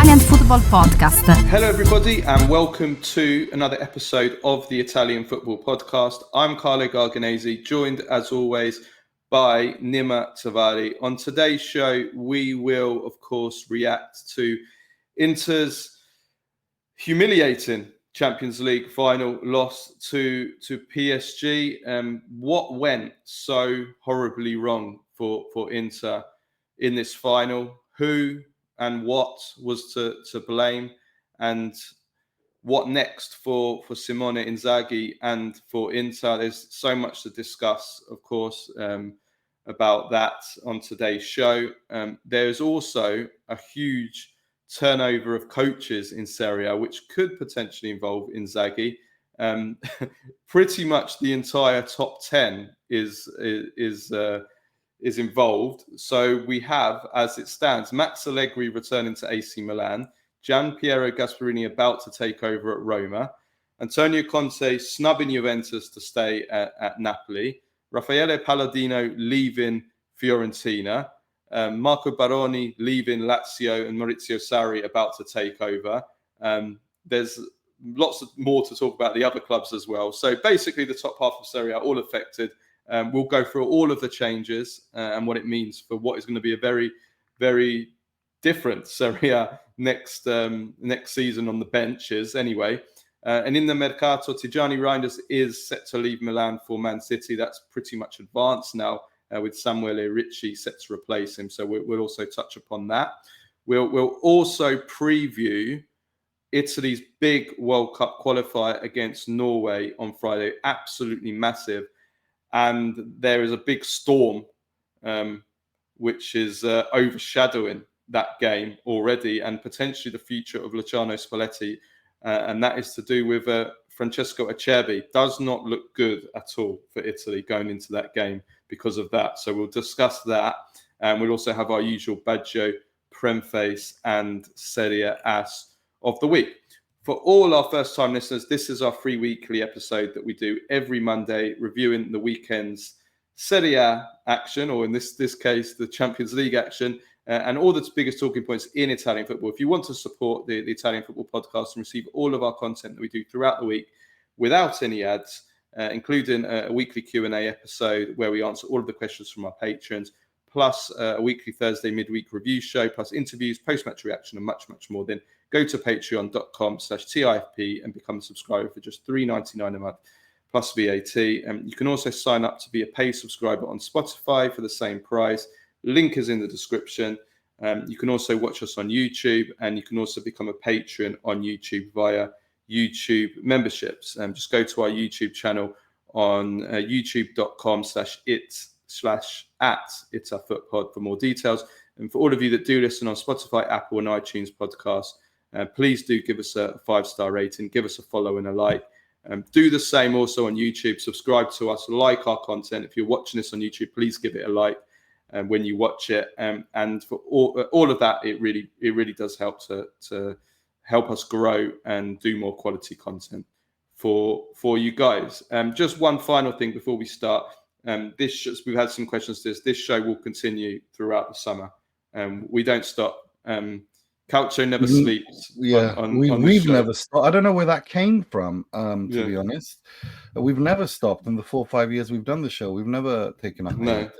Italian Football Podcast. Hello everybody and welcome to another episode of the Italian Football Podcast. I'm Carlo Garganese, joined as always by Nima Tavari. On today's show, we will of course react to Inter's humiliating Champions League final loss to PSG. What went so horribly wrong for Inter in this final? Who and what was to blame, and what next for Simone Inzaghi and for Inter? There's so much to discuss, of course, about that on today's show. There's also a huge turnover of coaches in Serie A, which could potentially involve Inzaghi. Pretty much the entire top 10 is involved. So we have, as it stands, Max Allegri returning to AC Milan, Gian, Piero, Gasperini about to take over at Roma, Antonio Conte snubbing Juventus to stay at Napoli, Raffaele Palladino leaving Fiorentina, Marco Baroni leaving Lazio, and Maurizio Sarri about to take over. There's lots more to talk about the other clubs as well. So basically the top half of Serie A all affected. We'll go through all of the changes and what it means for what is going to be a very, very different Serie A next season on the benches anyway. And in the Mercato, Reijnders is set to leave Milan for Man City. That's pretty much advanced now with Samuele Ricci set to replace him. So we'll also touch upon that. We'll also preview Italy's big World Cup qualifier against Norway on Friday. Absolutely massive. And there is a big storm which is overshadowing that game already, and potentially the future of Luciano Spalletti. And that is to do with Francesco Acerbi. Does not look good at all for Italy going into that game because of that. So we'll discuss that. And we'll also have our usual Baggio, Premface and Serie ASS of the week. For all our first-time listeners, this is our free weekly episode that we do every Monday, reviewing the weekend's Serie A action, or in this case, the Champions League action, and all the biggest talking points in Italian football. If you want to support the Italian Football Podcast and receive all of our content that we do throughout the week without any ads, including a weekly Q&A episode where we answer all of the questions from our patrons, plus a weekly Thursday midweek review show, plus interviews, post-match reaction, and much, much more, then go to patreon.com/TIFP and become a subscriber for just $3.99 a month plus VAT. And you can also sign up to be a paid subscriber on Spotify for the same price. Link is in the description. You can also watch us on YouTube, and you can also become a patron on YouTube via YouTube memberships. Just go to our YouTube channel on youtube.com/it/@itsafootpod for more details. And for all of you that do listen on Spotify, Apple and iTunes podcasts, please do give us a 5-star rating, give us a follow and a like. Do the same also on YouTube. Subscribe to us, like our content. If you're watching this on YouTube, please give it a like when you watch it. And for all of that, it really does help to help us grow and do more quality content for you guys. Just one final thing before we start. We've had some questions to this. This show will continue throughout the summer. We don't stop. Calcio never sleeps. Yeah, we've never stopped. I don't know where that came from, to be honest. We've never stopped in the 4 or 5 years we've done the show. We've never taken up. No.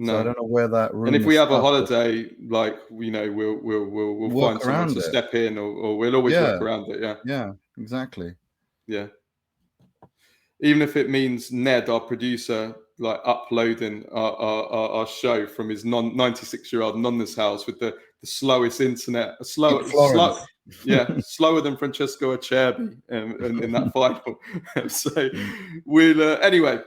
So I don't know where that. And if we have a holiday, like we'll find someone to step in, or we'll always work around it. Yeah, exactly. Yeah. Even if it means Ned, our producer, like uploading our show from his 96-year-old nonna's house with the slowest internet, slower than Francesco Acerbi in that final. So we'll anyway.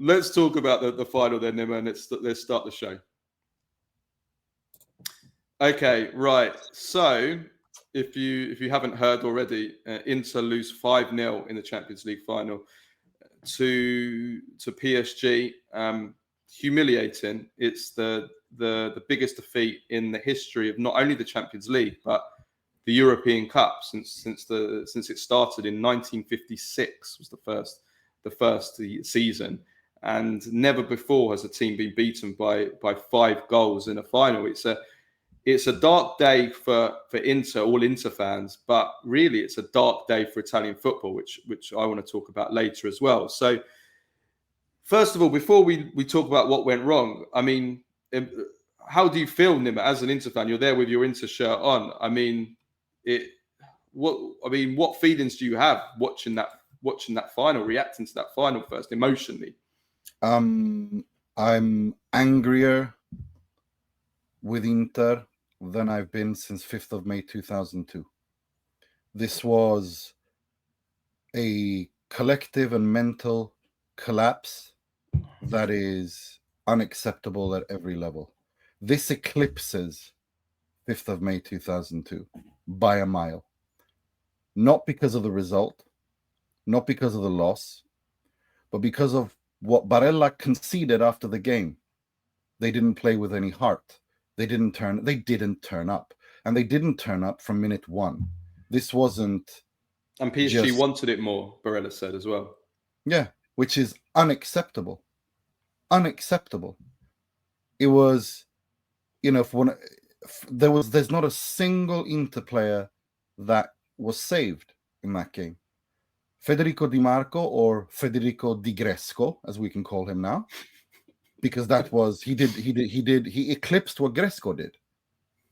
Let's talk about the final then, Nima, and let's start the show. Okay, right. So if you haven't heard already, Inter lose 5-0 in the Champions League final to PSG. Humiliating. It's the biggest defeat in the history of not only the Champions League but the European Cup since it started in 1956 was the first season, and never before has a team been beaten by 5 goals in a final. it's a dark day for Inter, all Inter fans, but really it's a dark day for Italian football, which I want to talk about later as well. So, first of all, before we talk about what went wrong, I mean, how do you feel, Nima, as an Inter fan? You're there with your Inter shirt on. I mean, what feelings do you have watching that final, reacting to that final first, emotionally? I'm angrier with Inter than I've been since 5th of May 2002. This was a collective and mental collapse that is unacceptable at every level. This eclipses 5th of May 2002 by a mile. Not because of the result, not because of the loss, but because of what Barella conceded after the game. They didn't play with any heart. They didn't turn up. And they didn't turn up from minute one. This wasn't... And PSG wanted it more, Barella said as well. Yeah, which is unacceptable. Unacceptable. It was, there's not a single Inter player that was saved in that game. Federico Di Marco, or Federico Di Gresco, as we can call him now, because that was he eclipsed what Gresco did.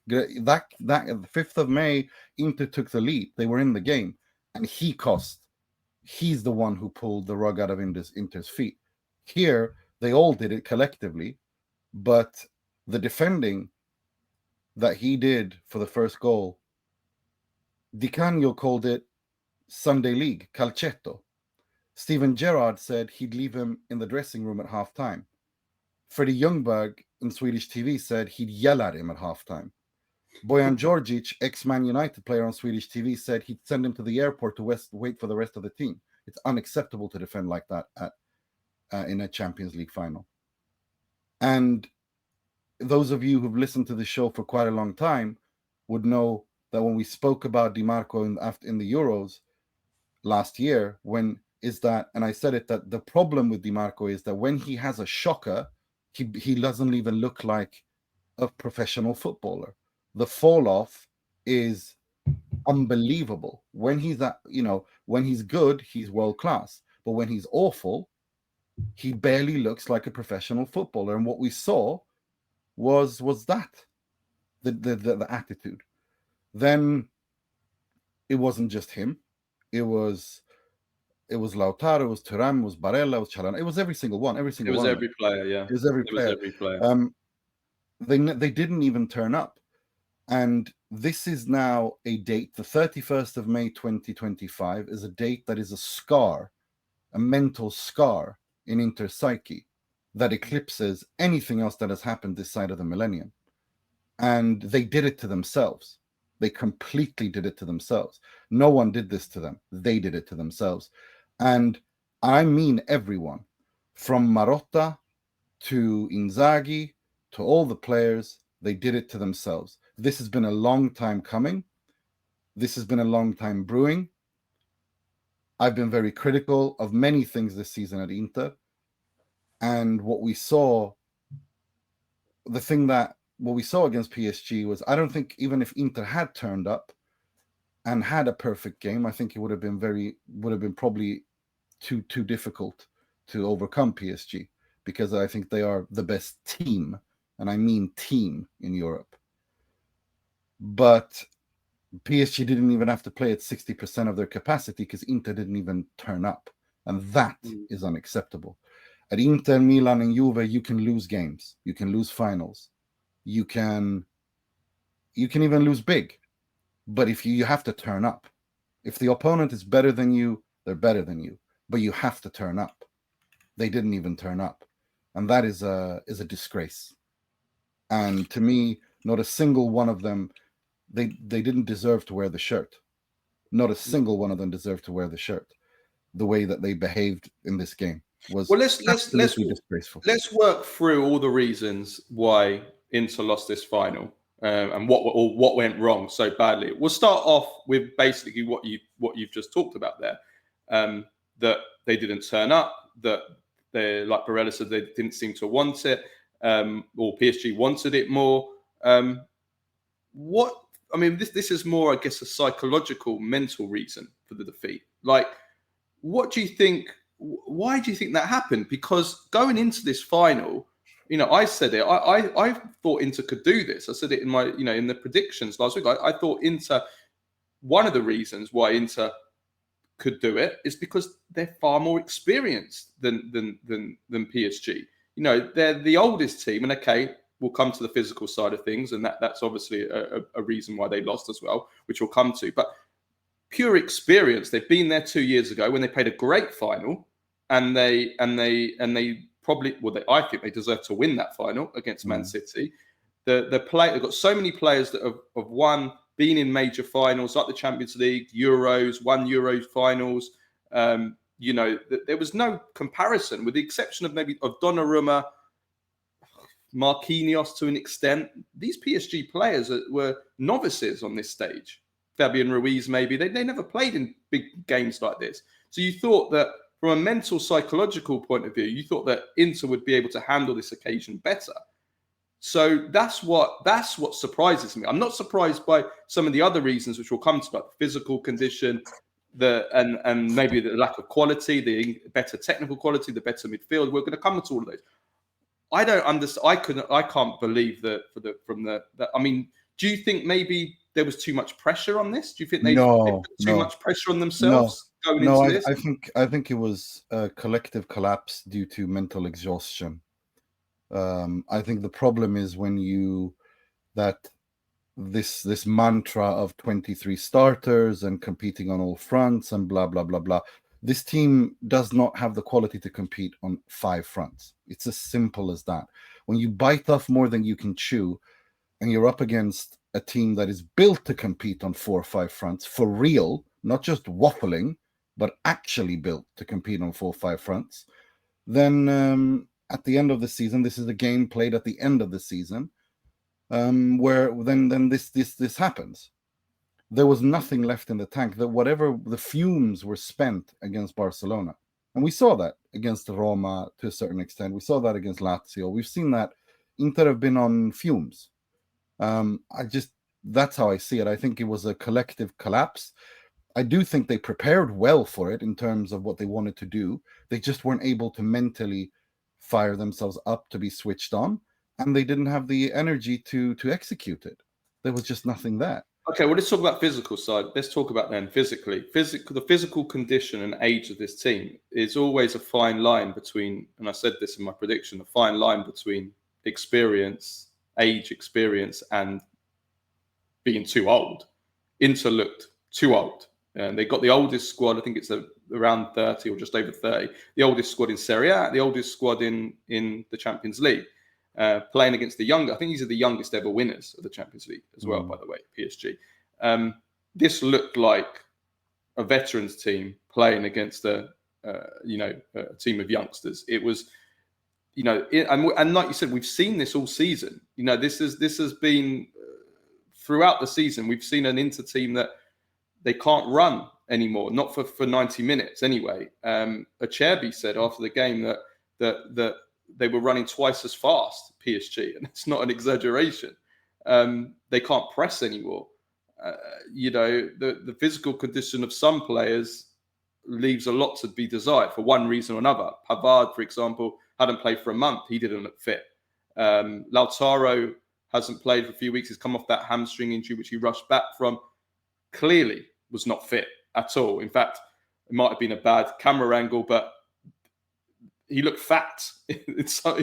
That 5th of May, Inter took the lead. They were in the game, and he's the one who pulled the rug out of Inter's feet. Here, they all did it collectively, but the defending that he did for the first goal, Di Canio called it Sunday League, calcetto. Steven Gerrard said he'd leave him in the dressing room at halftime. Freddie Ljungberg in Swedish TV said he'd yell at him at halftime. Bojan Djordjic, ex-Man United player on Swedish TV, said he'd send him to the airport to wait for the rest of the team. It's unacceptable to defend like that in a Champions League final. And those of you who've listened to the show for quite a long time would know that when we spoke about Di Marco in the Euros last year, and I said it, that the problem with Di Marco is that when he has a shocker, he doesn't even look like a professional footballer. The fall off is unbelievable. When he's when he's good, he's world class. But when he's awful, he barely looks like a professional footballer. And what we saw was that the attitude. Then it wasn't just him. It was Lautaro, it was Thuram, it was Barella, it was Chalana. It was every single one. It was every player, yeah. It was every player. They didn't even turn up. And this is now a date, the 31st of May 2025, is a date that is a scar, a mental scar in Inter's psyche that eclipses anything else that has happened this side of the millennium. And they did it to themselves. They completely did it to themselves. No one did this to them. They did it to themselves. And I mean everyone, from Marotta to Inzaghi to all the players, they did it to themselves. This has been a long time coming. This has been a long time brewing. I've been very critical of many things this season at Inter. And what we saw against PSG was, I don't think even if Inter had turned up and had a perfect game, I think it would have been probably too difficult to overcome PSG, because I think they are the best team, and I mean team, in Europe. But PSG didn't even have to play at 60% of their capacity because Inter didn't even turn up, and that is unacceptable. At Inter, Milan, and Juve, you can lose games, you can lose finals, you can even lose big, but if you have to turn up. If the opponent is better than you, they're better than you, but you have to turn up. They didn't even turn up, and that is a disgrace. And to me, not a single one of them, they didn't deserve to wear the shirt. Not a single one of them deserved to wear the shirt. The way that they behaved in this game was absolutely disgraceful. Let's work through all the reasons why Inter lost this final, and what went wrong so badly. We'll start off with basically what you've just talked about there, that they didn't turn up, that they, like Barella said, they didn't seem to want it, or PSG wanted it more. what? I mean, this is more, I guess, a psychological, mental reason for the defeat. Like, what do you think? Why do you think that happened? Because going into this final, I said it. I thought Inter could do this. I said it in my, in the predictions last week. I thought Inter. One of the reasons why Inter could do it is because they're far more experienced than PSG. They're the oldest team, and okay, we'll come to the physical side of things, and that's obviously a reason why they lost as well, which we'll come to. But pure experience, they've been there 2 years ago when they played a great final, and they probably, I think they deserve to win that final against Man City. They've got so many players that have won, been in major finals like the Champions League, Euros, won Euro finals. There was no comparison, with the exception of maybe of Donnarumma, Marquinhos to an extent. These PSG players were novices on this stage. Fabian Ruiz, maybe. They never played in big games like this. So you thought that from a mental, psychological point of view, you thought that Inter would be able to handle this occasion better. So that's what surprises me. I'm not surprised by some of the other reasons, which we'll come to, like the physical condition, and maybe the lack of quality, the better technical quality, the better midfield. We're going to come to all of those. I don't understand. I can't believe that I mean, do you think maybe there was too much pressure on this? Do you think they put too much pressure on themselves going into this? I think it was a collective collapse due to mental exhaustion. I think the problem is when this mantra of 23 starters and competing on all fronts and blah blah blah blah. This team does not have the quality to compete on 5 fronts. It's as simple as that. When you bite off more than you can chew, and you're up against a team that is built to compete on 4 or 5 fronts for real, not just waffling, but actually built to compete on 4 or 5 fronts, then at the end of the season, this is a game played at the end of the season, where then this happens. There was nothing left in the tank. That whatever the fumes were spent against Barcelona, and we saw that against Roma to a certain extent. We saw that against Lazio. We've seen that Inter have been on fumes. That's how I see it. I think it was a collective collapse. I do think they prepared well for it in terms of what they wanted to do. They just weren't able to mentally fire themselves up to be switched on, and they didn't have the energy to execute it. There was just nothing there. Okay, well, let's talk about physical side. Let's talk about then physically. The physical condition and age of this team is always a fine line between, and I said this in my prediction, a fine line between age experience, and being too old. Inter looked too old. And they got the oldest squad, I think it's around 30 or just over 30, the oldest squad in Serie A, the oldest squad in the Champions League. Playing against I think these are the youngest ever winners of the Champions League as well, by the way, PSG. This looked like a veterans team playing against a team of youngsters. It was, and like you said, we've seen this all season. This has been throughout the season. We've seen an Inter team that they can't run anymore, not for 90 minutes anyway. Acerbi said after the game that they were running twice as fast, PSG, and it's not an exaggeration. They can't press anymore. The physical condition of some players leaves a lot to be desired for one reason or another. Pavard, for example, hadn't played for a month. He didn't look fit. Lautaro hasn't played for a few weeks. He's come off that hamstring injury, which he rushed back from. Clearly was not fit at all. In fact, it might have been a bad camera angle, but he looked fat. He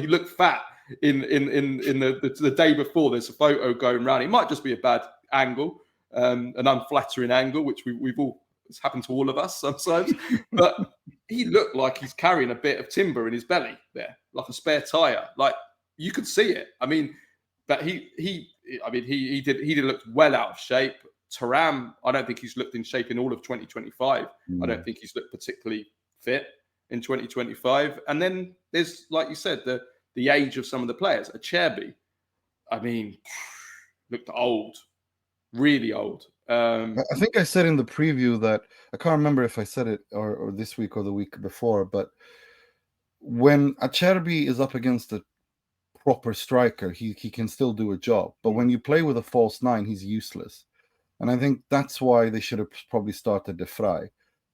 looked fat in the day before. There's a photo going around. It might just be a bad angle, an unflattering angle, which we've all, it's happened to all of us sometimes. But he looked like he's carrying a bit of timber in his belly there, like a spare tire. Like you could see it. I mean, but he did look well out of shape. Thuram, I don't think he's looked in shape in all of 2025. I don't think he's looked particularly fit in 2025. And then there's, like you said, the age of some of the players. Acerbi, I mean, looked old, really old. I think I said in the preview that, I can't remember if I said it or this week or the week before, but when Acerbi is up against a proper striker. He can still do a job. But when you play with a false nine, he's useless. And I think that's why they should have probably started De Vrij.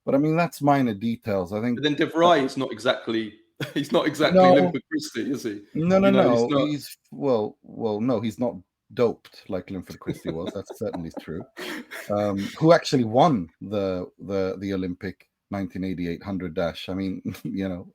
But I mean, that's minor details. I think. But then De Vrij is not exactly. He's not exactly No. Limford Christie, is he? No. He's well, no, he's not doped like Limford Christie was. That's certainly true. Who actually won the Olympic 1988 100 dash? I mean,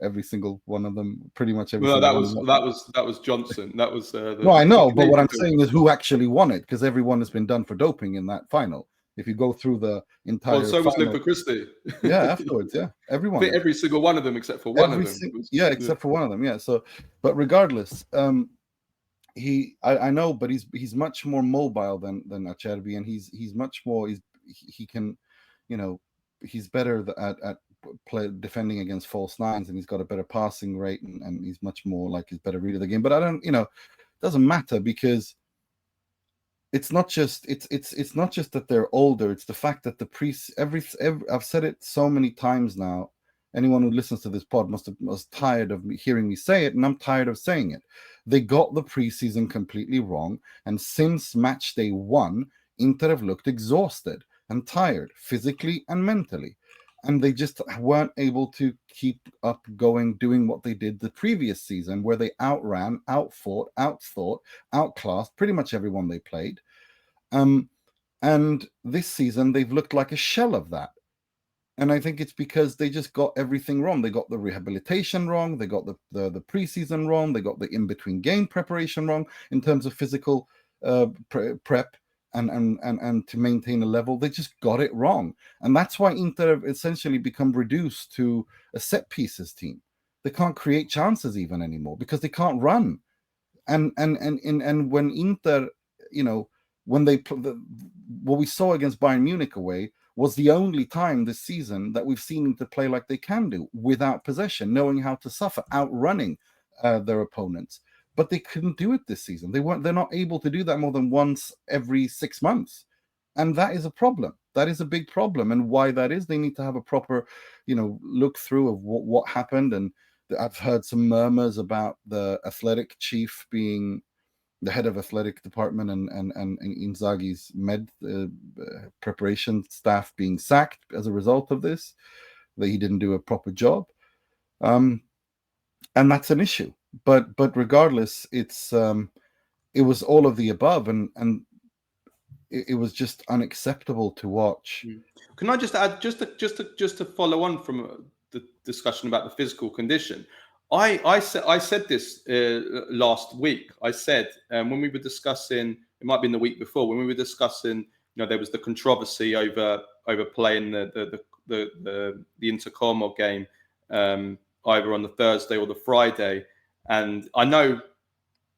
every single one of them, pretty much every. Well, single that was Johnson. That was. No, I know, but what I'm saying is who actually won it, because everyone has been done for doping in that final. If you go through the entire. Well, so was Limford Christie. Yeah, afterwards, yeah, everyone. I think every single one of them except for one of them. Except for one of them. Yeah. So, but regardless, I know, but he's much more mobile than Acerbi, and he's much more. He can, he's better at defending against false nines, and he's got a better passing rate, and he's much more like he's better read of the game. But I don't, it doesn't matter, because it's not just that they're older. It's the fact that I've said it so many times now. Anyone who listens to this pod was tired of hearing me say it, and I'm tired of saying it. They got the preseason completely wrong, and since match day 1, Inter have looked exhausted and tired, physically and mentally, and they just weren't able to keep up going, doing what they did the previous season, where they outran, outfought, outthought, outclassed pretty much everyone they played. And this season they've looked like a shell of that. And I think it's because they just got everything wrong. They got the rehabilitation wrong. They got the preseason wrong. They got the in-between game preparation wrong in terms of physical prep and to maintain a level. They just got it wrong. And that's why Inter have essentially become reduced to a set pieces team. They can't create chances even anymore because they can't run. And when Inter, when they what we saw against Bayern Munich away was the only time this season that we've seen them to play like they can do, without possession, knowing how to suffer, outrunning their opponents. But they couldn't do it this season. They're not able to do that more than once every 6 months. And that is a problem. That is a big problem. And why that is, they need to have a proper, look through of what happened. And I've heard some murmurs about the athletic chief being the head of athletic department and Inzaghi's preparation staff being sacked as a result of this, that he didn't do a proper job. And that's an issue. But regardless, it was all of the above, and it was just unacceptable to watch. Can I just add, just to follow on from the discussion about the physical condition? I said this last week. I said when we were discussing, it might have been the week before, when we were discussing, there was the controversy over playing the Intercom game either on the Thursday or the Friday, and I know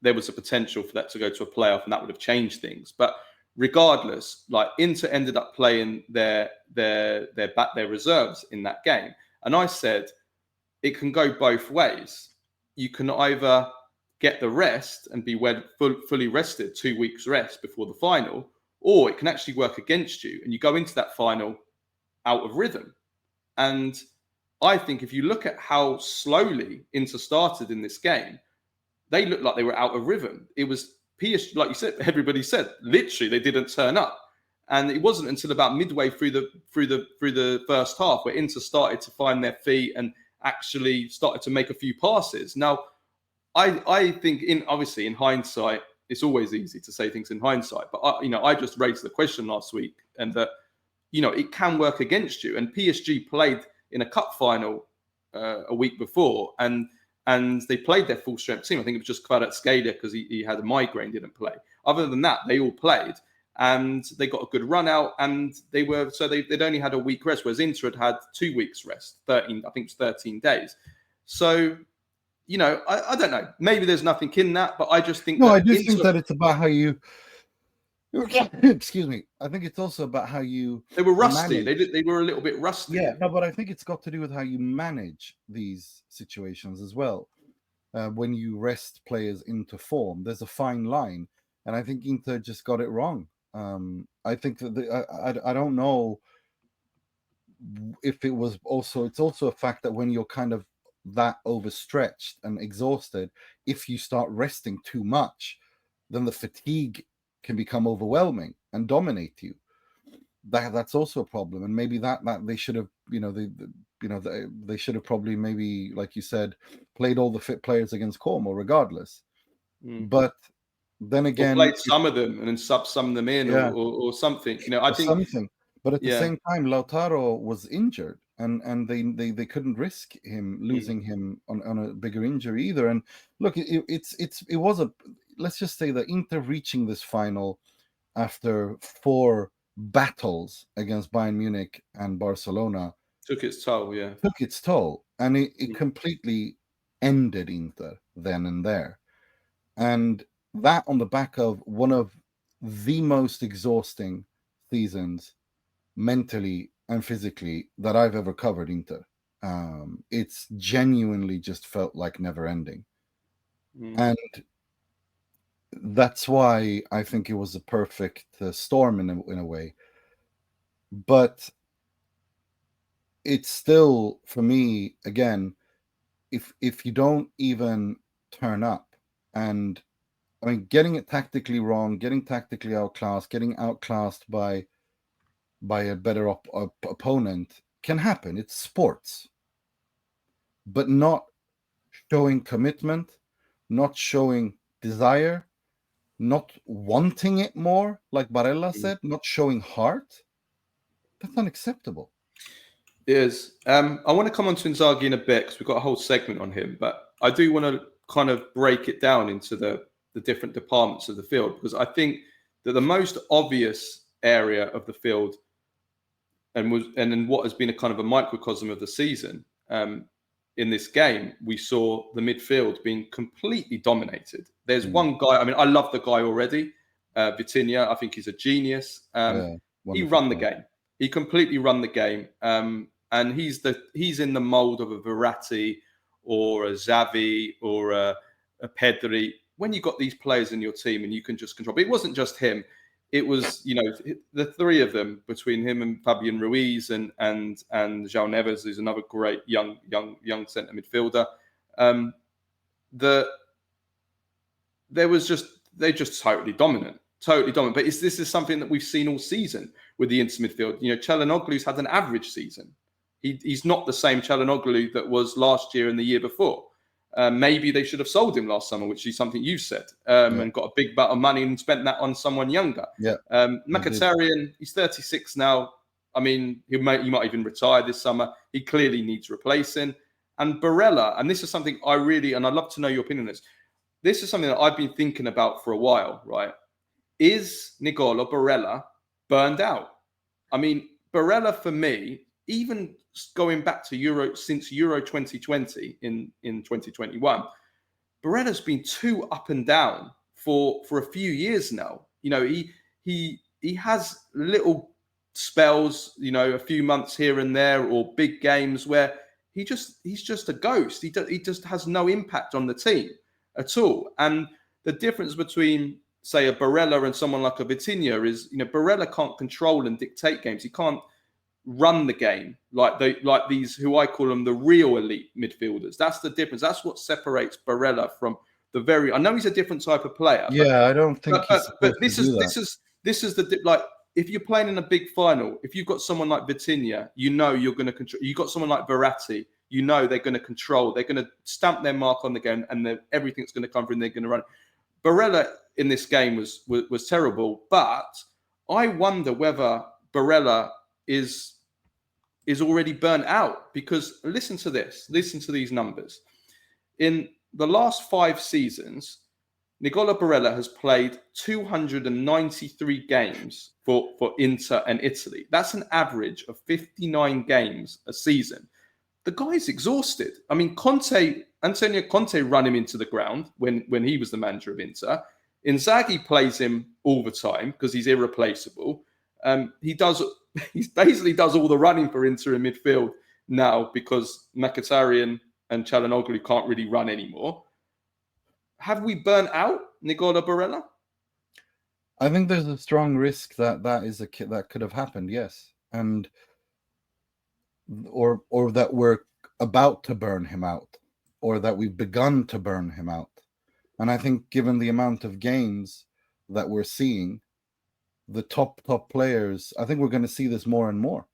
there was a potential for that to go to a playoff, and that would have changed things. But regardless, like, Inter ended up playing their reserves in that game, and I said, it can go both ways. You can either get the rest and be fully rested, 2 weeks rest before the final, or it can actually work against you and you go into that final out of rhythm. And I think if you look at how slowly Inter started in this game, they looked like they were out of rhythm. It was PSG, like you said, everybody said, literally they didn't turn up. And it wasn't until about midway through the first half where Inter started to find their feet and actually started to make a few passes. Now, I think obviously in hindsight, it's always easy to say things in hindsight, but I just raised the question last week, and that it can work against you. And PSG played in a cup final a week before, and they played their full strength team. I think it was just Kvaratskhelia because he had a migraine, didn't play. Other than that, they all played. And they got a good run out, and they'd only had a week rest, whereas Inter had 2 weeks rest, 13 days. So, I don't know. Maybe there's nothing in that, but I just think I think that it's about how you. Excuse me. I think it's also about how you. They were rusty. They were a little bit rusty. Yeah, no, but I think it's got to do with how you manage these situations as well. When you rest players into form, there's a fine line, and I think Inter just got it wrong. I think that I don't know if it was also, it's also a fact that when you're kind of that overstretched and exhausted, if you start resting too much, then the fatigue can become overwhelming and dominate you. That's also a problem, and maybe that they should have, they should have probably, maybe, like you said, played all the fit players against Como regardless. But then again, or played some of them and then sub some of them in, or something. I think something. But at the same time, Lautaro was injured, and they couldn't risk him losing him on a bigger injury either. And look, it was a, let's just say that Inter reaching this final after 4 battles against Bayern Munich and Barcelona took its toll. And it completely ended Inter then and there. And that on the back of one of the most exhausting seasons mentally and physically that I've ever covered Inter. It's genuinely just felt like never ending. And that's why I think it was a perfect storm in a way. But it's still, for me, again, if you don't even turn up, and I mean, getting it tactically wrong, getting tactically outclassed, getting outclassed by a better opponent can happen. It's sports. But not showing commitment, not showing desire, not wanting it more, like Barella said, not showing heart, that's unacceptable. It is. I want to come on to Inzaghi in a bit because we've got a whole segment on him, but I do want to kind of break it down into the different departments of the field, because I think that the most obvious area of the field and what has been a kind of a microcosm of the season, in this game, we saw the midfield being completely dominated. There's one guy, I mean, I love the guy already, Vitinha. I think he's a genius. He run the game. He completely run the game. And he's in the mold of a Verratti or a Xavi or a Pedri. When you've got these players in your team and you can just control, but it wasn't just him. It was, the 3 of them, between him and Fabian Ruiz and João Neves, who's another great young centre midfielder. They're just totally dominant. But this is something that we've seen all season with the Inter midfield. Çalhanoğlu's had an average season. He's not the same Çalhanoğlu that was last year and the year before. Maybe they should have sold him last summer, which is something you said, and got a big amount of money and spent that on someone younger. Mkhitaryan, he's 36 now. I mean, he might even retire this summer. He clearly needs replacing. And Barella, and this is something and I'd love to know your opinion on this. This is something that I've been thinking about for a while, right? Is Nicolo Barella burned out? I mean, Barella, for me, even going back to since Euro 2020 in 2021, Barella's been too up and down for a few years now. He has little spells, a few months here and there, or big games where he's just a ghost. He just has no impact on the team at all. And the difference between, say, a Barella and someone like a Vitinha is, Barella can't control and dictate games. He can't run the game like these, who I call them the real elite midfielders. That's the difference. That's what separates Barella from I know he's a different type of player. I don't think. But this is the if you're playing in a big final, if you've got someone like Vitinha, you're going to control. You've got someone like Verratti, they're going to control. They're going to stamp their mark on the game, and everything's going to come from. They're going to run. Barella in this game was terrible, but I wonder whether Barella is already burnt out, because listen to these numbers. In the last 5 seasons, Nicolo Barella has played 293 games for Inter and Italy. That's an average of 59 games a season. The guy's exhausted. I mean, Antonio Conte ran him into the ground when he was the manager of Inter. Inzaghi plays him all the time because he's irreplaceable. He basically does all the running for Inter in midfield now, because Mkhitaryan and Çalhanoğlu can't really run anymore. Have we burnt out Nicolo Barella? I think there's a strong risk that could have happened, yes, or that we're about to burn him out, or that we've begun to burn him out. And I think given the amount of games that we're seeing, the top players, I think we're going to see this more and more,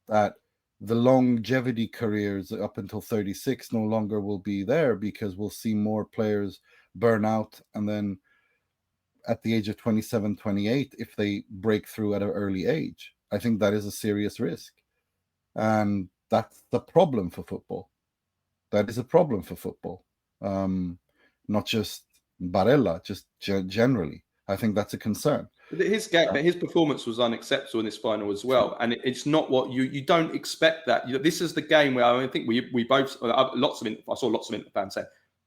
that the longevity careers up until 36 no longer will be there, because we'll see more players burn out, and then at the age of 27, 28, if they break through at an early age, I think that is a serious risk. And that's the problem for football. That is a problem for football. Not just Barella, just generally. I think that's a concern. His performance was unacceptable in this final as well, and it's not what you don't expect that. This is the game where I think we both I saw lots of Inter fans say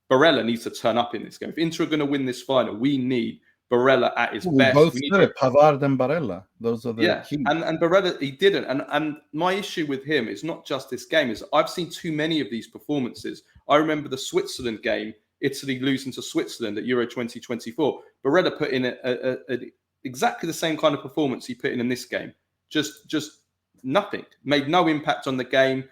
Barella needs to turn up in this game. If Inter are going to win this final, we need Barella at his best. Both said it, Pavard and Barella. Those are the key. And Barella, he didn't. And my issue with him is not just this game. Is I've seen too many of these performances. I remember the Switzerland game, Italy losing to Switzerland at Euro 2024. Barella put in exactly the same kind of performance he put in this game. Just nothing. Made no impact on the game.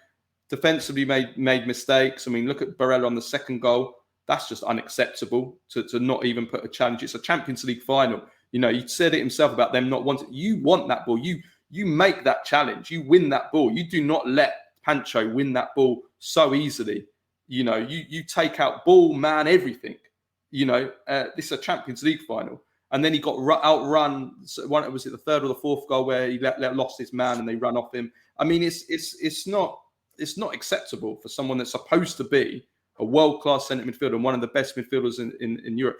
Defensively made mistakes. I mean, look at Barella on the second goal. That's just unacceptable to not even put a challenge. It's a Champions League final. He said it himself about them not wanting. You want that ball. You make that challenge. You win that ball. You do not let Pancho win that ball so easily. You take out ball, man, everything. This is a Champions League final. And then he got outrun. Was it the third or the fourth goal where he lost his man and they run off him? I mean, it's not acceptable for someone that's supposed to be a world-class centre midfielder and one of the best midfielders in Europe.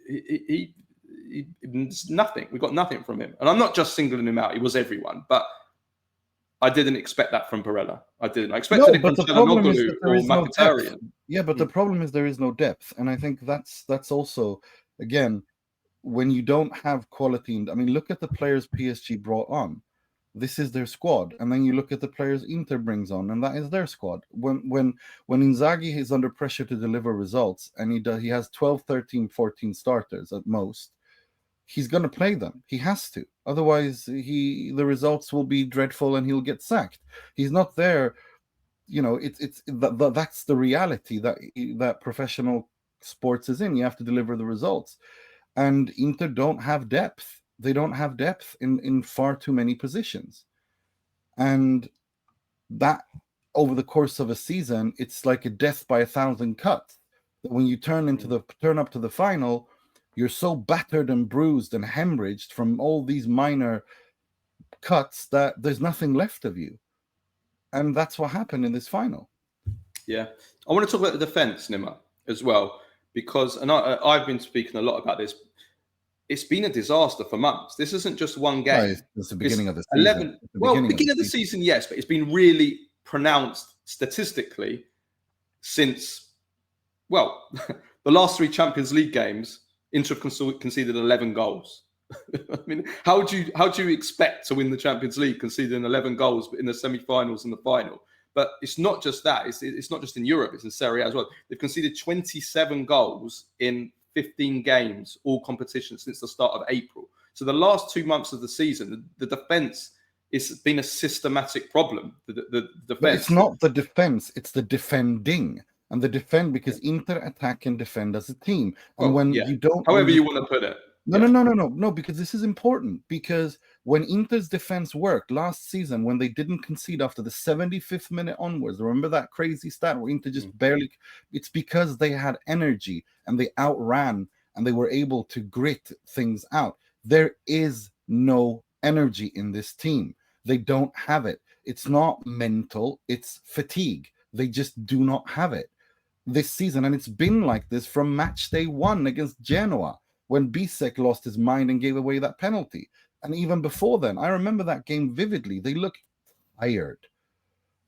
It's nothing. We got nothing from him. And I'm not just singling him out. He was everyone. But I didn't expect that from Barella. I didn't. I expected it from Çalhanoğlu or Mkhitaryan. Yeah, but the problem is there is no depth. And I think that's also, again, when you don't have quality. I mean, look at the players PSG brought on. This is their squad. And then you look at the players Inter brings on, and that is their squad. When Inzaghi is under pressure to deliver results, and he has 12, 13, 14 starters at most, he's going to play them. He has to. Otherwise, the results will be dreadful and he'll get sacked. He's not there. That's the reality that professional sports is in. You have to deliver the results. And Inter don't have depth. They don't have depth in far too many positions. And that, over the course of a season, it's like a death by 1,000 cuts. When you turn up to the final, you're so battered and bruised and hemorrhaged from all these minor cuts that there's nothing left of you. And that's what happened in this final. Yeah. I want to talk about the defence, Nima, as well, because, and I've been speaking a lot about this, it's been a disaster for months. This isn't just one game. It's the beginning of the season. Beginning of the season, yes, but it's been really pronounced statistically since, the last 3 Champions League games, Inter have conceded 11 goals. I mean, how do you expect to win the Champions League conceding 11 goals in the semi-finals and the final? But it's not just that. It's not just in Europe. It's in Serie A as well. They've conceded 27 goals in 15 games, all competitions since the start of April. So the last 2 months of the season, the defence has been a systematic problem. The defence. But it's not the defence; it's the defending. And the defend, because Inter attack and defend as a team. And you don't... However you want to put it. No, because this is important. Because when Inter's defense worked last season, when they didn't concede after the 75th minute onwards, remember that crazy stat where Inter just barely... It's because they had energy and they outran and they were able to grit things out. There is no energy in this team. They don't have it. It's not mental, it's fatigue. They just do not have it this season. And it's been like this from match day 1 against Genoa, when Bisek lost his mind and gave away that penalty. And even before then, I remember that game vividly. They look tired.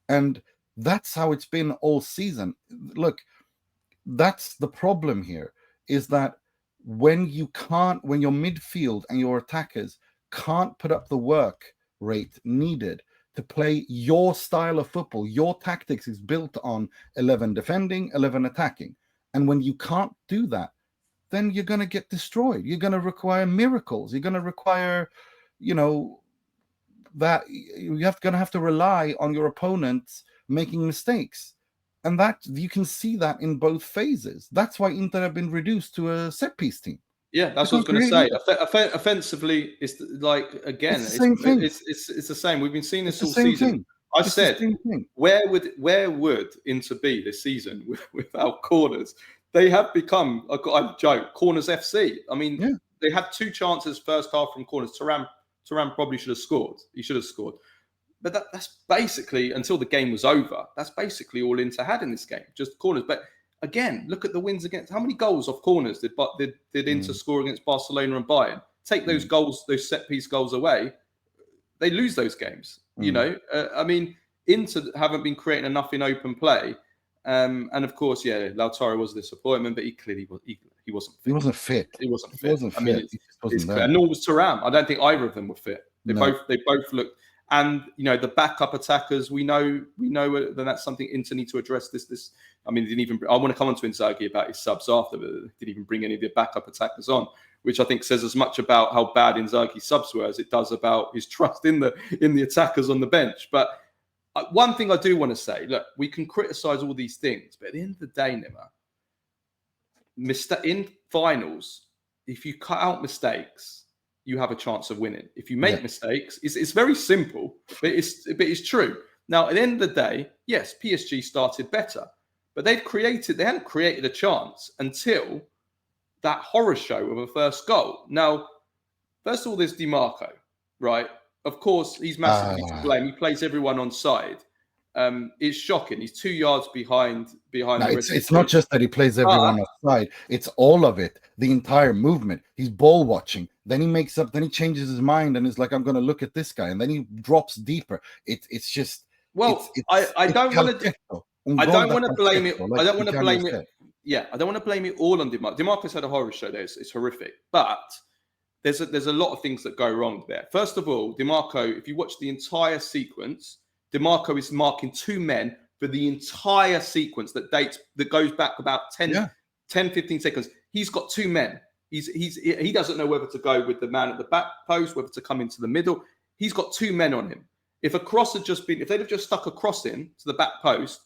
And that's how it's been all season. Look, that's the problem here, is that when your midfield and your attackers can't put up the work rate needed to play your style of football, your tactics is built on 11 defending, 11 attacking. And when you can't do that, then you're going to get destroyed. You're going to require miracles. You're going to require, that you're going to have to rely on your opponents making mistakes. And that you can see that in both phases. That's why Inter have been reduced to a set-piece team. Yeah, that's what I was going to say. Offensively, it's like, again, it's the same thing. It's the same. We've been seeing this all season. Thing. I said, where would Inter be this season without corners? They have become, I joke, corners FC. I mean, they had 2 chances first half from corners. Thuram probably should have scored. He should have scored. But that's basically, until the game was over, that's basically all Inter had in this game, just corners. But again, look at the wins against. How many goals off corners did Inter score against Barcelona and Bayern? Take those goals, those set piece goals away, they lose those games. You know, I mean, Inter haven't been creating enough in open play, and of course, Lautaro was a disappointment, but he clearly he wasn't fit. He wasn't fit. He wasn't fit. I mean, it's clear. And nor was Thuram. I don't think either of them were fit. They both looked. And the backup attackers, we know that that's something Inter need to address. This, I mean, I want to come on to Inzaghi about his subs after, but they didn't even bring any of the backup attackers on, which I think says as much about how bad Inzaghi's subs were as it does about his trust in the attackers on the bench. But one thing I do want to say, look, we can criticize all these things, but at the end of the day, Nima, in finals, if you cut out mistakes, you have a chance of winning. If you make mistakes, it's very simple, but it's true. Now, at the end of the day, yes, PSG started better, but they hadn't created a chance until that horror show of a first goal. Now, first of all, there's Di Marco, right? Of course, he's massively to blame. He plays everyone on side. It's shocking. He's 2 yards behind the rest. It's not just that he plays everyone offside. It's all of it. The entire movement. He's ball watching. Then he changes his mind and is like, I'm going to look at this guy. And then he drops deeper. It's just. Well, I don't want to blame it. I don't want to blame it. Yeah, I don't want to blame it all on Di Marco. Di Marco's had a horror show there. It's horrific. But there's a lot of things that go wrong there. First of all, Di Marco, if you watch the entire sequence, Di Marco is marking 2 men for the entire sequence that goes back about 10, 15 seconds. He's got 2 men. He doesn't know whether to go with the man at the back post, whether to come into the middle. He's got 2 men on him. If they'd have just stuck a cross in to the back post,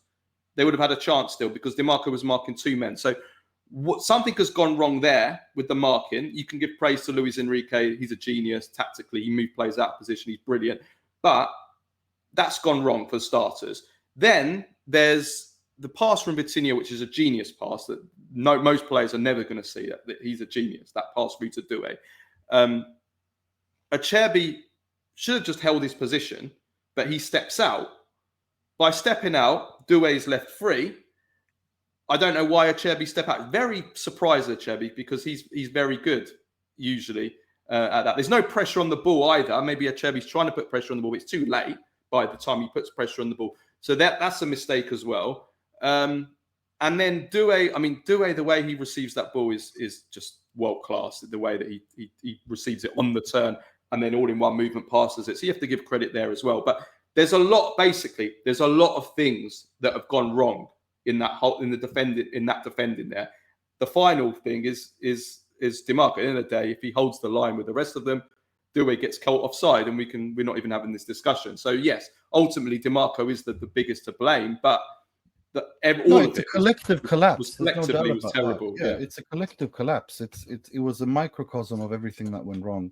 they would have had a chance still because Di Marco was marking 2 men. So something has gone wrong there with the marking. You can give praise to Luis Enrique. He's a genius tactically. He moved players out of position. He's brilliant. But that's gone wrong for starters. Then there's the pass from Vitinha, which is a genius pass that most players are never going to see that he's a genius. That pass through to Doué. Acerbi should have just held his position, but he steps out. By stepping out, Doué is left free. I don't know why Acerbi stepped out. Very surprised Acerbi because he's very good usually at that. There's no pressure on the ball either. Maybe Acerbi's trying to put pressure on the ball, but it's too late by the time he puts pressure on the ball. So that's a mistake as well. And then Doué, the way he receives that ball is just world class. The way that he receives it on the turn and then all in one movement passes it. So you have to give credit there as well. But there's a lot of things that have gone wrong in that defending there. The final thing is Di Marco. At the end of the day, if he holds the line with the rest of them, Doué gets caught offside, and we're not even having this discussion. So yes, ultimately Di Marco is the biggest to blame, but it's a collective collapse. Collectively, it was terrible. Yeah, it's a collective collapse. It was a microcosm of everything that went wrong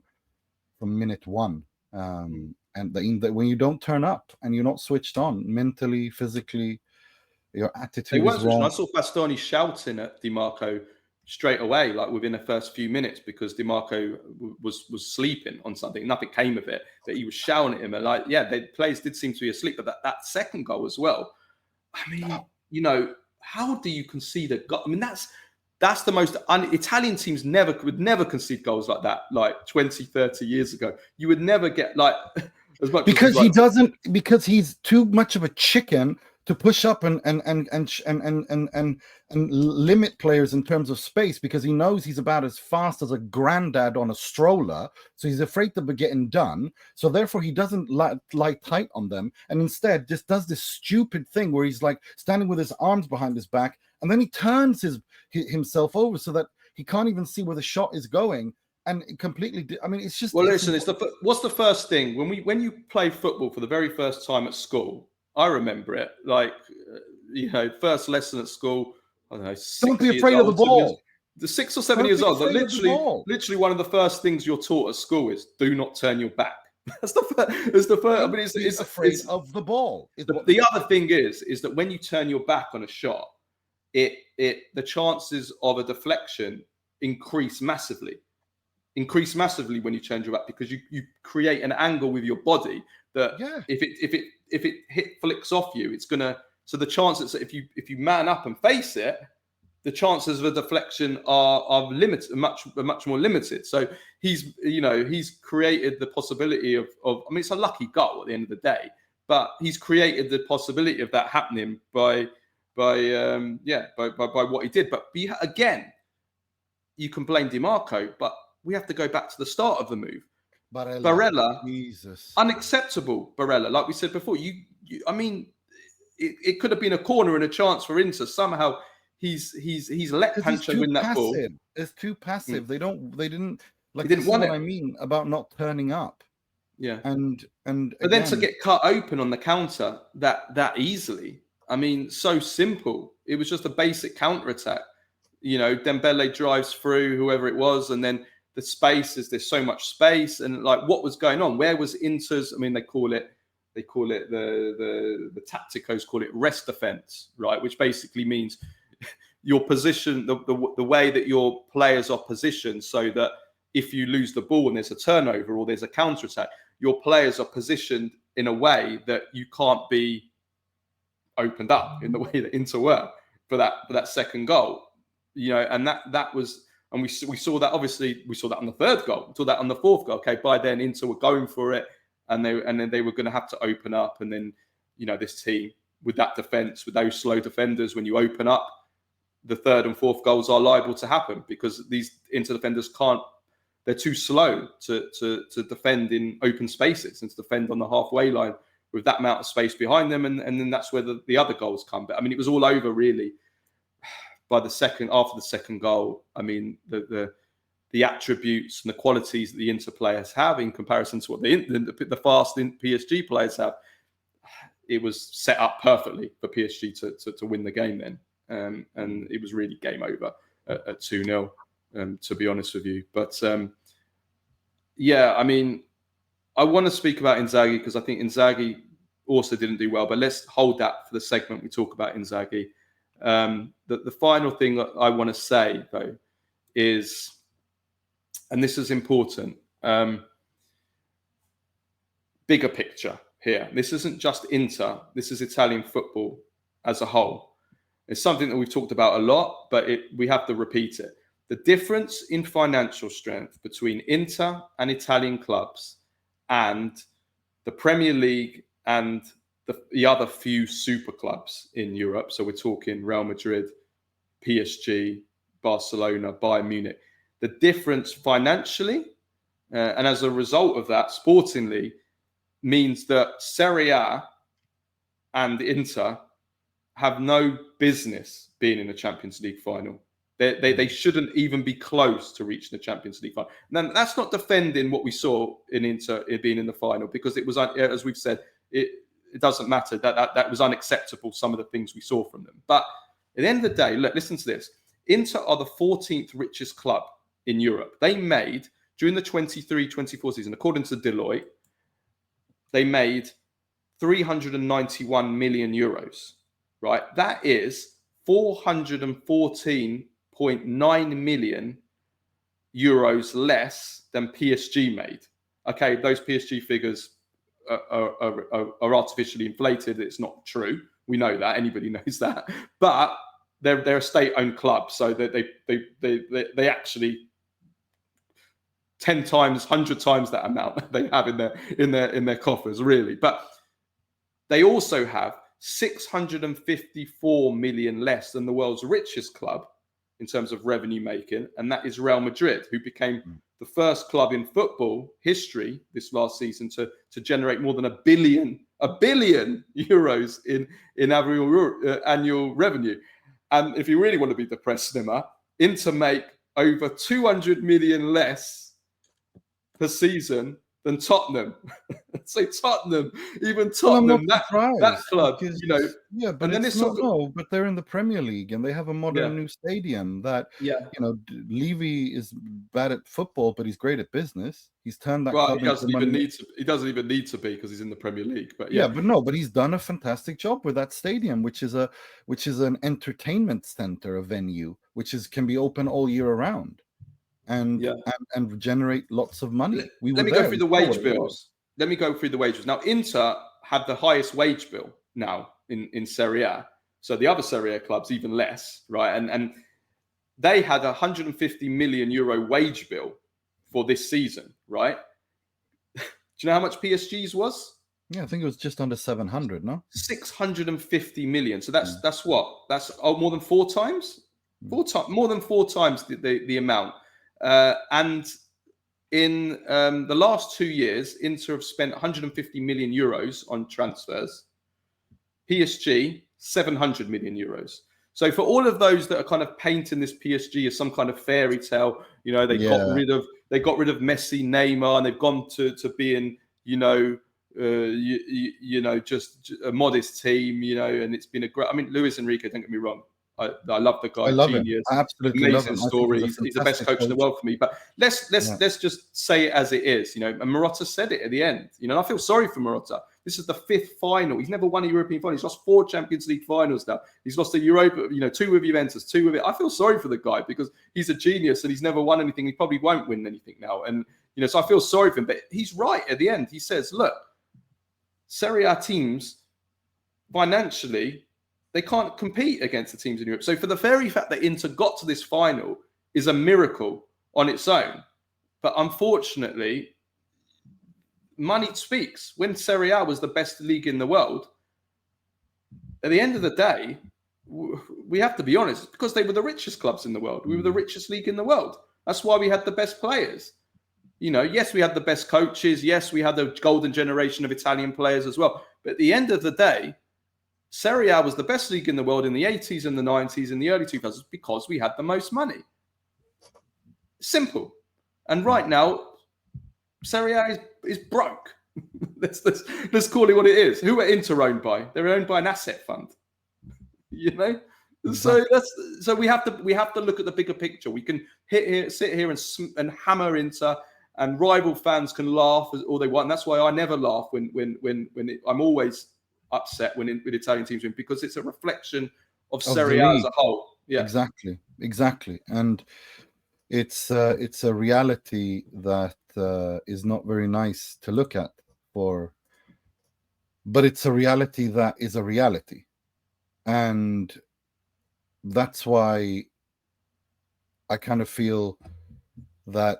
from minute one. And when you don't turn up and you're not switched on mentally, physically, your attitude is wrong. I saw Bastoni shouting at Di Marco straight away, like within the first few minutes, because Di Marco was sleeping on something. Nothing came of it, but he was shouting at him. And the players did seem to be asleep. But that second goal as well. I mean, how do you concede a goal? I mean, that's the most Italian teams would never concede goals like that, like 20, 30 years ago. You would never get as much because he's too much of a chicken to push up and limit players in terms of space, because he knows he's about as fast as a granddad on a stroller. So he's afraid to be getting done. So therefore he doesn't lie tight on them, and instead just does this stupid thing where he's like standing with his arms behind his back, and then he turns himself over so that he can't even see where the shot is going. And completely, I mean, it's just. Well, listen, what's the first thing when you play football for the very first time at school? I remember it. Like, first lesson at school, I don't know, don't be afraid of the ball. The 6 or 7 years old, literally one of the first things you're taught at school is do not turn your back. That's the first. I mean, it's afraid of the ball. The other thing is that when you turn your back on a shot, the chances of a deflection increase massively when you turn your back, because you create an angle with your body that if it flicks off you, it's gonna. So the chances that if you man up and face it, the chances of a deflection are limited, much more limited. So he's created the possibility of. I mean, it's a lucky goal at the end of the day, but he's created the possibility of that happening by what he did. But again, you can blame DiMarco, but we have to go back to the start of the move. Barella, Jesus, unacceptable. Barella, like we said before, I mean, it could have been a corner and a chance for Inter. Somehow he's let Pancho win that ball. It's too passive. They didn't want it. What I mean about not turning up. Yeah, and but then to get cut open on the counter that easily. I mean, so simple. It was just a basic counter attack. Dembele drives through whoever it was, and then the space there's so much space, and like what was going on? Where was Inter's? I mean, they call it the tacticos call it rest defense, right? Which basically means your position, the way that your players are positioned, so that if you lose the ball and there's a turnover or there's a counter attack, your players are positioned in a way that you can't be opened up in the way that Inter were for that second goal. And that was, and we saw that, obviously we saw that on the third goal, we saw that on the fourth goal. Okay, by then Inter were going for it, and then they were going to have to open up, and then this team with that defense, with those slow defenders, when you open up, the third and fourth goals are liable to happen because these Inter defenders can't. They're too slow to defend in open spaces and to defend on the halfway line with that amount of space behind them, and then that's where the other goals come. But I mean, it was all over really after the second goal. I mean, the attributes and the qualities that the Inter players have in comparison to what the fast PSG players have, it was set up perfectly for PSG to win the game then. And it was really game over at 2-0, to be honest with you. But I mean, I want to speak about Inzaghi because I think Inzaghi also didn't do well. But let's hold that for the segment we talk about Inzaghi. The final thing that I want to say, though, is, and this is important, bigger picture here. This isn't just Inter. This is Italian football as a whole. It's something that we've talked about a lot, but we have to repeat it. The difference in financial strength between Inter and Italian clubs and the Premier League and the other few super clubs in Europe. So we're talking Real Madrid, PSG, Barcelona, Bayern Munich. The difference financially, and as a result of that, sportingly, means that Serie A and Inter have no business being in a Champions League final. They shouldn't even be close to reaching the Champions League final. Now, that's not defending what we saw in Inter being in the final, because it was, as we've said, it doesn't matter. That was unacceptable, some of the things we saw from them. But at the end of the day, look, listen to this. Inter are the 14th richest club in Europe. They made, during the 23-24 season, according to Deloitte, they made 391 million euros, right? That is 414.9 million euros less than PSG made. Okay, those PSG figures are artificially inflated. It's not true. We know that. Anybody knows that. But they're a state-owned club, so they actually 10 times, 100 times that amount they have in their coffers, really. But they also have 654 million less than the world's richest club in terms of revenue making, and that is Real Madrid, who became the first club in football history this last season to generate more than a billion euros in annual revenue. And if you really want to be depressed, Nima, Inter make over 200 million less per season than Tottenham. So Tottenham, even Well, I'm Tottenham, not that surprised club, because, you know. yeah, but And then it's this not, sort of, no, but they're in the Premier League and they have a modern yeah, new stadium that, yeah. you know, Levy is bad at football, but he's great at business. He's turned that Well, club he into doesn't a even money. need to. He doesn't even need to be because he's in the Premier League. But Yeah, yeah, but no, but he's done a fantastic job with that stadium, which is an entertainment center, a venue, which can be open all year around and yeah. and generate lots of money. We Let were me go there. through We the saw what wage it was. bills. Let me go through the wages. Now, Inter have the highest wage bill now in Serie A. So the other Serie A clubs even less, right? And they had a 150 million euro wage bill for this season, right? Do you know how much PSG's was? Yeah, I think it was just under 700, no? 650 million. So that's what? That's more than four times? More than four times the amount. And in the last 2 years, Inter have spent 150 million euros on transfers. PSG, 700 million euros. So for all of those that are kind of painting this PSG as some kind of fairy tale, you know, they got rid of Messi, Neymar, and they've gone to being, you know, just a modest team, you know, and it's been a great. I mean, Luis Enrique, don't get me wrong, I love the guy, I love him. genius, I absolutely love amazing him. I think story. He's the best coach in the world for me. But let's just say it as it is, you know. And Marotta said it at the end, you know. And I feel sorry for Marotta. This is the 5th final. He's never won a European final. He's lost 4 Champions League finals now. He's lost a Europa, you know, 2 with Juventus, 2 with it. I feel sorry for the guy because he's a genius and he's never won anything. He probably won't win anything now. And you know, so I feel sorry for him. But he's right at the end. He says, look, Serie A teams financially, they can't compete against the teams in Europe. So for the very fact that Inter got to this final is a miracle on its own. But unfortunately, money speaks. When Serie A was the best league in the world, at the end of the day, we have to be honest, because they were the richest clubs in the world. We were the richest league in the world. That's why we had the best players. You know, yes, we had the best coaches. Yes, we had the golden generation of Italian players as well. But at the end of the day, Serie A was the best league in the world in the 80s and the 90s and the early 2000s because we had the most money. Simple. And right now, Serie A is broke. let's call it what it is. Who are Inter owned by? They're owned by an asset fund. You know? Exactly. So we have to look at the bigger picture. We can sit here and hammer Inter, and rival fans can laugh all they want. And that's why I never laugh I'm always upset when Italian teams win, because it's a reflection of Serie A as a whole. Yeah, exactly. And it's a reality that is not very nice to look at, but it's a reality that is a reality, and that's why I kind of feel that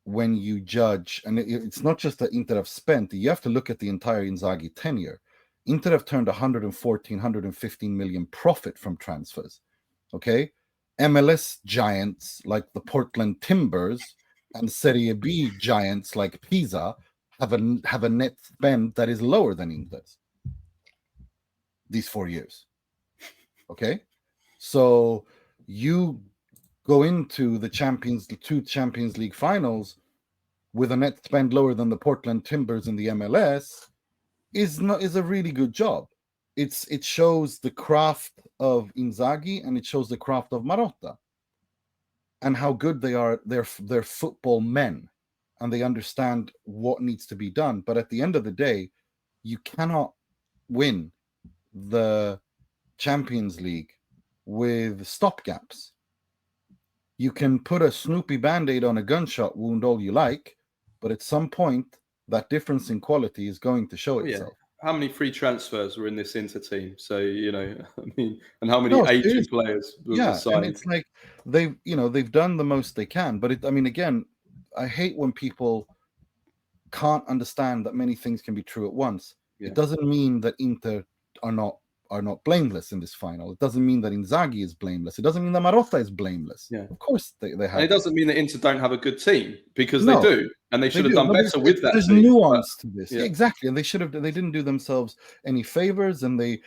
when you judge, and it's not just that Inter have spent, you have to look at the entire Inzaghi tenure. Inter have turned 115 million profit from transfers. Okay, MLS giants like the Portland Timbers and Serie B giants like Pisa have a net spend that is lower than Inter's these 4 years. Okay, so you go into the two Champions League finals with a net spend lower than the Portland Timbers in the MLS is a really good job. It shows the craft of Inzaghi and it shows the craft of Marotta and how good they are. They're football men and they understand what needs to be done. But at the end of the day, you cannot win the Champions League with stopgaps. You can put a Snoopy Band-Aid on a gunshot wound all you like, but at some point, that difference in quality is going to show itself. How many free transfers were in this Inter team? So, you know, I mean, and how many aging players were signed? And it's like they've done the most they can. But again, I hate when people can't understand that many things can be true at once. Yeah. It doesn't mean that Inter are not blameless in this final. It doesn't mean that Inzaghi is blameless. It doesn't mean that Marotta is blameless. Yeah. Of course they have. And it doesn't mean that Inter don't have a good team, because they do. And they should have done better with that. There's nuance to this. Yeah, exactly. And they didn't do themselves any favors, and they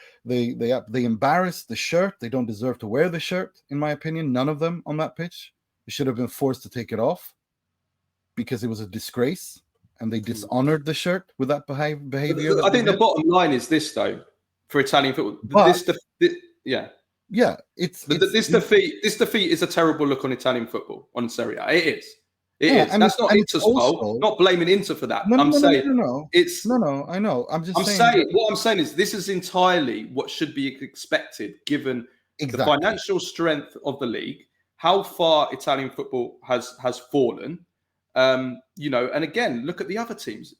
embarrassed the shirt. They don't deserve to wear the shirt, in my opinion. None of them on that pitch. They should have been forced to take it off because it was a disgrace. and they dishonored the shirt with that behavior. I think the bottom line is this, though, for Italian football. This defeat is a terrible look on Italian football, on Serie A. It is. It is. That's not Inter's fault. Not blaming Inter for that. I know. I'm saying what I'm saying is this is entirely what should be expected given the financial strength of the league, how far Italian football has fallen. And again, look at the other teams.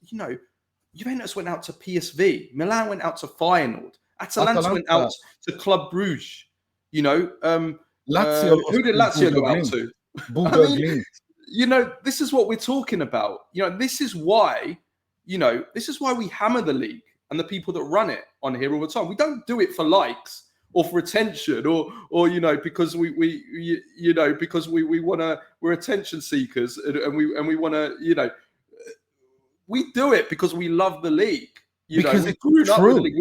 Juventus went out to PSV. Milan went out to Feyenoord. Atalanta went out to Club Brugge. Lazio. Who did Lazio go out to? This is what we're talking about. This is why we hammer the league and the people that run it on here all the time. We don't do it for likes or for attention or because because we we're attention seekers and we want to, we do it because we love the league. Because we grew up with the league.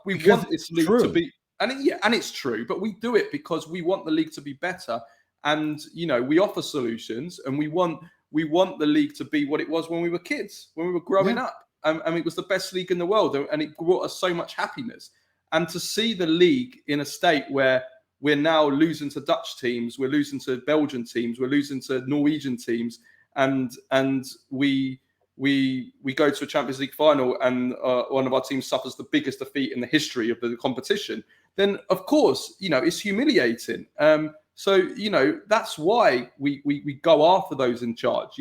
We want this league to be, and it's true, but we do it because we want the league to be better. And we offer solutions, and we want the league to be what it was when we were kids, when we were growing up. And it was the best league in the world, and it brought us so much happiness. And to see the league in a state where we're now losing to Dutch teams, we're losing to Belgian teams, we're losing to Norwegian teams, and we go to a Champions League final, and one of our teams suffers the biggest defeat in the history of the competition, then of course it's humiliating. So, that's why we go after those in charge.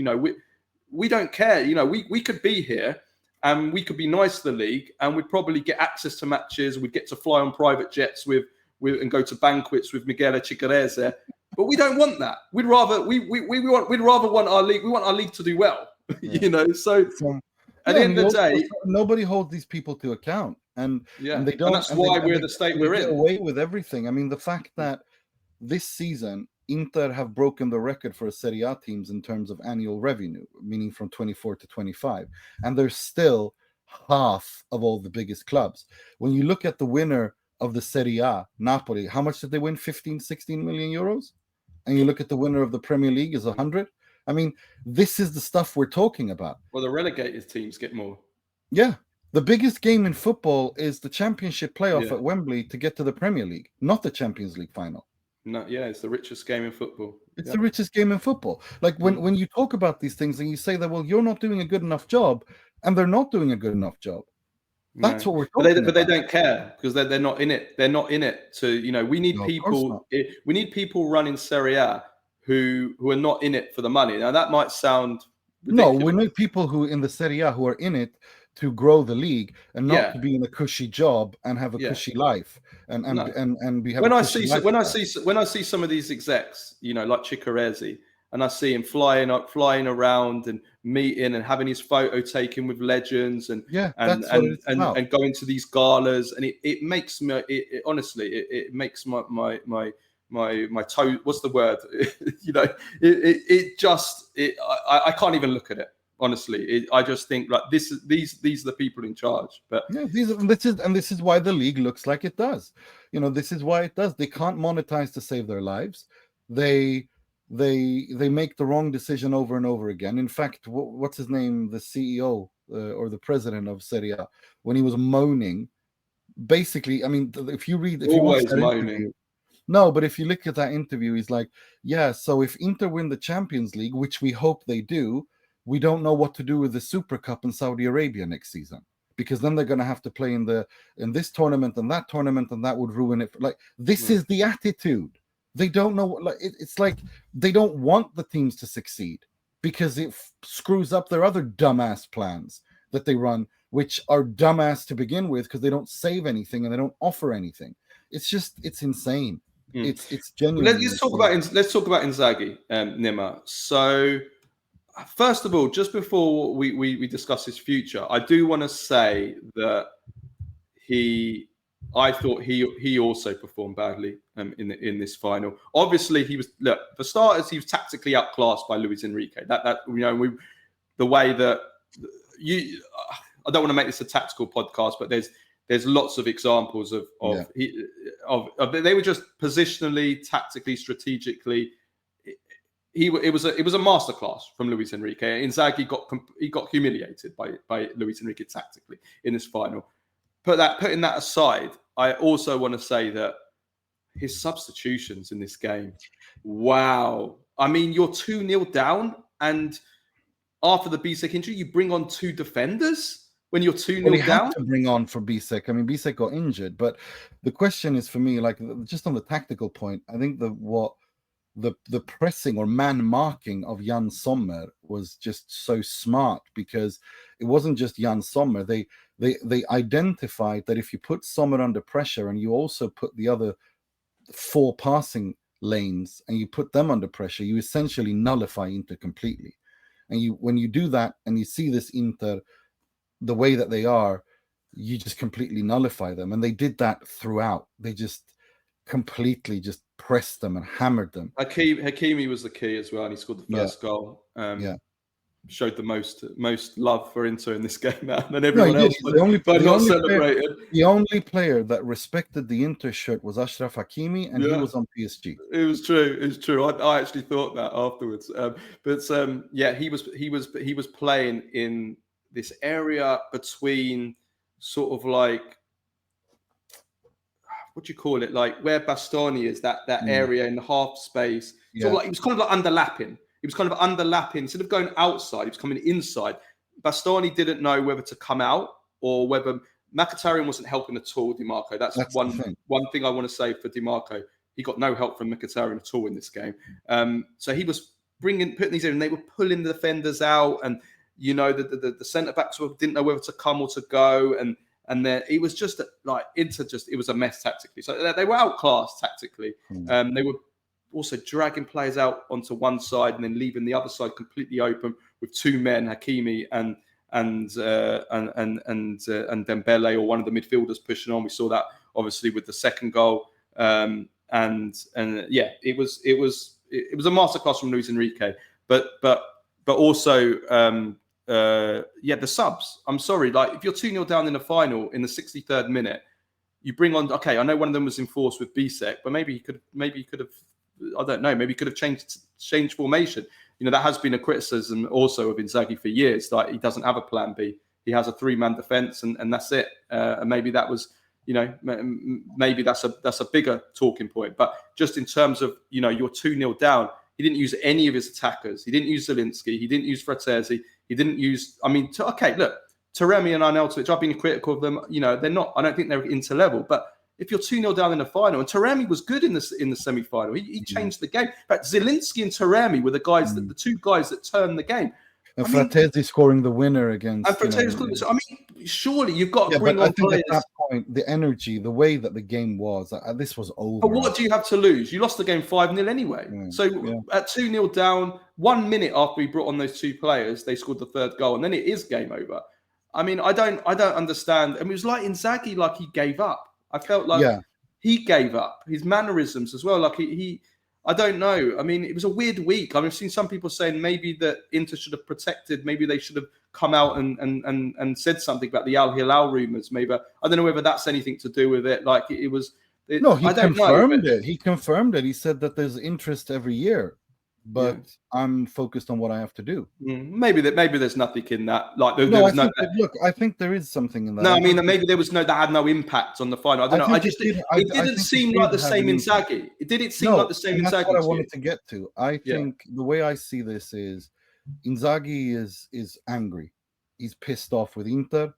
We don't care. We could be here and we could be nice to the league, and we'd probably get access to matches. We'd get to fly on private jets and go to banquets with Miguel Chicarese. But we don't want that. We'd rather want our league. We want our league to do well. So at the end of the day, nobody holds these people to account, and they don't. And that's why we're the state we're in. Get away with everything. I mean, the fact that this season, Inter have broken the record for Serie A teams in terms of annual revenue, meaning from 24 to 25. And they're still half of all the biggest clubs. When you look at the winner of the Serie A, Napoli, how much did they win? 15, 16 million euros? And you look at the winner of the Premier League is 100. I mean, this is the stuff we're talking about. Well, the relegated teams get more. Yeah. The biggest game in football is the Championship playoff at Wembley to get to the Premier League, not the Champions League final. No, it's the richest game in football. It's the richest game in football. Like when you talk about these things and you say that, well, you're not doing a good enough job, and they're not doing a good enough job. That's what we're talking about. But they don't care because they're not in it. They're not in it to, we need people. We need people running Serie A who are not in it for the money. Now that might sound ridiculous. No, we need people who in the Serie A who are in it to grow the league and not to be in a cushy job and have a cushy life and be. When I see some of these execs, like Chicarese, and I see him flying around and meeting and having his photo taken with legends and going to these galas, and it makes me honestly it makes my toe. What's the word? I can't even look at it. Honestly, I just think like these are the people in charge. But this is why the league looks like it does. This is why it does. They can't monetize to save their lives. They make the wrong decision over and over again. In fact, what's his name? The CEO or the president of Serie A, when he was moaning, basically, I mean, if you watch that interview, no, but if you look at that interview, he's like, so if Inter win the Champions League, which we hope they do, we don't know what to do with the Super Cup in Saudi Arabia next season, because then they're going to have to play in this tournament and that tournament, and that would ruin it. Like, this is the attitude. They don't know. Like, it's like they don't want the teams to succeed because it screws up their other dumbass plans that they run, which are dumbass to begin with because they don't save anything and they don't offer anything. It's insane. It's genuine. Let's talk about Inzaghi, Nima. So, first of all, just before we discuss his future, I do want to say that I thought he also performed badly in this final. Obviously, for starters, he was tactically outclassed by Luis Enrique. The way that I don't want to make this a tactical podcast, but there's lots of examples of they were just positionally, tactically, strategically. it was a masterclass from Luis Enrique. Inzaghi got humiliated by Luis Enrique tactically in this final. Putting that aside, I also want to say that his substitutions in this game, wow. I mean, you're 2-0 down, and after the Bisek injury, you bring on 2 defenders when you're 2-0 down. Had to bring on for Bisek. I mean, Bisek got injured, but the question is for me, like, just on the tactical point, I think the pressing or man marking of Jan Sommer was just so smart, because it wasn't just Jan Sommer. They identified that if you put Sommer under pressure and you also put the other 4 passing lanes and you put them under pressure, you essentially nullify Inter completely. And when you do that and you see this Inter the way that they are, you just completely nullify them. And they did that throughout. They just completely just pressed them and hammered them. Hakimi was the key as well, and he scored the first goal. Showed the most love for Inter in this game than everyone else. The only player that respected the Inter shirt was Achraf Hakimi, and he was on PSG. It was true. It was true. I actually thought that afterwards. He was playing in this area between sort of like, what do you call it? Like where Bastoni is, that area in the half space. So like, it was kind of like underlapping. He was kind of underlapping. Instead of going outside, he was coming inside. Bastoni didn't know whether to come out or whether Mkhitaryan wasn't helping at all, Dimarco. That's one thing I want to say for Dimarco. He got no help from Mkhitaryan at all in this game. So he was putting these in, and they were pulling the defenders out, and the centre backs didn't know whether to come or to go, and then it was just like Inter. It was a mess tactically. So they were outclassed tactically. They were also dragging players out onto one side and then leaving the other side completely open with 2 men, Hakimi and Dembele, or one of the midfielders pushing on. We saw that obviously with the second goal. It was a masterclass from Luis Enrique. But also the subs. I'm sorry, like if you're 2-0 down in the final in the 63rd minute, you bring on. Okay, I know one of them was enforced with Bisek, but maybe he could have. I don't know. Maybe he could have changed formation. That has been a criticism also of Inzaghi for years. Like he doesn't have a plan B. He has a 3-man defense, and that's it. And maybe that was, maybe that's a bigger talking point. But just in terms of, you're 2-0 down. He didn't use any of his attackers. He didn't use Zielinski. He didn't use Frattesi. He didn't use. Look, Taremi and Arnautovic. I've been critical of them. They're not. I don't think they're Inter level, but. If you're 2-0 down in the final, and Taremi was good in the semi-final, he changed the game. But Zielinski and Taremi were the guys the 2 guys that turned the game. And Frattesi scoring the winner against. And Frattesi scoring. So, surely you've got to bring on players. At that point, the energy, the way that the game was, this was over. But what do you have to lose? You lost the game 5-0 anyway. So at 2-0 down, 1 minute after we brought on those 2 players, they scored the 3rd goal, and then it is game over. I don't understand. It was like Inzaghi, like he gave up. I felt like he gave up. His mannerisms as well. Like he I don't know. It was a weird week. I've seen some people saying maybe that Inter should have protected. Maybe they should have come out and said something about the Al Hilal rumours. Maybe I don't know whether that's anything to do with it. Like it was. No, he confirmed it. He confirmed it. He said that there's interest every year. But I'm focused on what I have to do. Maybe there's nothing in that. Like I think there is something in that. No, maybe there was that had no impact on the final. I don't know. It didn't seem like the same Inzaghi. It seem like the same Inzaghi. That's what I wanted to get to. I think the way I see this is Inzaghi is angry. He's pissed off with Inter.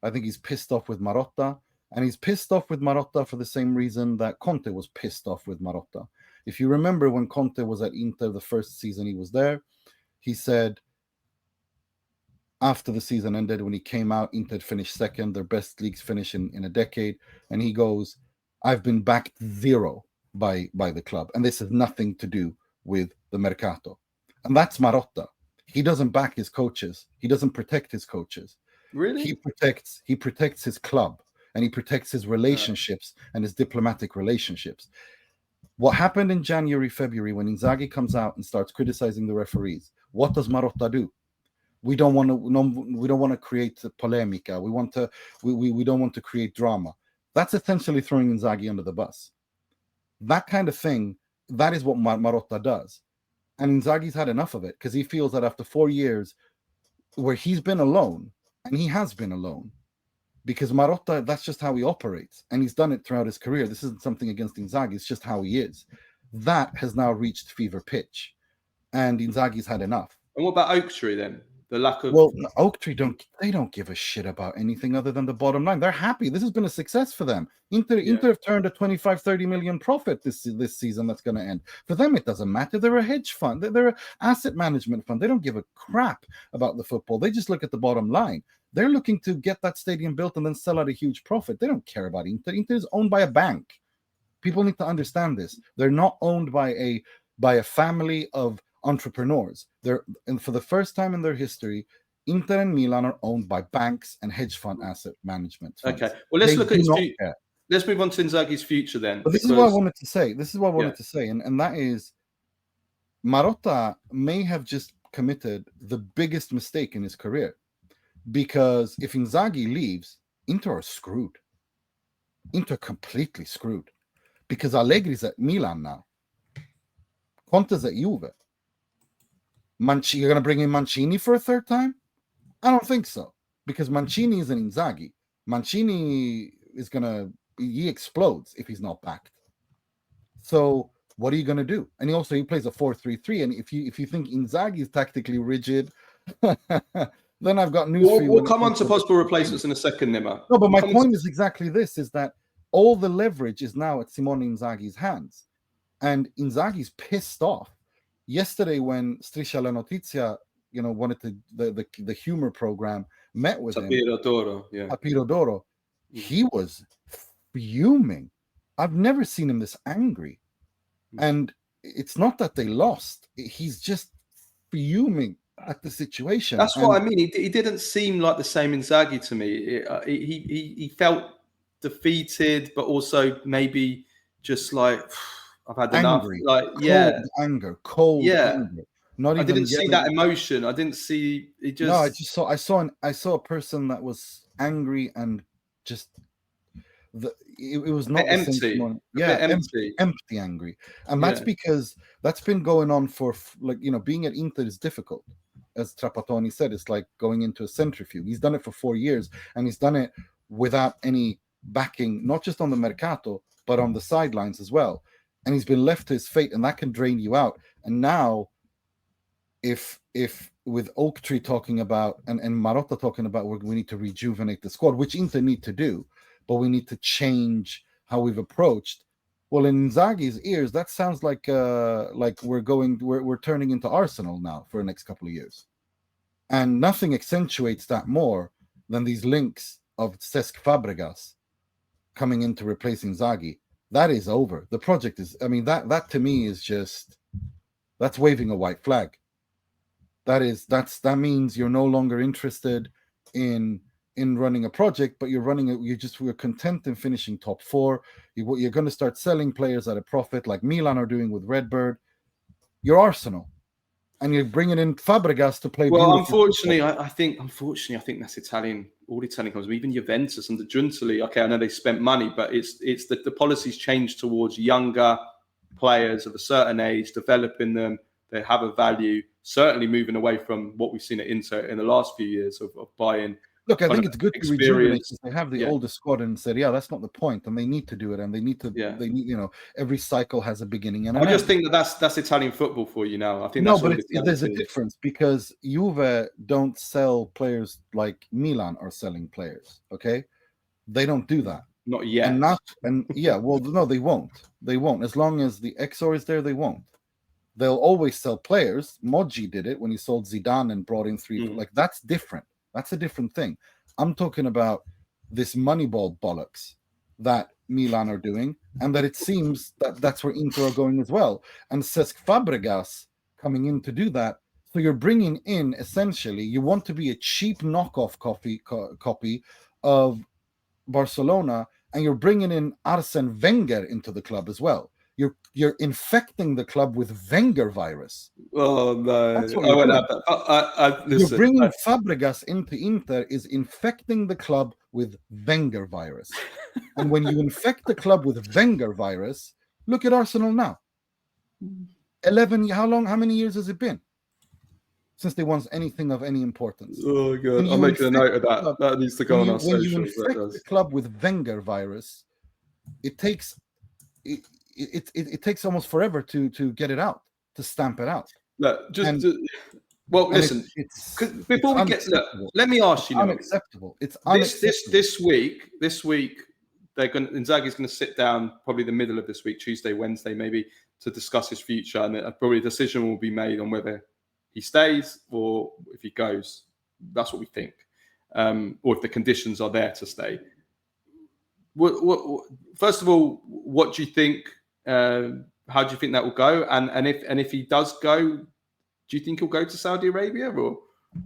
I think he's pissed off with Marotta, and he's pissed off with Marotta for the same reason that Conte was pissed off with Marotta. If you remember when Conte was at Inter the first season he was there, he said after the season ended, when he came out, Inter finished second, their best leagues finish in a decade. And he goes, I've been backed 0 by the club. And this has nothing to do with the Mercato. And that's Marotta. He doesn't back his coaches. He doesn't protect his coaches. Really? He protects his club, and he protects his relationships and his diplomatic relationships. What happened in January, February, when Inzaghi comes out and starts criticizing the referees? What does Marotta do? We don't want to create polemica. We don't want to create drama. That's essentially throwing Inzaghi under the bus. That kind of thing. That is what Marotta does. And Inzaghi's had enough of it because he feels that after 4 years where he's been alone, and he has been alone, because Marotta, that's just how he operates. And he's done it throughout his career. This isn't something against Inzaghi. It's just how he is. That has now reached fever pitch. And Inzaghi's had enough. And what about Oak Tree then? The lack of... Well, Oak Tree don't give a shit about anything other than the bottom line. They're happy. This has been a success for them. Inter have turned a 25-30 million profit this season that's going to end. For them, it doesn't matter. They're a hedge fund. They're an asset management fund. They don't give a crap about the football. They just look at the bottom line. They're looking to get that stadium built and then sell out a huge profit. They don't care about Inter. Inter is owned by a bank. People need to understand this. They're not owned by a family of entrepreneurs. And for the first time in their history, Inter and Milan are owned by banks and hedge fund asset management funds. Okay. Well, let's look at his future. Let's move on to Inzaghi's future then. But this is what I wanted to say. And that is Marotta may have just committed the biggest mistake in his career. Because if Inzaghi leaves, Inter are screwed. Inter completely screwed. Because Allegri's at Milan now. Conte's at Juve. You're going to bring in Mancini for a third time? I don't think so. Because Mancini is an Inzaghi. Mancini is he explodes if he's not backed. So what are you going to do? And he plays a 4-3-3. And if you think Inzaghi is tactically rigid, then I've got news for you. We'll come on to possible replacements in a second, Nima. No, but my point is exactly this, is that all the leverage is now at Simone Inzaghi's hands. And Inzaghi's pissed off. Yesterday, when Striscia la Notizia, wanted to the humor program met with him, Piero d'Oro, he was fuming. I've never seen him this angry. And it's not that they lost. He's just fuming at the situation. That's what I mean. He didn't seem like the same Inzaghi to me. He felt defeated, but also maybe just like... I've had angry, enough. Cold anger. Not I didn't see that emotion. I didn't see it. Just no, I saw a person that was angry and just it was not empty. Empty angry, and that's because that's been going on for being at Inter is difficult. As Trapattoni said, it's like going into a centrifuge. He's done it for 4 years, and he's done it without any backing, not just on the mercato, but on the sidelines as well. And he's been left to his fate, and that can drain you out. And now, if with Oak Tree talking about and Marotta talking about we need to rejuvenate the squad, which Inter need to do, but we need to change how we've approached. Well, in Inzaghi's ears, that sounds like we're turning into Arsenal now for the next couple of years, and nothing accentuates that more than these links of Cesc Fabregas coming in to replace Inzaghi. That is over. The project is, that to me is just, that's waving a white flag. That means you're no longer interested in running a project, but we're content in finishing top 4. You're going to start selling players at a profit like Milan are doing with Redbird. You're Arsenal. And you're bringing in Fabregas to play. Well, unfortunately, I think that's Italian. All Italian clubs, even Juventus and the Giuntoli. Okay, I know they spent money, but it's the policies changed towards younger players of a certain age, developing them. They have a value. Certainly, moving away from what we've seen at Inter in the last few years of buying. Look, I think it's good to rejuvenate. They have the oldest squad in Serie A. That's not the point, and they need to do it. And they need to. They need. Every cycle has a beginning and an end. I just think that's Italian football for you now. I think there's a difference because Juve don't sell players like Milan are selling players. Okay, they don't do that. Not yet. Well, no, they won't. They won't. As long as the Exor is there, they won't. They'll always sell players. Moggi did it when he sold Zidane and brought in 3. Like that's different. That's a different thing. I'm talking about this Moneyball bollocks that Milan are doing, and that it seems that that's where Inter are going as well. And Cesc Fabregas coming in to do that. So you're bringing in, essentially, you want to be a cheap knockoff copy of Barcelona, and you're bringing in Arsene Wenger into the club as well. You're infecting the club with Wenger virus. Oh no! You're bringing Fabregas into Inter is infecting the club with Wenger virus. And when you infect the club with Wenger virus, look at Arsenal now. 11. How many years has it been since they won anything of any importance? Oh god, I'm making a note of that. That needs to go on our socials. When you infect the club with Wenger virus, it takes almost forever to get it out, to stamp it out. Look, listen. Before we get, let me ask you. Unacceptable. It's unacceptable. This week, Inzaghi's going to sit down probably the middle of this week, Tuesday, Wednesday, maybe, to discuss his future, and probably a decision will be made on whether he stays or if he goes. That's what we think, or if the conditions are there to stay. First of all, what do you think? How do you think that will go? And if he does go, do you think he'll go to Saudi Arabia or?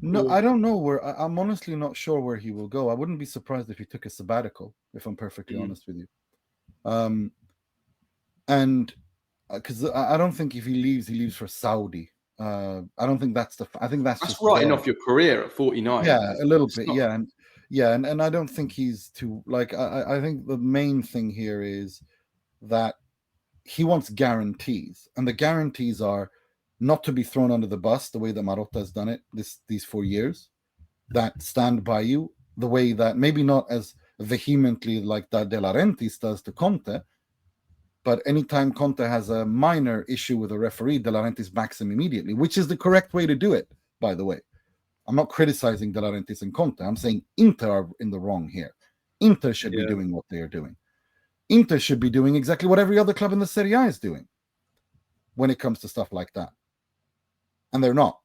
No, I don't know where. I'm honestly not sure where he will go. I wouldn't be surprised if he took a sabbatical, if I'm perfectly honest with you. And because I don't think if he leaves for Saudi. I don't think that's I think that's just writing off your career at 49. Yeah, a little bit. Yeah, and I don't think he's too like. I think the main thing here is that he wants guarantees, and the guarantees are not to be thrown under the bus the way that Marotta has done it these 4 years, that stand by you the way that maybe not as vehemently like that De Laurentiis does to Conte, but anytime Conte has a minor issue with a referee, De Laurentiis backs him immediately, which is the correct way to do it, by the way. I'm not criticizing De Laurentiis and Conte. I'm saying Inter are in the wrong here. Inter should be doing what they are doing. Inter should be doing exactly what every other club in the Serie A is doing when it comes to stuff like that. And they're not.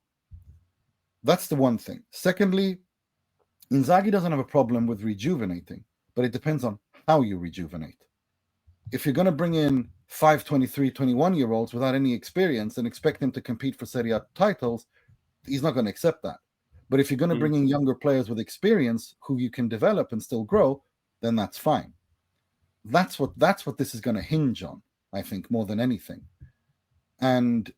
That's the one thing. Secondly, Inzaghi doesn't have a problem with rejuvenating, but it depends on how you rejuvenate. If you're going to bring in 23, 21-year-olds without any experience and expect them to compete for Serie A titles, he's not going to accept that. But if you're going to bring in younger players with experience who you can develop and still grow, then that's fine. That's what this is going to hinge on, I think, more than anything. And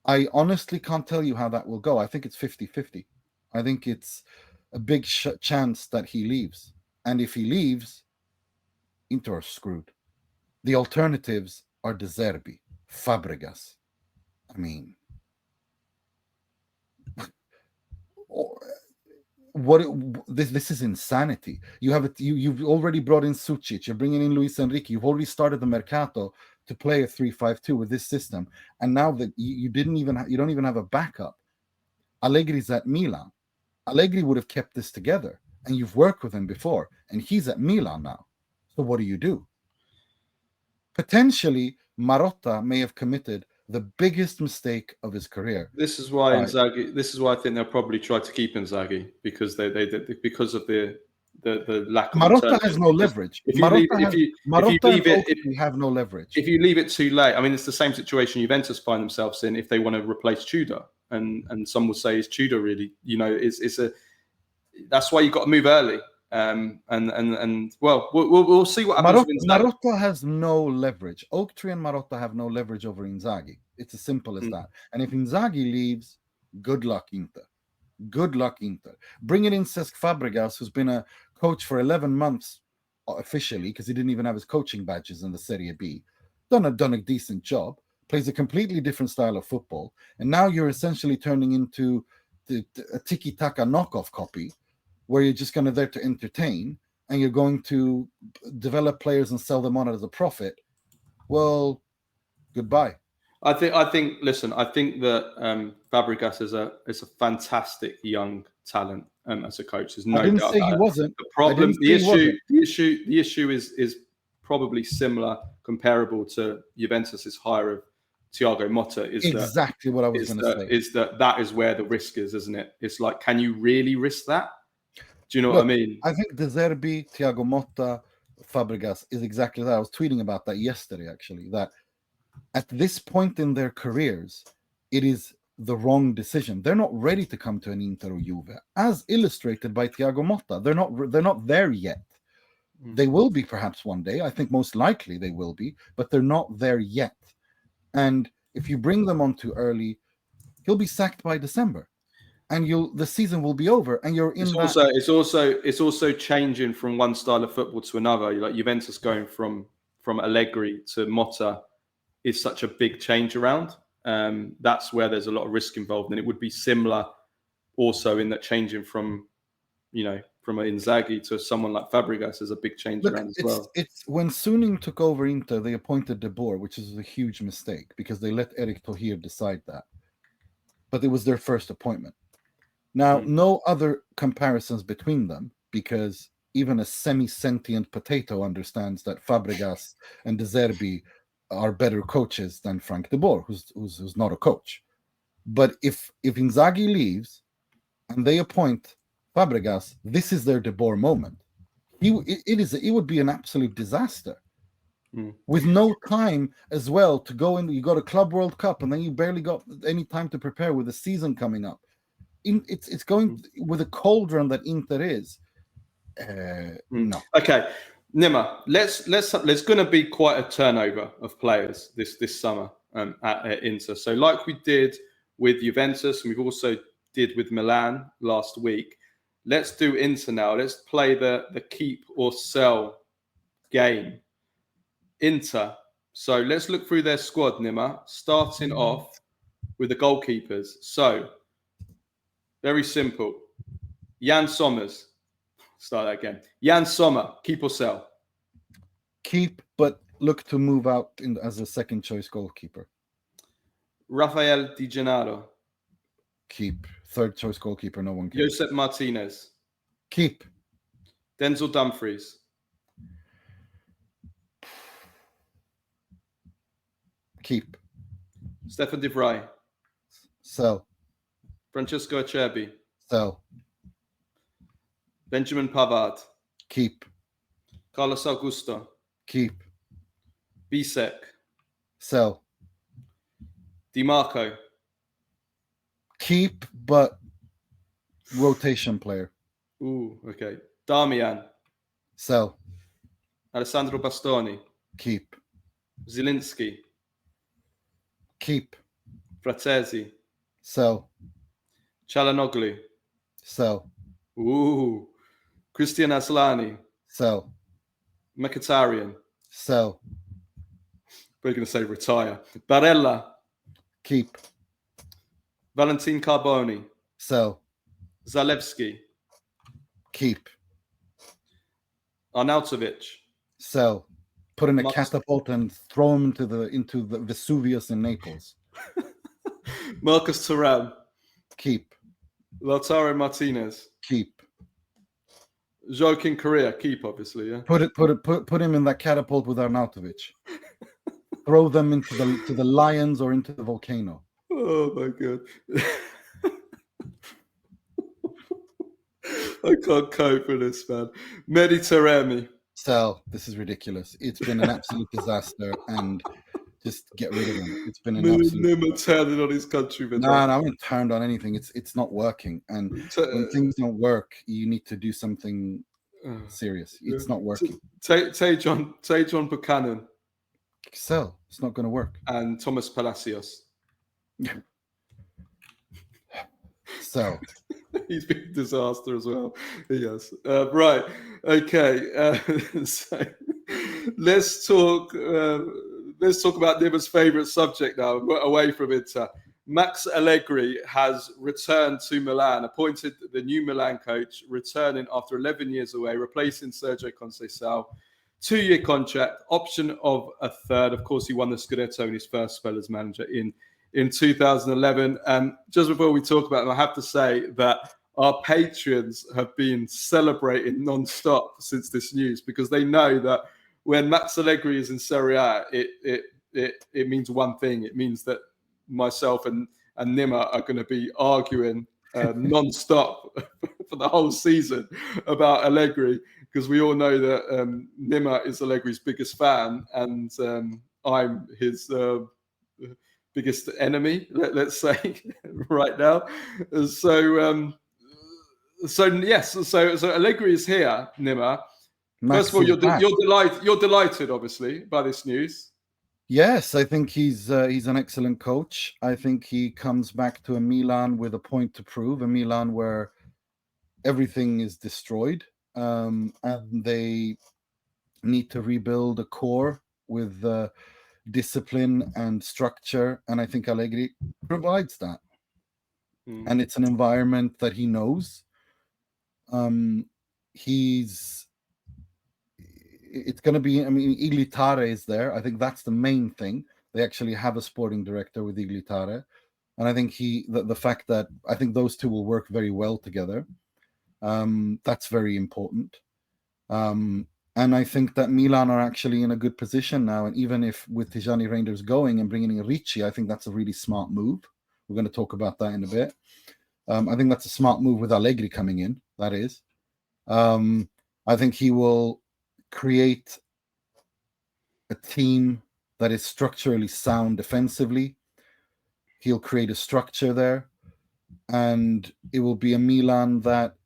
I honestly can't tell you how that will go. I think it's 50-50. I think it's a big chance that he leaves. And if he leaves, Inter are screwed. The alternatives are De Zerbi, Fabregas. I mean, this is insanity. You've already brought in Sucic. You're bringing in Luis Enrique. You've already started the mercato to play a 3-5-2 with this system, and now that you don't even have a backup. Allegri's at Milan. Allegri would have kept this together, and you've worked with him before, and he's at Milan now. So what do? Potentially, Marotta may have committed the biggest mistake of his career. This is why Inzaghi. This is why I think they'll probably try to keep Inzaghi, because because of the lack of. Marotta has no leverage. If you have no leverage. If you leave it too late, I mean, it's the same situation Juventus find themselves in if they want to replace Tudor, and some will say, is Tudor really? That's why you've got to move early. We'll see what happens. Marotta has no leverage. Oaktree and Marotta have no leverage over Inzaghi. It's as simple as that. And if Inzaghi leaves, good luck, Inter. Good luck, Inter. Bringing in Cesc Fabregas, who's been a coach for 11 months officially, because he didn't even have his coaching badges in the Serie B. Done a decent job. Plays a completely different style of football. And now you're essentially turning into a tiki-taka knockoff copy, where you're just going to there to entertain, and you're going to develop players and sell them on as a profit. Well, goodbye. I think. Listen, I think that Fabregas is a fantastic young talent as a coach. There's no doubt. I didn't say he wasn't. The problem, the issue is probably similar, comparable to Juventus's hire of Thiago Motta. Exactly what I was going to say. Is that is where the risk is, isn't it? It's like, can you really risk that? Do you know what I mean? I think De Zerbi, Thiago Motta, Fabregas is exactly that. I was tweeting about that yesterday, actually, that at this point in their careers, it is the wrong decision. They're not ready to come to an Inter or Juve, as illustrated by Thiago Motta. They're not there yet. They will be perhaps one day. I think most likely they will be, but they're not there yet. And if you bring them on too early, he'll be sacked by December. And the season will be over, and you're in. It's also changing from one style of football to another. Like Juventus going from Allegri to Motta is such a big change around. that's where there's a lot of risk involved. And it would be similar also in that changing from an Inzaghi to someone like Fabregas is a big change around as well. It's when Suning took over Inter, they appointed De Boer, which is a huge mistake because they let Eric Tohir decide that. But it was their first appointment. Now, no other comparisons between them, because even a semi-sentient potato understands that Fabregas and De Zerbi are better coaches than Frank De Boer, who's not a coach. But if Inzaghi leaves and they appoint Fabregas, this is their De Boer moment. It would be an absolute disaster. With no time as well to go in. You got a Club World Cup, and then you barely got any time to prepare with the season coming up. It's going with a cauldron that Inter is. No. Okay, Nima. There's going to be quite a turnover of players this summer at Inter. So like we did with Juventus, and we've also did with Milan last week. Let's do Inter now. Let's play the keep or sell game. Inter. So let's look through their squad, Nima, starting off with the goalkeepers. So, very simple. Jan Sommers. Start that again. Jan Sommer, keep or sell? Keep, but look to move out as a second choice goalkeeper. Rafael Di Gennaro. Keep. Third choice goalkeeper, no one cares. Josep Martinez. Keep. Denzel Dumfries. Keep. Stefan De Vrij. Sell. Francesco Acerbi. Sell. Benjamin Pavard. Keep. Carlos Augusto. Keep. Bisek. Sell. Di Marco. Keep, but rotation player. Ooh, okay. Darmian. Sell. Alessandro Bastoni. Keep. Zielinski. Keep. Fratesi. Sell. Çalhanoğlu. Sell. Ooh. Christian Aslani. Sell. Mkhitaryan. Sell. We're going to say retire. Barella. Keep. Valentin Carboni. Sell. Zalewski. Keep. Arnautovic. Sell. Put in a catapult and throw him into the Vesuvius in Naples. Marcus Thuram. Keep. Lautaro Martinez. Keep. Joaquin Correa. Keep, obviously. Yeah. Put him in that catapult with Arnautovic. Throw them into the lions or into the volcano. Oh my god. I can't cope with this, man. Mehdi Taremi. Sell. This is ridiculous. It's been an absolute disaster, and just get rid of him. It's been an absolute. Nima turning on his countrymen. No, I haven't turned on anything. It's not working, and when things don't work, you need to do something serious. It's not working. Tejon Buchanan. Sell. It's not going to work. And Thomas Palacios. So he's been a disaster as well. Yes. Right. Okay. So let's talk about Nima's favourite subject now, away from Inter. Max Allegri has returned to Milan, appointed the new Milan coach, returning after 11 years away, replacing Sergio Conceição. 2-year contract, option of a third. Of course, he won the Scudetto in his first spell as manager in 2011. And just before we talk about him, I have to say that our patrons have been celebrating non-stop since this news, because they know that when Max Allegri is in Serie A, it means one thing. It means that myself and Nima are going to be arguing non-stop for the whole season about Allegri, because we all know that Nima is Allegri's biggest fan, and I'm his biggest enemy, let's say, right now. So Allegri is here, Nima. First of all, you're delighted, obviously, by this news. Yes, I think he's an excellent coach. I think he comes back to a Milan with a point to prove, a Milan where everything is destroyed, and they need to rebuild a core with discipline and structure, and I think Allegri provides that. And it's an environment that he knows. It's going to be, I mean, Iglitare is there. I think that's the main thing. They actually have a sporting director with Iglitare. And I think the fact that I think those two will work very well together, that's very important. And I think that Milan are actually in a good position now. And even if with Tijani Reijnders going and bringing in Ricci, I think that's a really smart move. We're going to talk about that in a bit. I think that's a smart move with Allegri coming in, that is. I think he will create a team that is structurally sound defensively. He'll create a structure there, and it will be a Milan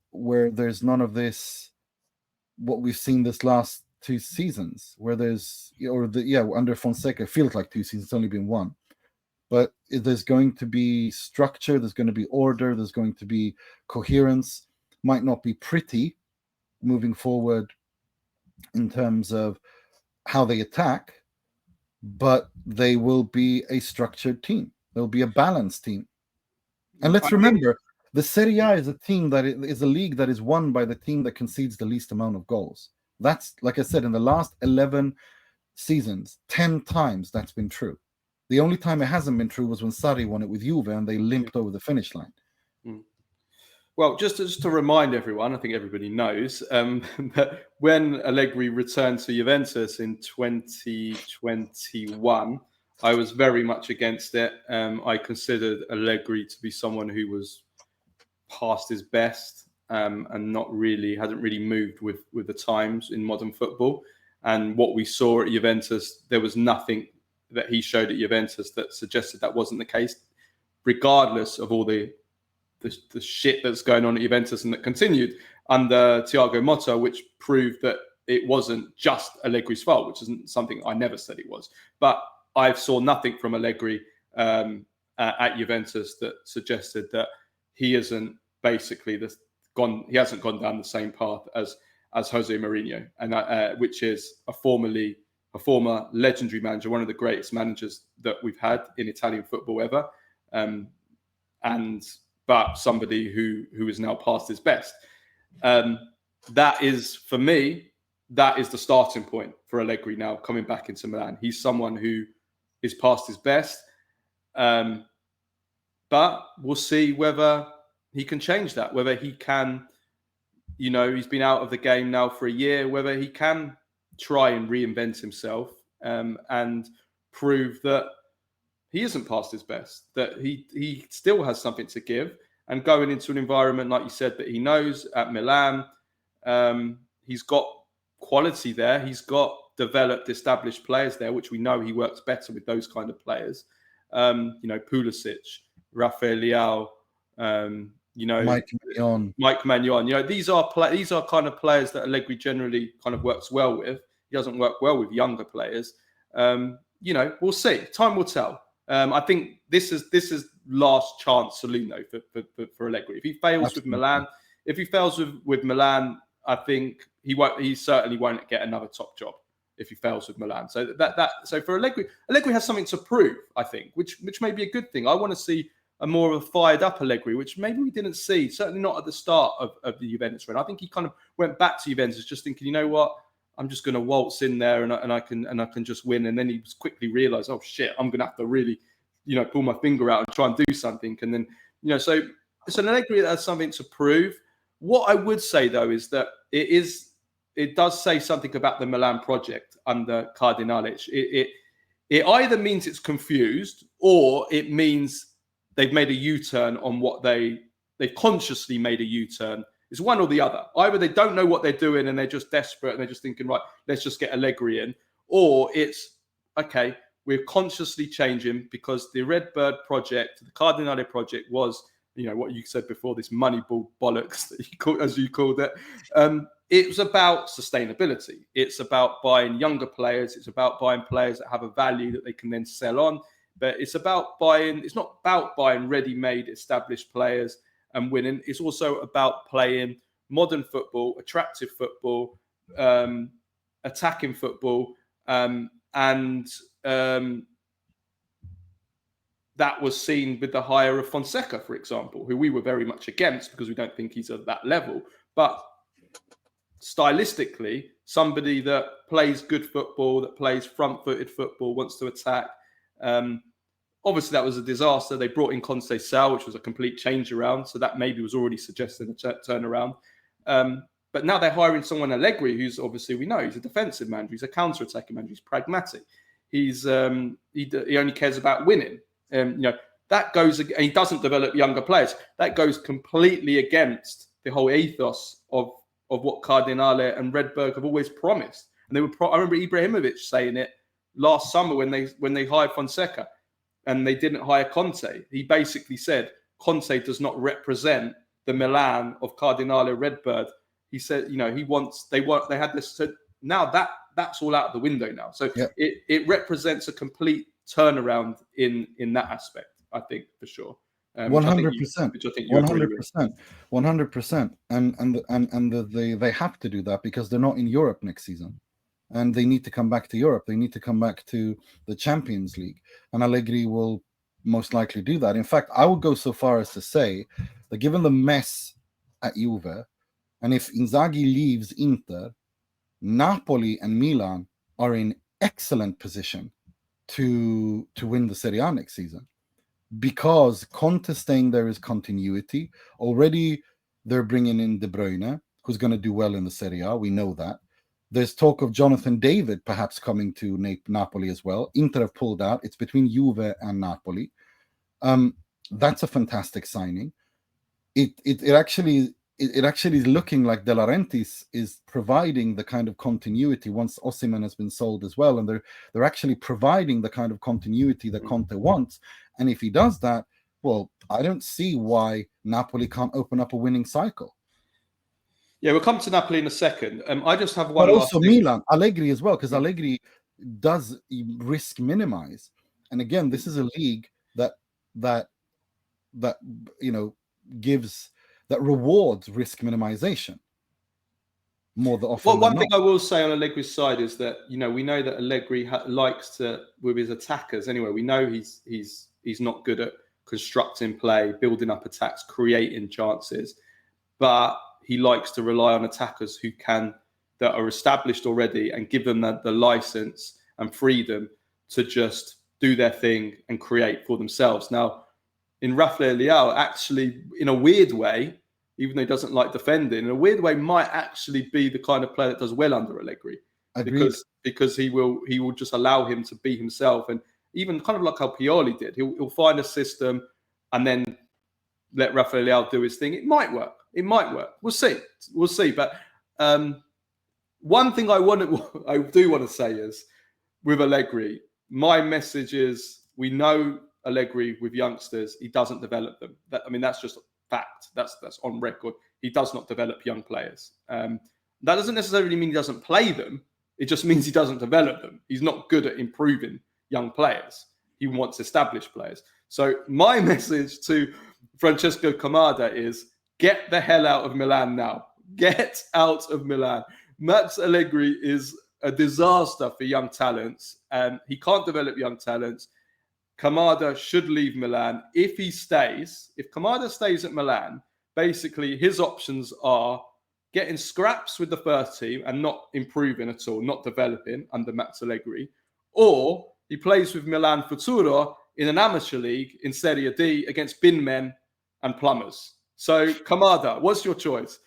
where there's none of this, what we've seen this last 2 seasons, where under Fonseca, it feels like 2 seasons, it's only been 1. But there's going to be structure, there's going to be order, there's going to be coherence. Might not be pretty moving forward in terms of how they attack, but they will be a structured team. They'll be a balanced team. And let's remember, the Serie A is a league that is won by the team that concedes the least amount of goals. That's, like I said, in the last 11 seasons, 10 times that's been true. The only time it hasn't been true was when Sarri won it with Juve and they limped over the finish line. Well, just to remind everyone, I think everybody knows that when Allegri returned to Juventus in 2021, I was very much against it. I considered Allegri to be someone who was past his best and hadn't really moved with the times in modern football. And what we saw at Juventus, there was nothing that he showed at Juventus that suggested that wasn't the case, regardless of all the shit that's going on at Juventus and that continued under Thiago Motta, which proved that it wasn't just Allegri's fault, which isn't something I never said it was. But I saw nothing from Allegri at Juventus that suggested that he hasn't gone down the same path as Jose Mourinho, and which is a former legendary manager, one of the greatest managers that we've had in Italian football ever, but somebody who is now past his best. That is, for me, that is the starting point for Allegri now coming back into Milan. He's someone who is past his best, but we'll see whether he can change that, whether he can, he's been out of the game now for a year, whether he can try and reinvent himself and prove that he isn't past his best, that he still has something to give. And going into an environment, like you said, that he knows at Milan, he's got quality there. He's got developed, established players there, which we know he works better with those kind of players. Pulisic, Rafael Leao, Mike Maignan. These are kind of players that Allegri generally kind of works well with. He doesn't work well with younger players. We'll see. Time will tell. I think this is last chance saloon though for Allegri. If he fails with Milan, I think he certainly won't get another top job if he fails with Milan. So so for Allegri has something to prove, I think, which may be a good thing. I want to see a more of a fired up Allegri, which maybe we didn't see, certainly not at the start of the Juventus run. I think he kind of went back to Juventus just thinking, you know what, I'm just going to waltz in there and I can just win. And then he quickly realized, oh shit, I'm going to have to really, pull my finger out and try and do something. And then, so Allegri has something to prove. What I would say though is that it does say something about the Milan project under Cardinalic. It either means it's confused or it means they've made a U-turn on what they've consciously made a U-turn. It's one or the other. Either they don't know what they're doing and they're just desperate and they're just thinking, right, let's just get Allegri in. Or it's, okay, we're consciously changing because the Redbird project, the Cardinale project was, what you said before, this moneyball bollocks, as you called it. It was about sustainability. It's about buying younger players. It's about buying players that have a value that they can then sell on. But it's not about buying ready-made established players and winning. It's also about playing modern football, attractive football, attacking football, and And that was seen with the hire of Fonseca, for example, who we were very much against because we don't think he's at that level. But stylistically, somebody that plays good football, that plays front-footed football, wants to attack. Obviously, that was a disaster. They brought in Conte Sal, which was a complete change around. So that maybe was already suggesting a turnaround. But now they're hiring someone, Allegri, who's obviously, we know, he's a defensive manager. He's a counter-attacking manager. He's pragmatic. He's he only cares about winning. That goes, and he doesn't develop younger players. That goes completely against the whole ethos of what Cardinale and Redberg have always promised. And they were. I remember Ibrahimovic saying it last summer when they hired Fonseca, and they didn't hire Conte. He basically said Conte does not represent the Milan of Cardinale Redberg. He said, they had this. So now that's all out the window now. So it represents a complete turnaround in that aspect, I think, for sure. 100%. 100%. And they have to do that because they're not in Europe next season, and they need to come back to Europe. They need to come back to the Champions League, and Allegri will most likely do that. In fact, I would go so far as to say that given the mess at Juve, and if Inzaghi leaves Inter, Napoli and Milan are in excellent position to win the Serie A next season, because Conte staying there is continuity. Already they're bringing in De Bruyne, who's going to do well in the Serie A. We know that. There's talk of Jonathan David perhaps coming to Napoli as well. Inter have pulled out. It's between Juve and Napoli. That's a fantastic signing. It actually is looking like De Laurentiis is providing the kind of continuity once Osimhen has been sold as well, and they're actually providing the kind of continuity that Conte wants. And if he does that, well, I don't see why Napoli can't open up a winning cycle. Yeah, we'll come to Napoli in a second. I just have one. But also Milan, Allegri as well, because Allegri does risk minimize. And again, this is a league that gives. That rewards risk minimization more than often. Well, one thing I will say on Allegri's side is that we know that Allegri likes to, with his attackers anyway. We know he's not good at constructing play, building up attacks, creating chances, but he likes to rely on attackers that are established already and give them the license and freedom to just do their thing and create for themselves. Now, in Rafael Leao, actually, in a weird way, even though he doesn't like defending, in a weird way, might actually be the kind of player that does well under Allegri. Because he will just allow him to be himself, and even kind of like how Pioli did. He'll find a system and then let Rafael Leao do his thing. It might work. We'll see. But one thing I do want to say is, with Allegri, my message is, we know Allegri with youngsters, he doesn't develop them. That's just a fact. That's on record. He does not develop young players. That doesn't necessarily mean he doesn't play them. It just means he doesn't develop them. He's not good at improving young players. He wants established players. So my message to Francesco Kamada is, get the hell out of Milan now. Get out of Milan. Max Allegri is a disaster for young talents, and he can't develop young talents. Kamada should leave Milan. If Kamada stays at Milan, basically his options are getting scraps with the first team and not improving at all, not developing under Max Allegri, or he plays with Milan Futuro in an amateur league in Serie D against bin men and plumbers. So Kamada, what's your choice?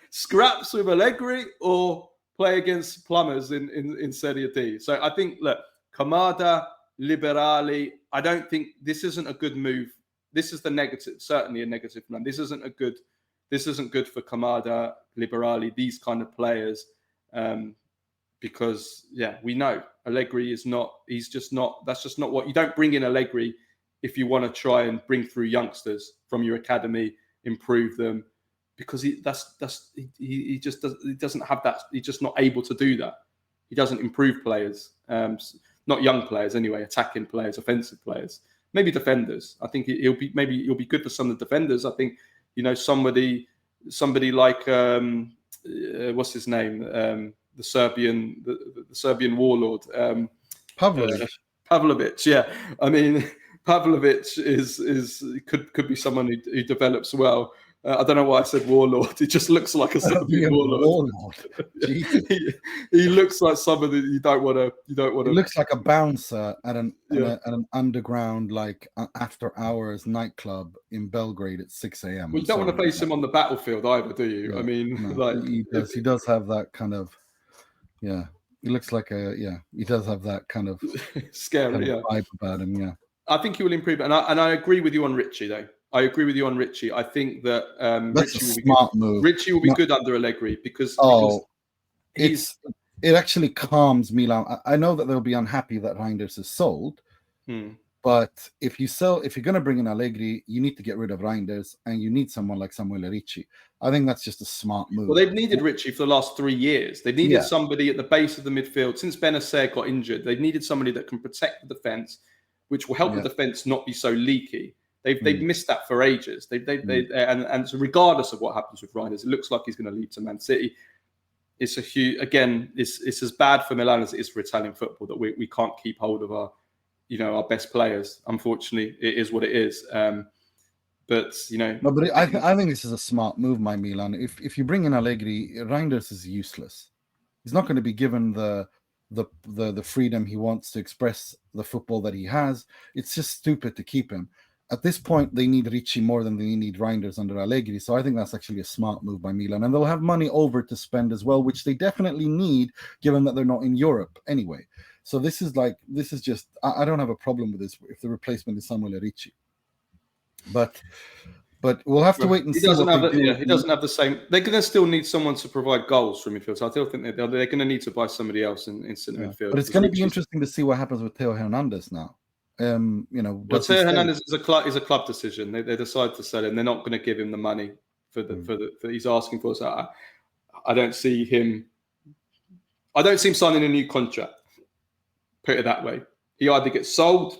Scraps with Allegri or play against plumbers in Serie D? So I think, look, Kamada, Liberali, I don't think this isn't a good move. This is the negative, certainly a negative one. This isn't good for Kamada, Liberali, these kind of players, because we know Allegri is not. He's just not. That's just not what you don't bring in Allegri if you want to try and bring through youngsters from your academy, improve them, because he doesn't have that. He's just not able to do that. He doesn't improve players. Not young players anyway, attacking players, offensive players, maybe defenders. I think he'll be good for some of the defenders. I think somebody like what's his name, the Serbian warlord, Pavlovic, yeah. I mean, Pavlovic could be someone who develops well. I don't know why I said warlord. He just looks like a warlord. He looks like somebody you don't want to. He looks like a bouncer at an underground, like after hours nightclub in Belgrade at 6 a.m. Well, you don't want to face him on the battlefield either, do you? Yeah, I mean, no, like he does have that kind of, He looks like he does have that kind of scary vibe about him. Yeah, I think he will improve, and I agree with you on Ricci though. I agree with you on Ricci. I think that Ricci will be smart move. Ricci will be good under Allegri because it actually calms Milan. I know that they'll be unhappy that Reijnders is sold, but if you're going to bring in Allegri, you need to get rid of Reijnders, and you need someone like Samuele Ricci. I think that's just a smart move. Well, they've needed Ricci for the last 3 years. They've needed somebody at the base of the midfield since Benacer got injured. They've needed somebody that can protect the defense, which will help the defense not be so leaky. They've missed that for ages. And so regardless of what happens with Reijnders, it looks like he's going to lead to Man City. It's a huge, again, it's as bad for Milan as it is for Italian football that we can't keep hold of our best players. Unfortunately, it is what it is. But I think this is a smart move by Milan. If you bring in Allegri, Reijnders is useless. He's not going to be given the freedom he wants to express the football that he has. It's just stupid to keep him. At this point, they need Ricci more than they need Reijnders under Allegri. So I think that's actually a smart move by Milan. And they'll have money over to spend as well, which they definitely need, given that they're not in Europe anyway. So this is just, I don't have a problem with this if the replacement is Samuele Ricci. But we'll have to wait and see. He doesn't have the same. They're going to still need someone to provide goals from midfield. So I still think they're going to need to buy somebody else in centre midfield. But it's going to be interesting to see what happens with Theo Hernandez now. Theo Hernandez is a club decision. They decide to sell him. They're not going to give him the money for he's asking for. So I don't see him. I don't see him signing a new contract. Put it that way. He either gets sold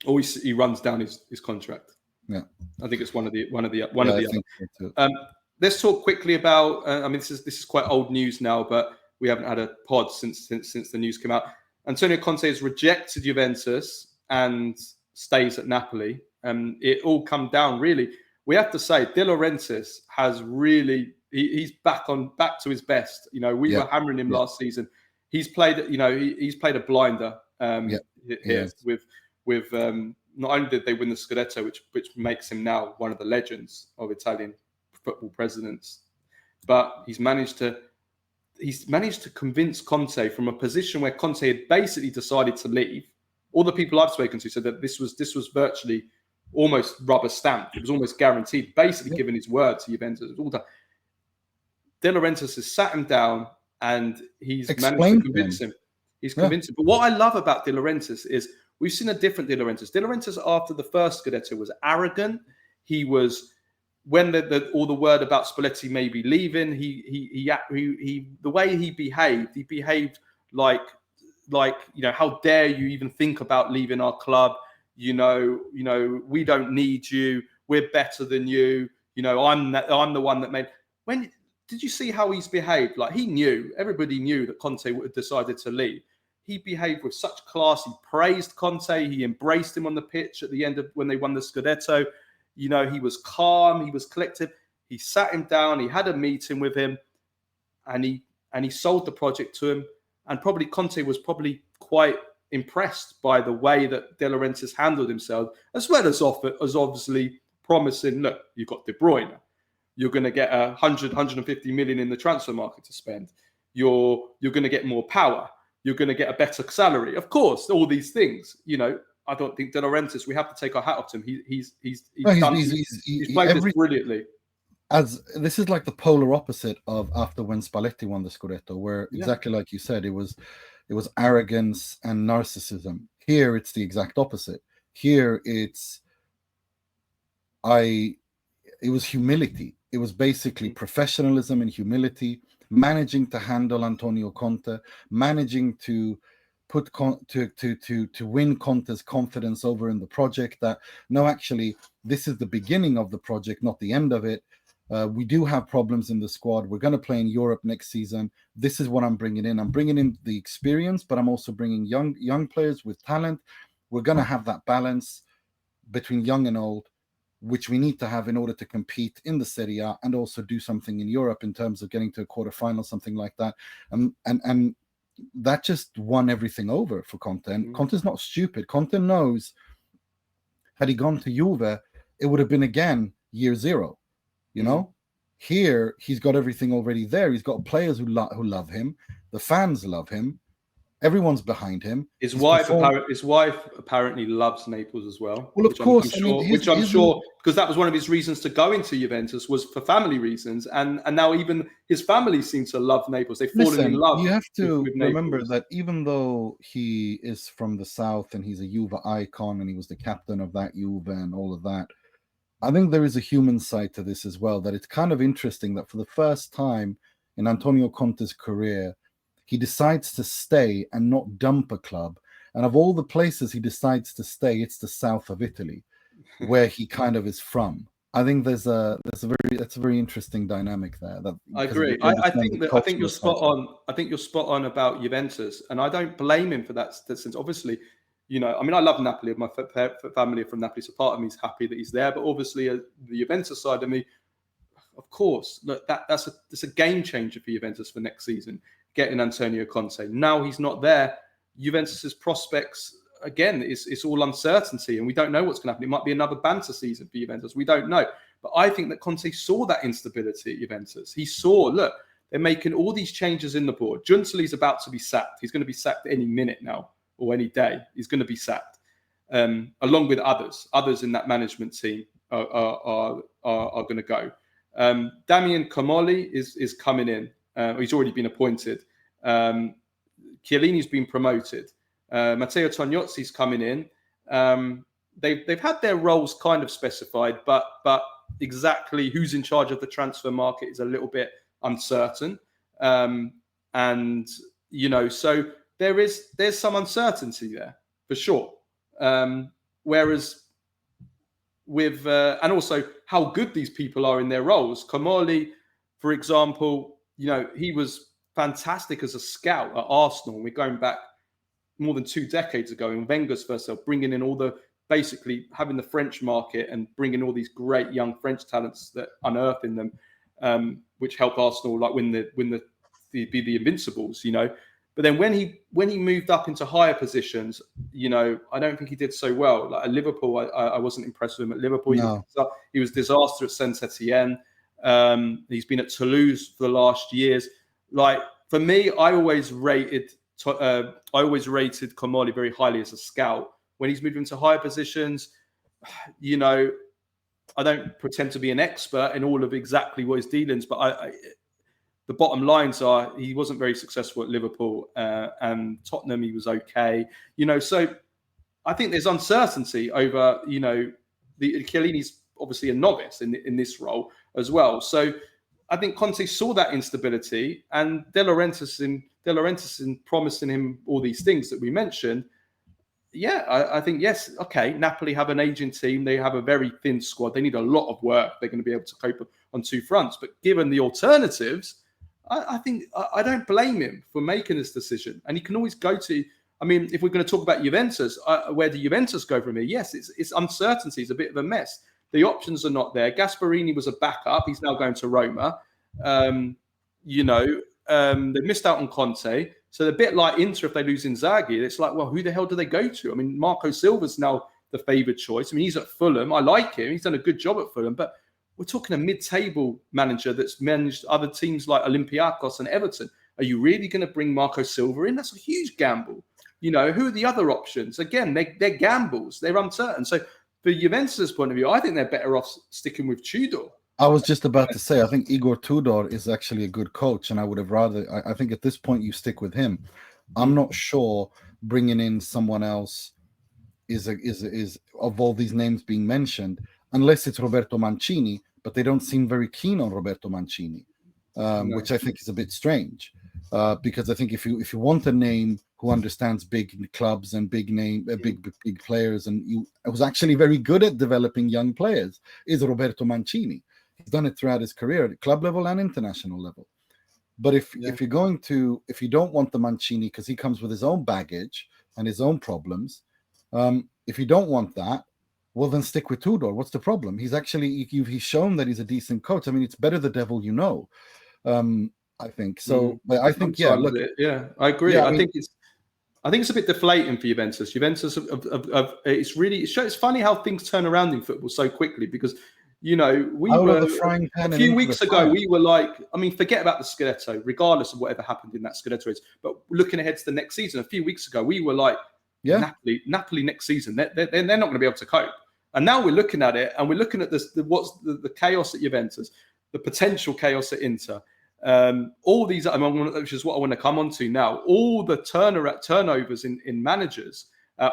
or he runs down his contract. Yeah, I think it's one of the other. Let's talk quickly about. This is quite old news now, but we haven't had a pod since the news came out. Antonio Conte has rejected Juventus and stays at Napoli. It all come down really. We have to say De Laurentiis has really. He's back to his best. We were hammering him last season. He's played. He's played a blinder here with. Not only did they win the Scudetto, which makes him now one of the legends of Italian football presidents, but he's managed to convince Conte from a position where Conte had basically decided to leave. All the people I've spoken to said that this was virtually almost rubber stamped. It was almost guaranteed, basically giving his word to Juventus. All done. De Laurentiis has sat him down and he's managed to convince him. He's convinced him. But what I love about De Laurentiis is we've seen a different De Laurentiis. De Laurentiis, after the first Scudetto, was arrogant. He was, when all the word about Spalletti maybe leaving, he the way he behaved like how dare you even think about leaving our club? We don't need you. We're better than you. I'm the one that made. When did you see how he's behaved? Like everybody knew that Conte would have decided to leave. He behaved with such class. He praised Conte. He embraced him on the pitch at the end of when they won the Scudetto. He was calm. He was collected. He sat him down. He had a meeting with him, and he sold the project to him. And probably Conte was quite impressed by the way that De Laurentiis handled himself, as well as obviously promising, look, you've got De Bruyne. You're going to get 150 million in the transfer market to spend. You're going to get more power. You're going to get a better salary. Of course, all these things. I don't think De Laurentiis, we have to take our hat off to him. He's played this brilliantly. As this is like the polar opposite of after when Spalletti won the Scudetto, where exactly like you said, it was arrogance and narcissism. Here it's the exact opposite. Here it was humility. It was basically professionalism and humility, managing to handle Antonio Conte, managing to win Conte's confidence over in the project that, no, actually, this is the beginning of the project, not the end of it. We do have problems in the squad. We're going to play in Europe next season. This is what I'm bringing in. I'm bringing in the experience, but I'm also bringing young players with talent. We're going to have that balance between young and old, which we need to have in order to compete in the Serie A and also do something in Europe in terms of getting to a quarterfinal, something like that. And that just won everything over for Conte. And Conte's not stupid. Conte knows, had he gone to Juve, it would have been again year zero. You know, here he's got everything already there. He's got players who love him. The fans love him. Everyone's behind him. His wife apparently loves Naples as well. Well, of course, I'm sure because that was one of his reasons to go into Juventus was for family reasons, and now even his family seems to love Naples. They've fallen in love. You have to remember that even though he is from the south and he's a Juve icon and he was the captain of that Juve and all of that, I think there is a human side to this as well, that it's kind of interesting that for the first time in Antonio Conte's career, he decides to stay and not dump a club. And of all the places he decides to stay, it's the south of Italy, where he kind of is from. I think that's a very interesting dynamic there. I agree. I think you're spot on. I think you're spot on about Juventus, and I don't blame him for that since obviously, you know, I mean, I love Napoli. My family are from Napoli, so part of me is happy that he's there. But obviously, the Juventus side of me, of course, look, that's a game changer for Juventus for next season. Getting Antonio Conte. Now he's not there. Juventus's prospects again, it's all uncertainty, and we don't know what's going to happen. It might be another banter season for Juventus. We don't know. But I think that Conte saw that instability at Juventus. He saw, look, they're making all these changes in the board. Giuntoli's about to be sacked. He's going to be sacked any minute now. Or any day, he's going to be sacked, along with others. Others in that management team are going to go. Damian Comoli is coming in. He's already been appointed. Chiellini's been promoted. Matteo Tognozzi's coming in. They've had their roles kind of specified, but exactly who's in charge of the transfer market is a little bit uncertain. And you know, so. There's some uncertainty there for sure. Whereas with and also how good these people are in their roles. Comoli, for example, you know, he was fantastic as a scout at Arsenal. We're going back more than 2 decades ago in Wenger's first self, bringing in basically having the French market and bringing all these great young French talents that unearthing them, which helped Arsenal like be the Invincibles, you know. But then when he moved up into higher positions, you know, I don't think he did so well. Like at Liverpool, I wasn't impressed with him at Liverpool. No. He was disaster at Saint-Etienne. He's been at Toulouse for the last years. Like for me, I always rated Comoli very highly as a scout. When he's moved into higher positions, you know, I don't pretend to be an expert in all of exactly what his dealings, but the bottom lines are he wasn't very successful at Liverpool and Tottenham. He was okay, you know. So I think there's uncertainty over, you know, Chiellini's obviously a novice in this role as well. So I think Conte saw that instability, and De Laurentiis promising him all these things that we mentioned. Yeah, I think yes. Okay, Napoli have an aging team. They have a very thin squad. They need a lot of work. They're going to be able to cope on 2 fronts. But given the alternatives, I think I don't blame him for making this decision. And he can always go to, I mean, if we're going to talk about Juventus, where do Juventus go from here? Yes, it's uncertainty. It's a bit of a mess. The options are not there. Gasperini was a backup. He's now going to Roma. You know, they missed out on Conte. So they're a bit like Inter if they lose Inzaghi. It's like, well, who the hell do they go to? I mean, Marco Silva's now the favoured choice. I mean, he's at Fulham. I like him. He's done a good job at Fulham. But we're talking a mid-table manager that's managed other teams like Olympiacos and Everton. Are you really going to bring Marco Silva in? That's a huge gamble. You know, who are the other options? Again, they're gambles. They're uncertain. So for Juventus' point of view, I think they're better off sticking with Tudor. I was just about to say, I think Igor Tudor is actually a good coach, and I would have rather, I think at this point you stick with him. I'm not sure bringing in someone else is of all these names being mentioned, unless it's Roberto Mancini, but they don't seem very keen on Roberto Mancini, which I think is a bit strange. Because I think if you want a name who understands big clubs and big players, and was actually very good at developing young players, is Roberto Mancini. He's done it throughout his career at club level and international level. But if you don't want the Mancini because he comes with his own baggage and his own problems, if you don't want that, well, then stick with Tudor. What's the problem? He's shown that he's a decent coach. I mean, it's better the devil you know. I think so. But I think, I agree. Yeah, I think it's a bit deflating for Juventus. It's funny how things turn around in football so quickly because, a few weeks ago, we were like, I mean, forget about the Scudetto, regardless of whatever happened in that Scudetto race. But looking ahead to the next season, a few weeks ago, we were like, Napoli next season, they're not going to be able to cope. And now we're looking at it and we're looking at the chaos at Juventus, the potential chaos at Inter. All these, which is what I want to come on to now, all the turnovers in managers,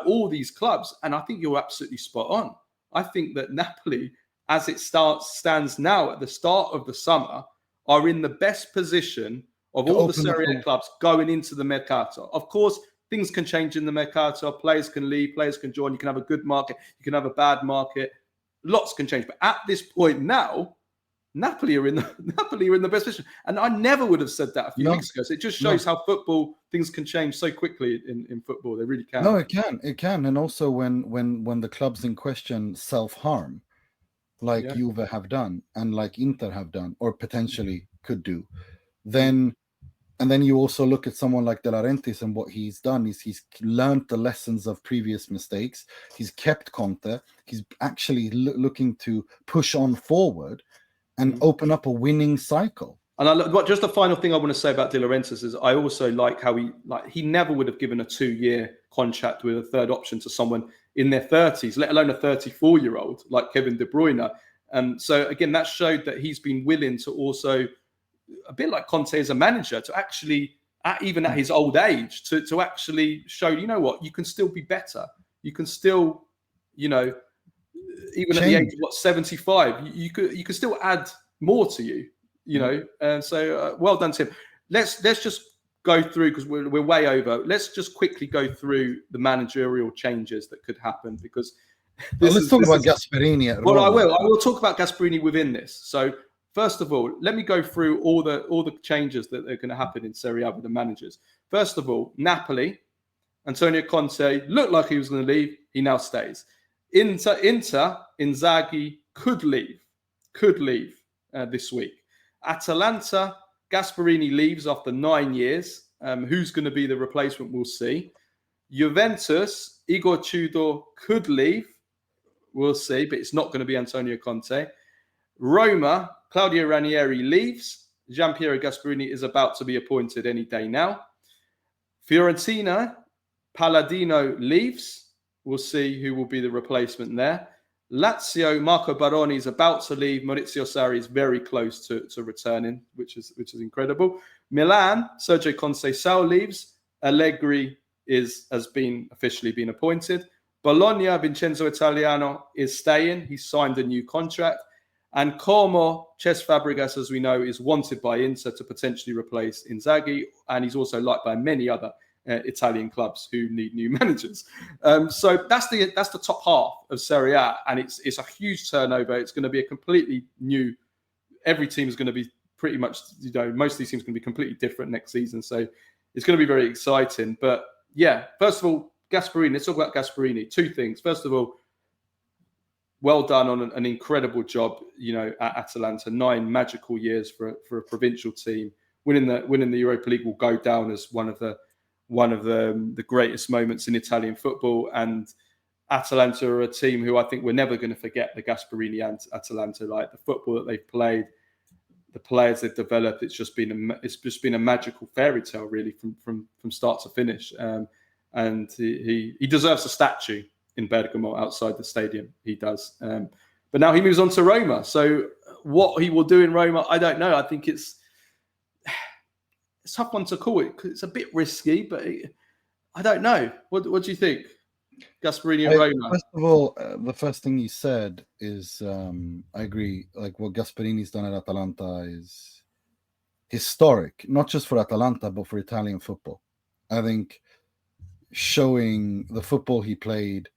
all these clubs. And I think you're absolutely spot on. I think that Napoli, as it stands now at the start of the summer, are in the best position of all the Serie A clubs going into the Mercato. Of course, things can change in the Mercato. Players can leave, players can join. You can have a good market, you can have a bad market. Lots can change. But at this point now, Napoli are in the best position. And I never would have said that a few weeks ago. So it just shows how things can change so quickly in football. They really can. No, it can. And also when the clubs in question self-harm, like Juve have done and like Inter have done or potentially could do, then you also look at someone like De Laurentiis and what he's done is he's learned the lessons of previous mistakes. He's kept Conte. He's actually looking to push on forward and open up a winning cycle. And just the final thing I want to say about De Laurentiis is I also like how he never would have given a 2-year contract with a third option to someone in their 30s, let alone a 34-year-old like Kevin De Bruyne. So again, that showed that he's been willing to also, a bit like Conte as a manager, to actually, even at his old age, to actually show, you know what, you can still be better. You can still, even at the age of 75, you could still add more to you. And so well done to him. Let's just go through, because we're way over. Let's just quickly go through the managerial changes that could happen, because let's talk about Gasperini at Roma. I will talk about Gasperini within this. So first of all, let me go through all the changes that are going to happen in Serie A with the managers. First of all, Napoli, Antonio Conte looked like he was going to leave. He now stays. Inter, Inzaghi could leave this week. Atalanta, Gasperini leaves after 9 years. Who's going to be the replacement? We'll see. Juventus, Igor Tudor could leave. We'll see, but it's not going to be Antonio Conte. Roma, Claudio Ranieri leaves. Gianpiero Gasperini is about to be appointed any day now. Fiorentina, Palladino leaves. We'll see who will be the replacement there. Lazio, Marco Baroni is about to leave. Maurizio Sarri is very close to returning, which is incredible. Milan, Sergio Conceição leaves. Allegri has officially been appointed. Bologna, Vincenzo Italiano is staying. He's signed a new contract. And Como, Cesc Fabregas, as we know, is wanted by Inter to potentially replace Inzaghi. And he's also liked by many other Italian clubs who need new managers. So that's the top half of Serie A, and it's a huge turnover. It's going to be a completely new. Every team is going to be pretty much, most of these teams are going to be completely different next season. So it's going to be very exciting. But yeah, first of all, Gasperini. Let's talk about Gasperini. Two things. First of all, well done on an incredible job. At Atalanta, 9 magical years for a provincial team. Winning the Europa League will go down as one of the greatest moments in Italian football. And Atalanta are a team who I think we're never going to forget, the Gasperini and Atalanta. Like the football that they've played, the players they've developed, it's just been a magical fairy tale, really, from start to finish. And he deserves a statue in Bergamo outside the stadium. He does. But now he moves on to Roma. So what he will do in Roma, I don't know. I think it's a tough one to call it. It's a bit risky, but I don't know. What do you think, Gasperini and Roma? First of all, the first thing you said is I agree. Like what Gasperini's done at Atalanta is historic, not just for Atalanta, but for Italian football. I think showing the football he played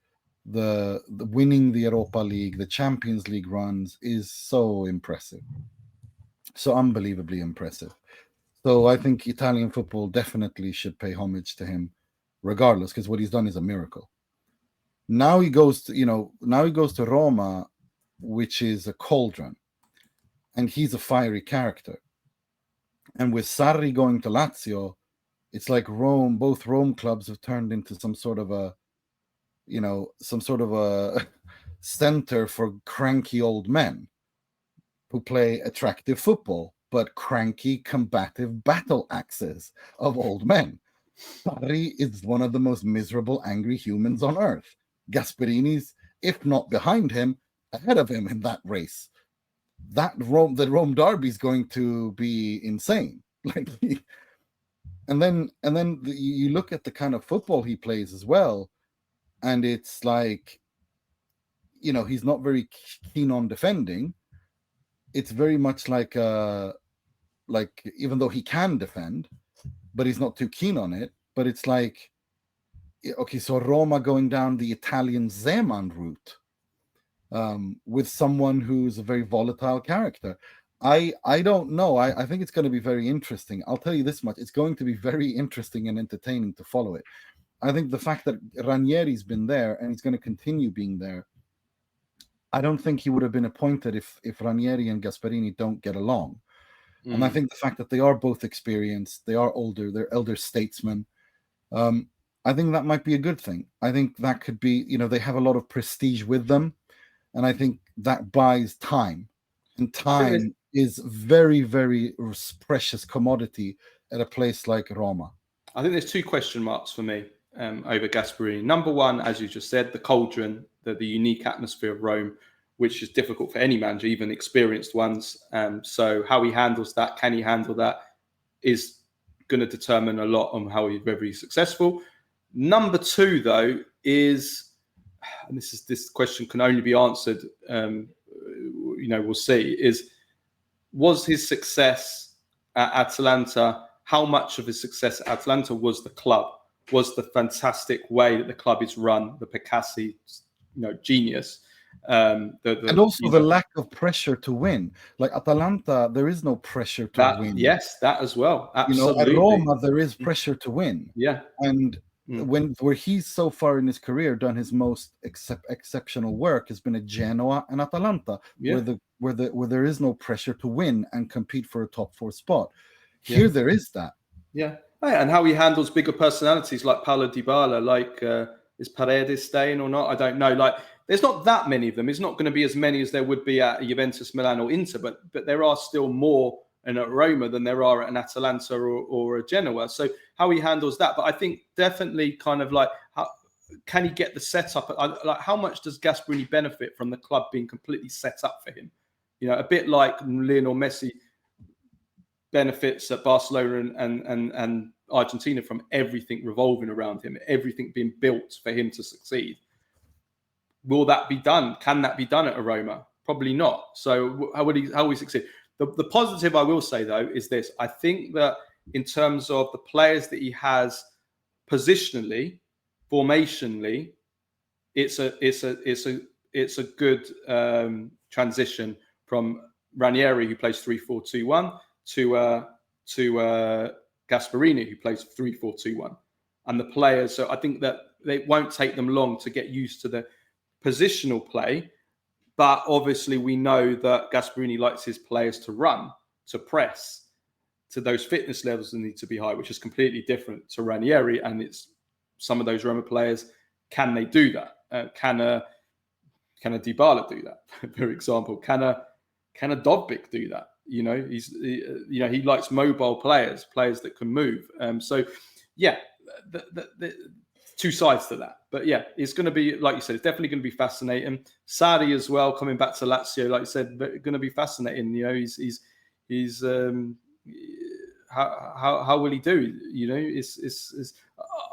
the winning the Europa League, the Champions League runs is so impressive. So unbelievably impressive. So I think Italian football definitely should pay homage to him regardless, because what he's done is a miracle. Now he goes to Roma, which is a cauldron, and he's a fiery character. And with Sarri going to Lazio, it's like both Rome clubs have turned into some sort of a center for cranky old men who play attractive football, but cranky, combative battle axes of old men. Sarri is one of the most miserable, angry humans on earth. Gasperini's, if not behind him, ahead of him in that race. The Rome derby is going to be insane. And then you look at the kind of football he plays as well, and it's like, he's not very keen on defending. It's very much like even though he can defend, but he's not too keen on it. But it's like, okay, so Roma going down the Italian Zeman route with someone who's a very volatile character. I don't know. I think it's going to be very interesting. I'll tell you this much. It's going to be very interesting and entertaining to follow it. I think the fact that Ranieri's been there and he's going to continue being there, I don't think he would have been appointed if Ranieri and Gasperini don't get along. And I think the fact that they are both experienced, they are older, they're elder statesmen, I think that might be a good thing. I think that could be, they have a lot of prestige with them. And I think that buys time. And time is very, very precious commodity at a place like Roma. I think there's two question marks for me over Gasperini. Number one, as you just said, the cauldron, the unique atmosphere of Rome, which is difficult for any manager, even experienced ones. So how he handles that, can he handle that, is going to determine a lot on how he's very successful. Number two, though, is, and this question can only be answered, we'll see, was his success at Atalanta, how much of his success at Atalanta was the club, was the fantastic way that the club is run, the Picassi, genius. And also the lack of pressure to win. Like Atalanta, there is no pressure to win. Yes, that as well. Absolutely. At Roma, there is pressure to win. Yeah. And where he's so far in his career done his most exceptional work has been at Genoa and Atalanta, where there is no pressure to win and compete for a top 4 spot. Here there is that. Yeah. And how he handles bigger personalities like Paulo Dybala, is Paredes staying or not? I don't know. There's not that many of them. It's not going to be as many as there would be at Juventus, Milan or Inter, but there are still more in at Roma than there are at an Atalanta or a Genoa. So how he handles that. But I think definitely kind of how can he get the setup? How much does Gasperini benefit from the club being completely set up for him? A bit like Lionel Messi benefits at Barcelona and Argentina from everything revolving around him, everything being built for him to succeed. Will that be done? Can that be done at a Roma? Probably not. So how will he succeed? The positive I will say though is this: I think that in terms of the players that he has positionally, formationally, it's a good transition from Ranieri, who plays 3-4-2-1, to Gasperini, who plays 3-4-2-1, and the players. So I think that it won't take them long to get used to the positional play, but obviously we know that Gasperini likes his players to run, to press, to those fitness levels that need to be high, which is completely different to Ranieri. And it's some of those Roma players, can they do that? Can a Dybala do that, for example? Can a Dobbik do that? He likes mobile players that can move. So yeah, the two sides to that. But yeah, it's going to be, like you said, it's definitely going to be fascinating. Sarri as well, coming back to Lazio, like you said, going to be fascinating. He's how will he do?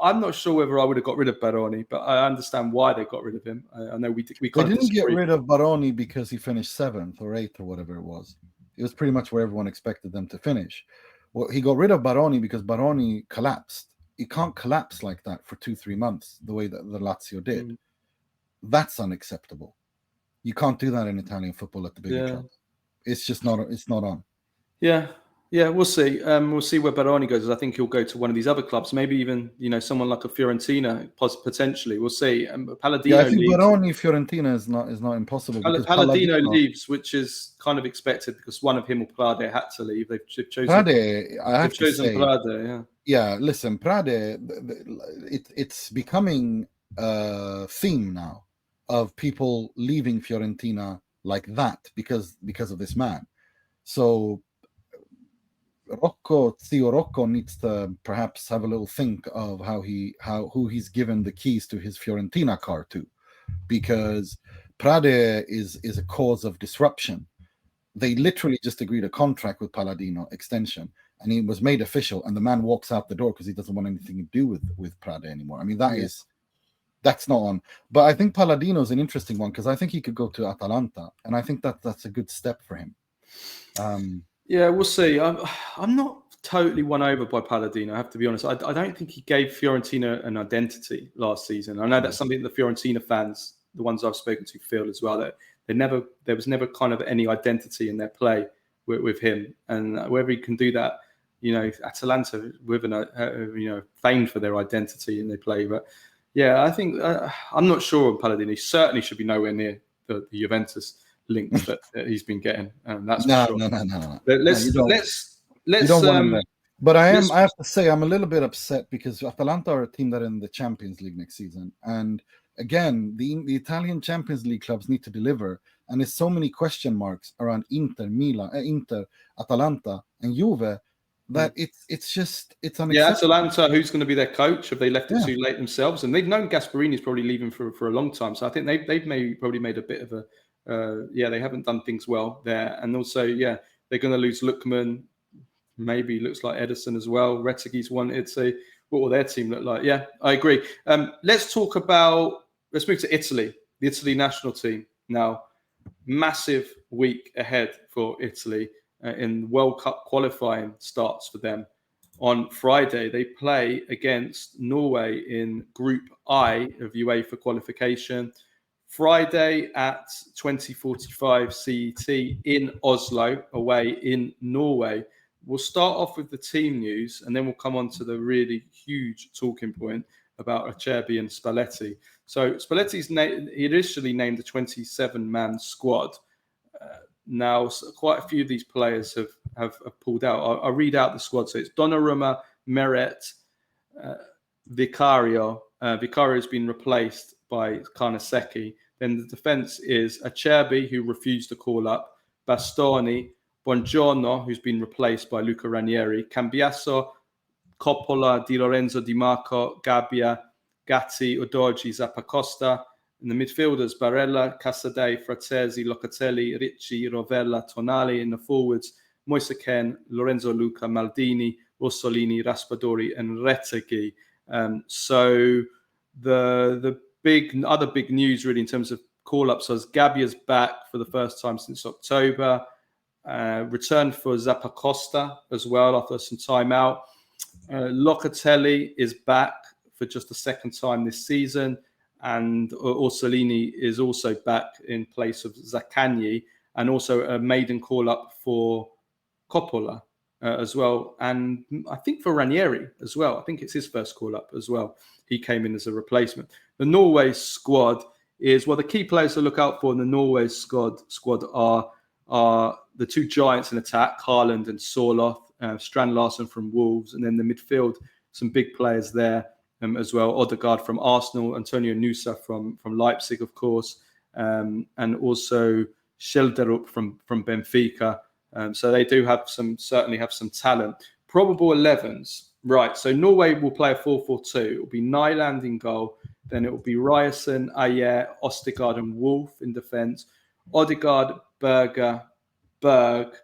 I'm not sure whether I would have got rid of Baroni, but I understand why they got rid of him. I know we didn't get rid of Baroni because he finished 7th or 8th or whatever it was. It was pretty much where everyone expected them to finish. Well, he got rid of Baroni because Baroni collapsed. You can't collapse like that for 2-3 months the way that the Lazio did. That's unacceptable. You can't do that in Italian football at the bigger clubs. It's just not. It's not on. Yeah, we'll see. We'll see where Baroni goes. I think he'll go to one of these other clubs, maybe even someone like a Fiorentina, potentially. We'll see. Palladino. Yeah, I think leaves. Baroni Fiorentina is not impossible. Palladino leaves, which is kind of expected because one of him or Prade had to leave. They've chosen Prade. I have to say, Prade. Yeah, listen, Prade. It's becoming a theme now of people leaving Fiorentina like that because of this man. So Zio Rocco needs to perhaps have a little think of who he's given the keys to his Fiorentina car to, because Prade is a cause of disruption. They literally just agreed a contract with Palladino extension, and he was made official, and the man walks out the door because he doesn't want anything to do with Prade anymore. I mean, that's not on. But I think Palladino is an interesting one because I think he could go to Atalanta, and I think that's a good step for him. Yeah, we'll see. I'm not totally won over by Palladino, I have to be honest. I don't think he gave Fiorentina an identity last season. I know that's something the Fiorentina fans, the ones I've spoken to, feel as well, that there was never kind of any identity in their play with him. And whether he can do that, Atalanta with famed for their identity in their play. But yeah, I think I'm not sure on Palladino. He certainly should be nowhere near the Juventus links that he's been getting. That's for sure. No. Let's you don't want him there. But I have to say, I'm a little bit upset because Atalanta are a team that are in the Champions League next season. And again, the Italian Champions League clubs need to deliver. And there's so many question marks around Inter, Milan, Atalanta, and Juve that it's unacceptable. Yeah, Atalanta, who's going to be their coach? Have they left it too late themselves? And they've known Gasperini's probably leaving for a long time. So I think they've probably made a bit of a they haven't done things well there. And also, they're going to lose Lookman. Maybe looks like Edison as well. Rettigi's wanted. So what will their team look like? Yeah, I agree. Let's move to Italy, the Italy national team. Now, massive week ahead for Italy in World Cup qualifying starts for them. On Friday, they play against Norway in Group I of UEFA qualification. Friday at 20:45 CET in Oslo, away in Norway. We'll start off with the team news, and then we'll come on to the really huge talking point about Acerbi and Spalletti. So Spalletti's he initially named a 27-man squad. Now, quite a few of these players have pulled out. I'll read out the squad. So it's Donnarumma, Meret, Vicario. Vicario has been replaced by Carnesecchi. Then the defence is Acerbi, who refused to call up, Bastoni, Buongiorno, who's been replaced by Luca Ranieri, Cambiasso, Coppola, Di Lorenzo, Di Marco, Gabbia, Gatti, Udogi, Zappacosta. In the midfielders, Barella, Casadei, Frattesi, Locatelli, Ricci, Rovella, Tonali. In the forwards, Moise Kean, Lorenzo Luca, Maldini, Orsolini, Raspadori, and Retegui. So the other big news really in terms of call-ups was Gabbia's back for the first time since October. Returned for Zappacosta as well after some time out. Locatelli is back for just the second time this season. And Orsolini is also back in place of Zaccagni, and also a maiden call-up for Coppola as well. And I think for Ranieri as well. I think it's his first call-up as well. He came in as a replacement. The Norway squad is, the key players to look out for in the Norway squad are the two giants in attack, Haaland and Sorloth, Strand Larsen from Wolves, and then the midfield, some big players there as well. Odegaard from Arsenal, Antonio Nusa from Leipzig, of course, and also Schjelderup from Benfica. So they do certainly have some talent. Probable 11s. Right, so Norway will play a 4-4-2. It will be Nyland in goal. Then it will be Ryerson, Ayer, Ostergaard and Wolf in defence. Odegaard, Berger, Berg,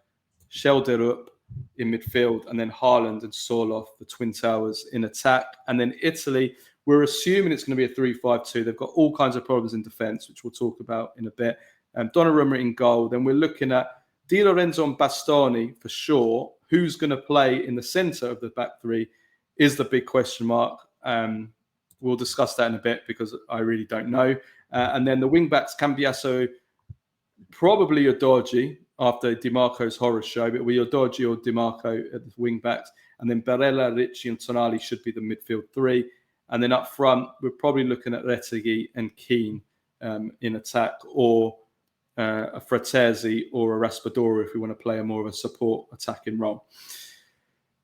Schjelderup in midfield, and then Haaland and Sorloth, the Twin Towers, in attack. And then Italy, we're assuming it's going to be a 3-5-2. They've got all kinds of problems in defence, which we'll talk about in a bit. Donnarumma in goal. Then we're looking at Di Lorenzo and Bastoni for sure. Who's going to play in the centre of the back three is the big question mark. We'll discuss that in a bit because I really don't know. And then the wing-backs, Cambiasso, probably Udogie after Dimarco's horror show, but we Udogie or Dimarco at the wing-backs. And then Barella, Ricci and Tonali should be the midfield three. And then up front, we're probably looking at Retegui and Keane in attack, or a Frattesi or a Raspadori if we want to play a more of a support attacking role.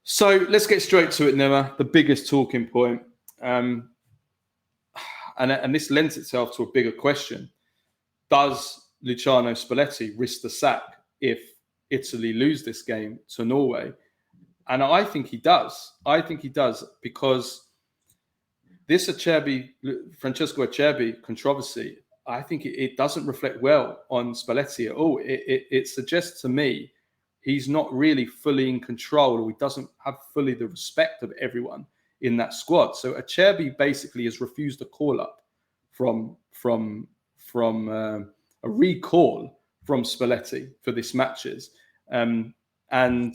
So let's get straight to it, Nima. The biggest talking point. And this lends itself to a bigger question. Does Luciano Spalletti risk the sack if Italy lose this game to Norway? And I think he does. I think he does, because this Francesco Acerbi controversy, I think it doesn't reflect well on Spalletti at all. It suggests to me he's not really fully in control, or he doesn't have fully the respect of everyone in that squad. So Acerbi basically has refused a call up from a recall from Spalletti for this matches, and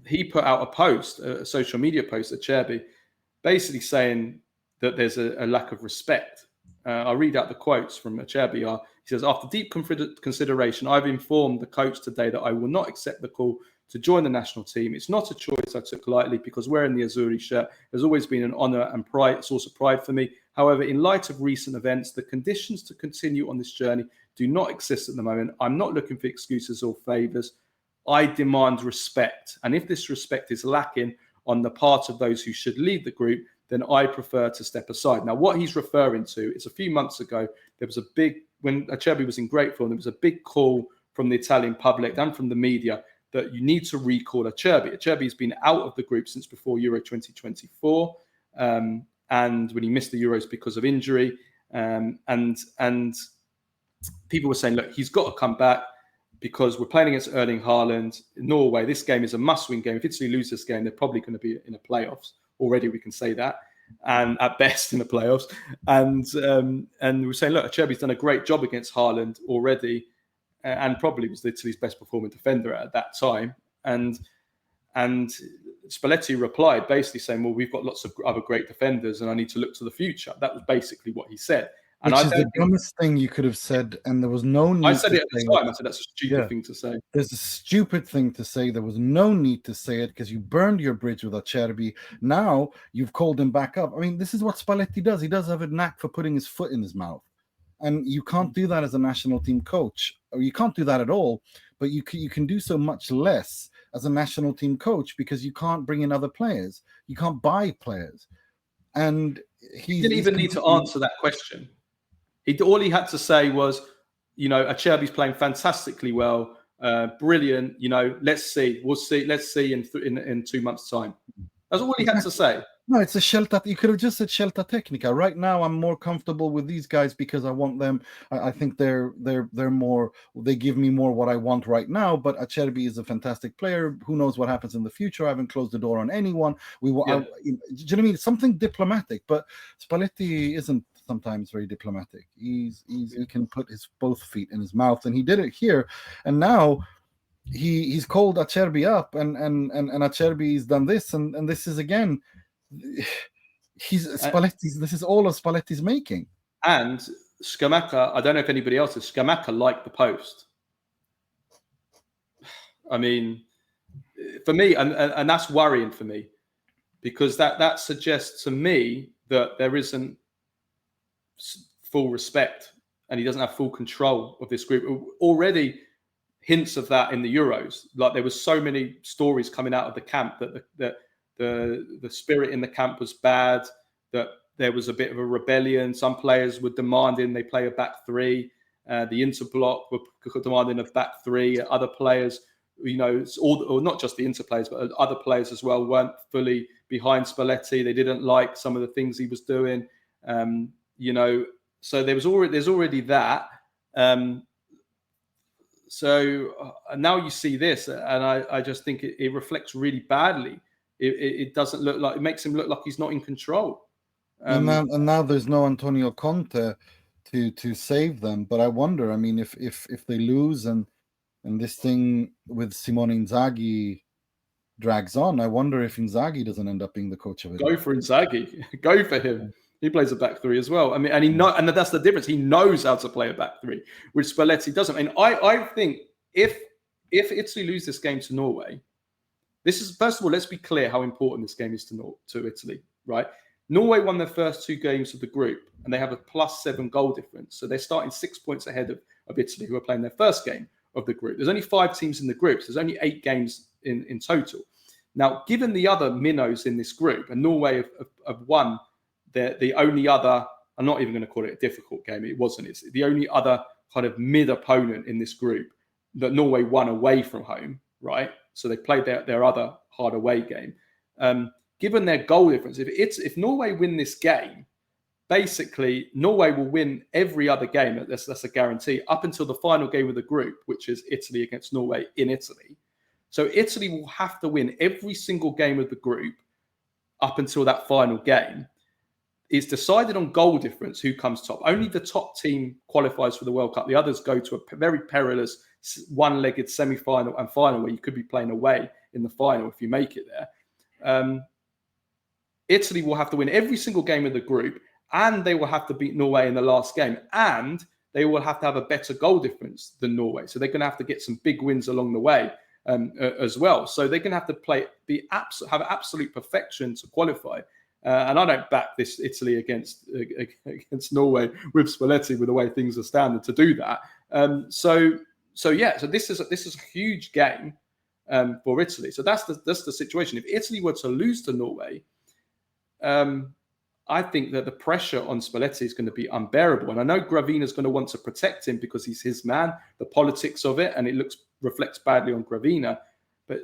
he put out a post, a social media post, Acerbi, basically saying that there's a lack of respect. I'll read out the quotes from Acerbi. He says, after deep consideration, I've informed the coach today that I will not accept the call to join the national team. It's not a choice I took lightly, because wearing the Azzurri shirt has always been an honour and pride, a source of pride for me. However, in light of recent events, the conditions to continue on this journey do not exist at the moment. I'm not looking for excuses or favours. I demand respect. And if this respect is lacking on the part of those who should lead the group, then I prefer to step aside. Now, what he's referring to is a few months ago, there was a big, when Acerbi was in great form, there was a big call from the Italian public and from the media that you need to recall Acerbi. Acerbi has been out of the group since before Euro 2024, and when he missed the Euros because of injury. And people were saying, look, he's got to come back, because we're playing against Erling Haaland. Norway, this game is a must-win game. If Italy lose this game, they're probably going to be in the playoffs. Already we can say that, and at best in the playoffs. And we're saying, look, Acerbi's done a great job against Haaland already, and probably was Italy's best performing defender at that time. And Spalletti replied basically saying, well, we've got lots of other great defenders and I need to look to the future. That was basically what he said. And Which is the dumbest thing you could have said, and there was no need. I said it at the time. I said that's a stupid thing to say. There's a stupid thing to say. There was no need to say it, because you burned your bridge with Acerbi. Now you've called him back up. I mean, this is what Spalletti does. He does have a knack for putting his foot in his mouth, and you can't do that as a national team coach, or you can't do that at all. But you can do so much less as a national team coach, because you can't bring in other players. You can't buy players, and he didn't even need to answer that question. All he had to say was, Acerbi's playing fantastically well, brilliant. Let's see. We'll see. Let's see in 2 months' time. That's all he had to say. No, it's a scelta. You could have just said scelta tecnica. Right now, I'm more comfortable with these guys because I want them. I think they're more. They give me more what I want right now. But Acerbi is a fantastic player. Who knows what happens in the future? I haven't closed the door on anyone. Do you know what I mean? Something diplomatic. But Spalletti isn't sometimes very diplomatic. He can put his both feet in his mouth, and he did it here. And now he's called Acerbi up, and Acerbi's done this, and this is again. Spalletti's. This is all of Spalletti's making. And Scamacca, I don't know if anybody else is. Scamacca liked the post. I mean, for me, and that's worrying for me, because that suggests to me that there isn't full respect, and he doesn't have full control of this group. Already hints of that in the Euros. Like, there was so many stories coming out of the camp that the spirit in the camp was bad, that there was a bit of a rebellion. Some players were demanding they play a back three. The Inter block were demanding a back three. Other players, or not just the Inter players, but other players as well, weren't fully behind Spalletti. They didn't like some of the things he was doing. So there's already that. So now you see this, and I just think it reflects really badly. It doesn't look like, it makes him look like he's not in control. And now there's no Antonio Conte to save them. But I wonder, I mean, if they lose and this thing with Simone Inzaghi drags on, I wonder if Inzaghi doesn't end up being the coach of it. Go for Inzaghi. Go for him. He plays a back three as well. I mean, and that's the difference. He knows how to play a back three, which Spalletti doesn't. I mean, I think if Italy lose this game to Norway, this is, first of all, let's be clear how important this game is to Italy, right? Norway won their first 2 games of the group, and they have a +7 goal difference. So they're starting 6 points ahead of Italy, who are playing their first game of the group. There's only 5 teams in the group, so there's only 8 games in total. Now, given the other minnows in this group, and Norway have won the only other, I'm not even going to call it a difficult game, it wasn't. It's the only other kind of mid opponent in this group that Norway won away from home, right? So they played their other hard away game. Given their goal difference, if Norway win this game, basically Norway will win every other game. That's a guarantee up until the final game of the group, which is Italy against Norway in Italy. So Italy will have to win every single game of the group up until that final game. It's decided on goal difference, who comes top. Only the top team qualifies for the World Cup. The others go to a very perilous one-legged semi-final and final, where you could be playing away in the final if you make it there. Italy will have to win every single game of the group, and they will have to beat Norway in the last game, and they will have to have a better goal difference than Norway. So they're going to have to get some big wins along the way as well. So they're going to have to have absolute perfection to qualify. And I don't back this Italy against Norway with Spalletti, with the way things are standard, to do that. So this is a huge game for Italy. So that's the situation. If Italy were to lose to Norway, I think that the pressure on Spalletti is going to be unbearable. And I know Gravina is going to want to protect him because he's his man, the politics of it, and it reflects badly on Gravina. But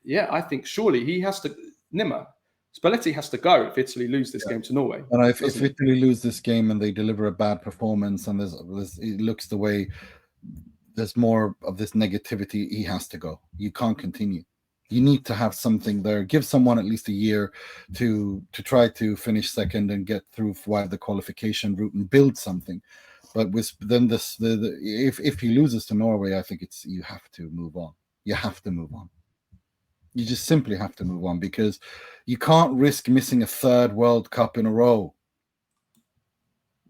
yeah, I think surely he has to, Spalletti has to go if Italy lose this game to Norway. And if Italy lose this game and they deliver a bad performance, and it looks the way there's more of this negativity, he has to go. You can't continue. You need to have something there. Give someone at least a year to try to finish second and get through via the qualification route and build something. But if he loses to Norway, I think you have to move on. You have to move on. You just simply have to move on, because you can't risk missing a 3rd World Cup in a row.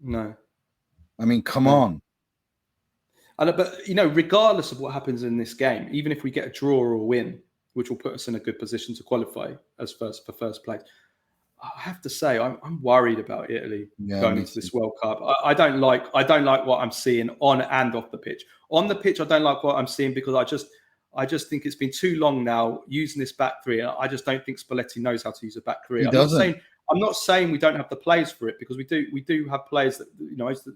No. I mean, come on. But, regardless of what happens in this game, even if we get a draw or a win, which will put us in a good position to qualify for first place, I have to say I'm worried about Italy going into this World Cup. I don't like what I'm seeing on and off the pitch. On the pitch, I don't like what I'm seeing because I just think it's been too long now using this back three. I just don't think Spalletti knows how to use a back three. I'm not saying we don't have the players for it, because we do have players that,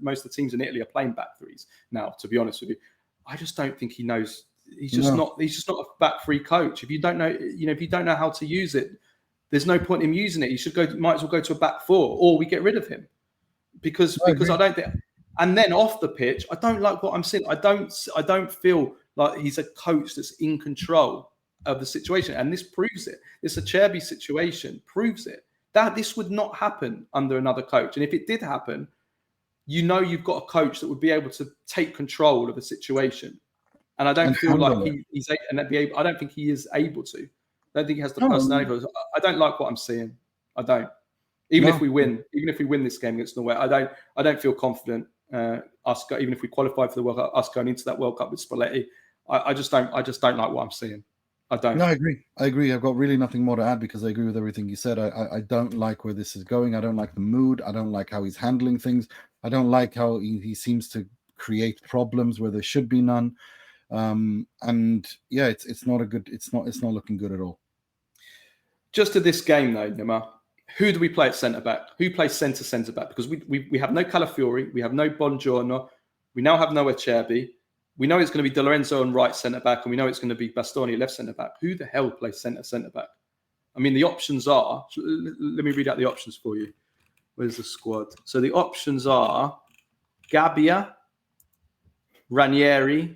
most of the teams in Italy are playing back threes now, to be honest with you. I just don't think he knows. He's just not a back three coach. If you don't know how to use it, there's no point in using it. You might as well go to a back 4, or we get rid of him. Because I don't think. And then off the pitch, I don't like what I'm seeing. I don't feel like he's a coach that's in control of the situation, and this proves it. This Acerbi situation proves it. That this would not happen under another coach, and if it did happen, you've got a coach that would be able to take control of a situation. And I don't feel like he's able. I don't think he is able to. I don't think he has the personality. I don't like what I'm seeing. I don't. Even if we win this game against Norway, I don't feel confident. Even if we qualify for the World Cup, us going into that World Cup with Spalletti, I just don't like what I'm seeing. I don't. No, I agree. I've got really nothing more to add, because I agree with everything you said. I don't like where this is going. I don't like the mood. I don't like how he's handling things. I don't like how he seems to create problems where there should be none. And yeah, it's not looking good at all. Just to this game though, Nima, who do we play at centre back? Who plays centre back? Because we have no Calafiori, we have no Buongiorno, we now have no Acerbi. We know it's going to be De Lorenzo on right centre back, and we know it's going to be Bastoni left centre back. Who the hell plays centre back? I mean, the options are. Let me read out the options for you. Where's the squad? So the options are Gabbia, Ranieri,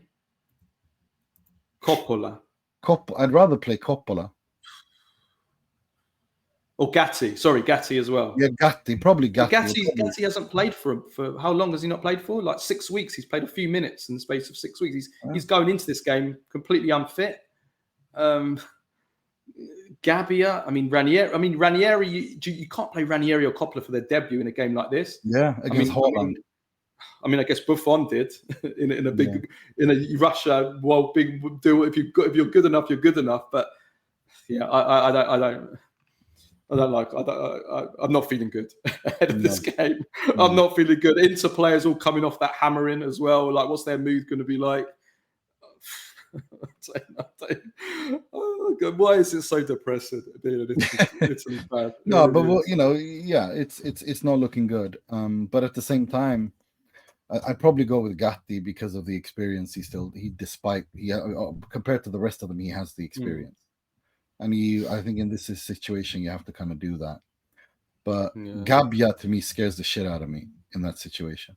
Coppola. I'd rather play Coppola. Or Gatti. Sorry, Gatti as well. Yeah, Probably Gatti. Gatti hasn't played for how long has he not played for? Like 6 weeks. He's played a few minutes in the space of 6 weeks. He's going into this game completely unfit. Gabbia. I mean, Ranieri. You can't play Ranieri or Coppola for their debut in a game like this. Yeah, against Holland. I guess Buffon did in a big in a Russia. Well, big do if you're good enough, you're good enough. But yeah, I'm not feeling good ahead of this game. I'm not feeling good. Inter players all coming off that hammering as well. Like, what's their mood going to be like? Oh God, why is it so depressing being an Italy fan? No, but it's not looking good. But at the same time, I'd probably go with Gatti because of the experience. Compared to the rest of them, he has the experience. And I think in this situation, you have to kind of do that. But Gabbia, to me, scares the shit out of me in that situation.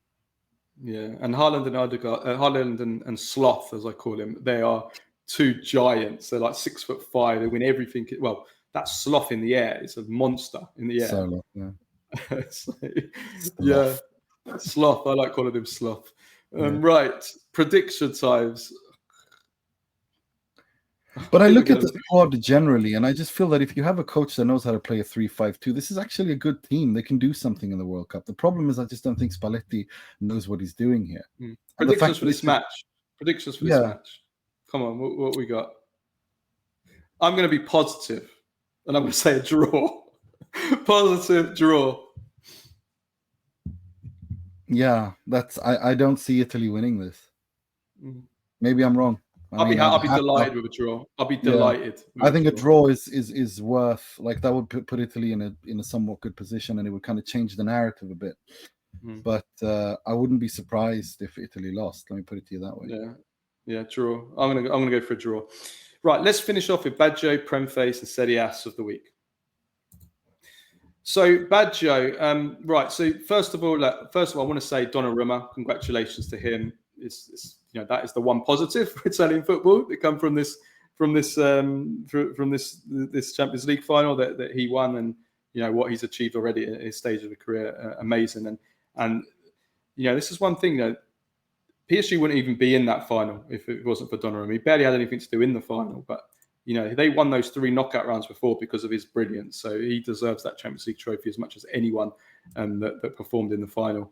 Yeah, and Haaland and Odegaard, Haaland and Sloth, as I call him, they are two giants. They're like 6'5". They win everything. Well, that Sloth in the air is a monster in the air. Sloth. Sloth. I like calling him Sloth. Right, prediction times. But I look at the squad generally, and I just feel that if you have a coach that knows how to play a 3-5-2, this is actually a good team. They can do something in the World Cup. The problem is I just don't think Spalletti knows what he's doing here. Predictions for this match. Come on, what we got? I'm going to be positive, and I'm going to say a draw. Positive draw. Yeah, I don't see Italy winning this. Maybe I'm wrong. I'll be delighted with a draw. I'll be delighted. I think a draw is worth, like, that would put Italy in a somewhat good position, and it would kind of change the narrative a bit. But I wouldn't be surprised if Italy lost. Let me put it to you that way. Yeah, draw. I'm gonna go for a draw. Right, let's finish off with Baggio, Premface, and Serie ASS of the week. So Baggio, right. So first of all, I want to say Donnarumma. Congratulations to him. That is the one positive for Italian football that come from this Champions League final that he won, and what he's achieved already at his stage of the career, amazing. And this is one thing that PSG wouldn't even be in that final if it wasn't for Donnarumma. He barely had anything to do in the final, but they won those 3 knockout rounds before because of his brilliance. So he deserves that Champions League trophy as much as anyone that performed in the final.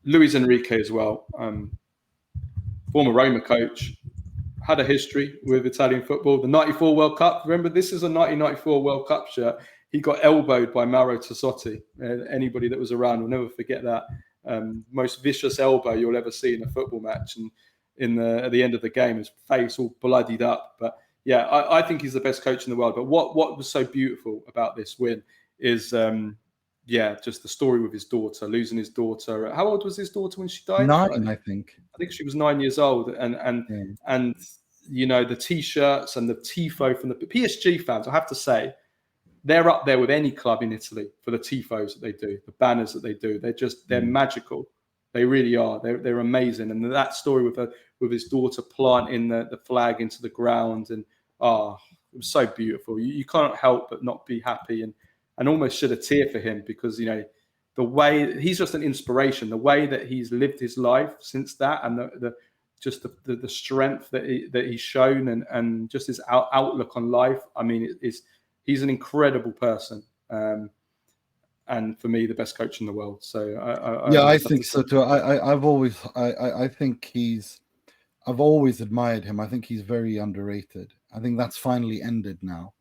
Luis Enrique as well. Former Roma coach, had a history with Italian football. The 94 World Cup, remember, this is a 1994 World Cup shirt. He got elbowed by Mauro Tassotti. Anybody that was around will never forget that. Most vicious elbow you'll ever see in a football match. And at the end of the game, his face all bloodied up. But yeah, I think he's the best coach in the world. But what was so beautiful about this win is just the story with his daughter, losing his daughter. How old was his daughter when she died? 9, I think. I think she was 9 years old. And the T-shirts and the tifo from the PSG fans, I have to say, they're up there with any club in Italy for the tifos that they do, the banners that they do. They're magical. They really are. They're amazing. And that story with his daughter planting the flag into the ground, and it was so beautiful. You can't help but not be happy and almost shed a tear for him, because the way he's just an inspiration. The way that he's lived his life since that, and the strength that he's shown, and just his outlook on life. I mean, he's an incredible person, and for me, the best coach in the world. So I think so too. I've always admired him. I think he's very underrated. I think that's finally ended now,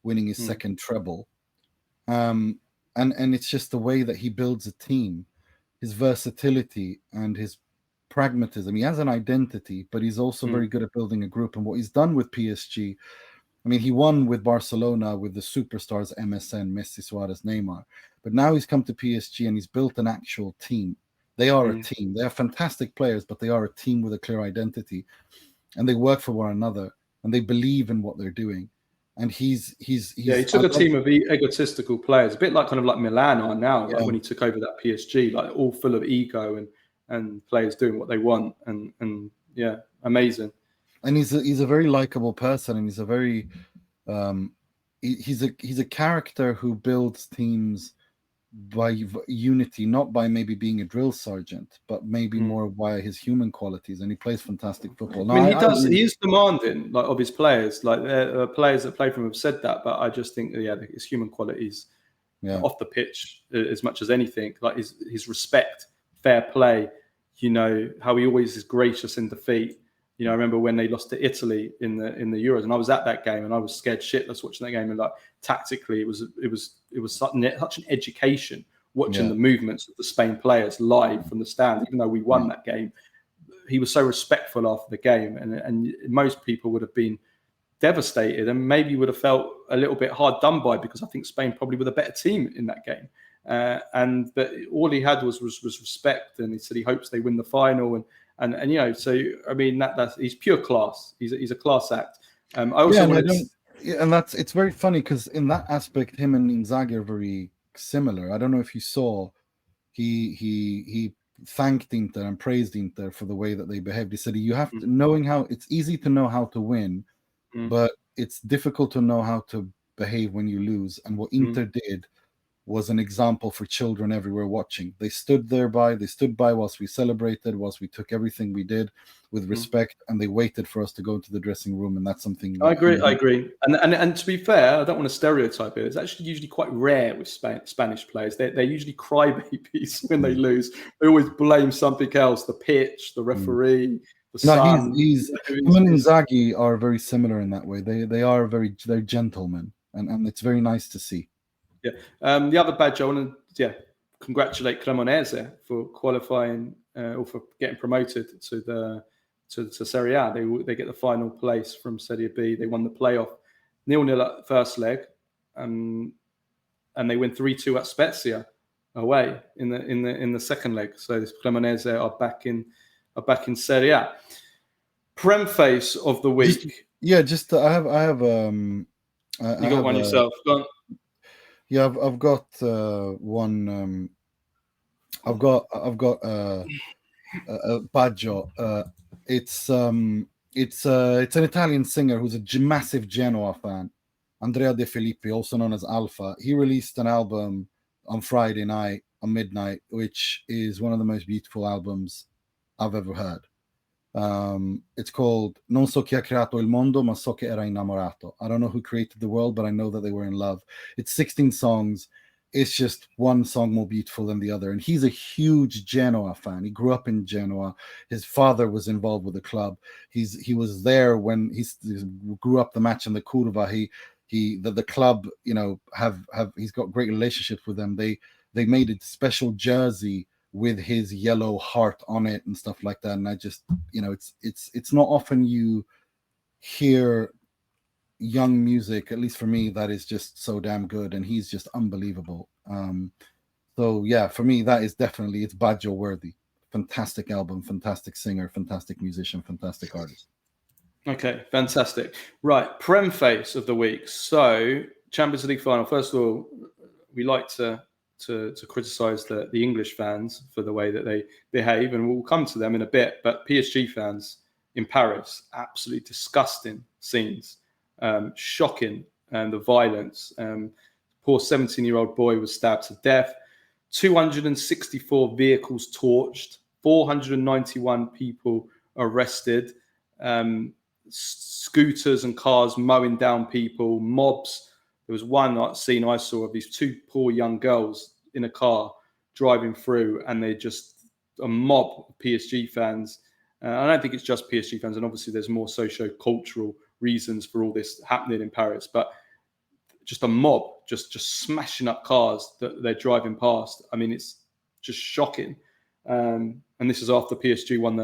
winning his second treble. And it's just the way that he builds a team, his versatility and his pragmatism. He has an identity, but he's also very good at building a group. And what he's done with PSG, I mean, he won with Barcelona with the superstars MSN, Messi, Suarez, Neymar. But now he's come to PSG and he's built an actual team. They are a team. They are fantastic players, but they are a team with a clear identity. And they work for one another, and they believe in what they're doing. And he took a team of egotistical players, a bit like Milan are now, like when he took over that PSG, like all full of ego and players doing what they want, and amazing. And he's a very likable person, and he's a very he's a character who builds teams unity, not by maybe being a drill sergeant, but maybe more by his human qualities, and he plays fantastic football. I mean, he is demanding, like, of his players. Like, players that play for him have said that, but I just think, his human qualities off the pitch as much as anything, like his respect, fair play, how he always is gracious in defeat. I remember when they lost to Italy in the Euros, and I was at that game, and I was scared shitless watching that game. And like tactically, it was such an education watching the movements of the Spain players live from the stands. Even though we won that game, he was so respectful after the game, and most people would have been devastated and maybe would have felt a little bit hard done by, because I think Spain probably were the better team in that game. But all he had was respect, and he said he hopes they win the final. And so I mean that's he's pure class. He's a class act. I also it's very funny because in that aspect, him and Inzaghi are very similar. I don't know if you saw, he thanked Inter and praised Inter for the way that they behaved. He said you have to knowing how it's easy to know how to win, but it's difficult to know how to behave when you lose. And what Inter did was an example for children everywhere watching. They stood by whilst we celebrated, whilst we took everything we did with respect, and they waited for us to go into the dressing room. And that's something I agree. And to be fair, I don't want to stereotype it. It's actually usually quite rare with Spanish players. They're usually crybabies when they lose. They always blame something else: the pitch, the referee, the sun. Simone and Inzaghi are very similar in that way. They're gentlemen, and it's very nice to see. Yeah. The other badge I want to congratulate Cremonese for qualifying or for getting promoted to Serie A. They get the final place from Serie B. They won the playoff 0-0 at first leg, and they win 3-2 at Spezia away in the second leg. So this Cremonese are back in Serie A. Premface of the week. I have you got one yourself. Go on. Yeah, I've got one. I've got Baggio. It's an Italian singer who's a massive Genoa fan, Andrea De Filippi, also known as Alpha. He released an album on Friday night on midnight, which is one of the most beautiful albums I've ever heard. It's called Non so chi ha creato il mondo, ma so che era innamorato. I don't know who created the world, but I know that they were in love. It's 16 songs. It's just one song more beautiful than the other. And he's a huge Genoa fan. He grew up in Genoa. His father was involved with the club. He was there when he grew up the match in the Curva. The club, he's got great relationships with them. They made a special jersey with his yellow heart on it and stuff like that. And I just, it's not often you hear young music, at least for me, that is just so damn good. And he's just unbelievable. So yeah, for me, that is definitely, it's Baggio worthy. Fantastic album, fantastic singer, fantastic musician, fantastic artist. Okay, fantastic. Right, Premface of the week. So Champions League final. First of all, we like to criticize the English fans for the way that they behave, and we'll come to them in a bit. But PSG fans in Paris, absolutely disgusting scenes, shocking, and the violence. Poor 17-year-old boy was stabbed to death. 264 vehicles torched. 491 people arrested. Scooters and cars mowing down people. Mobs. There was one scene I saw of these two poor young girls in a car driving through, and they just a mob of PSG fans. I don't think it's just PSG fans, and obviously there's more socio-cultural reasons for all this happening in Paris, but just a mob just smashing up cars that they're driving past. I mean, it's just shocking. And this is after PSG won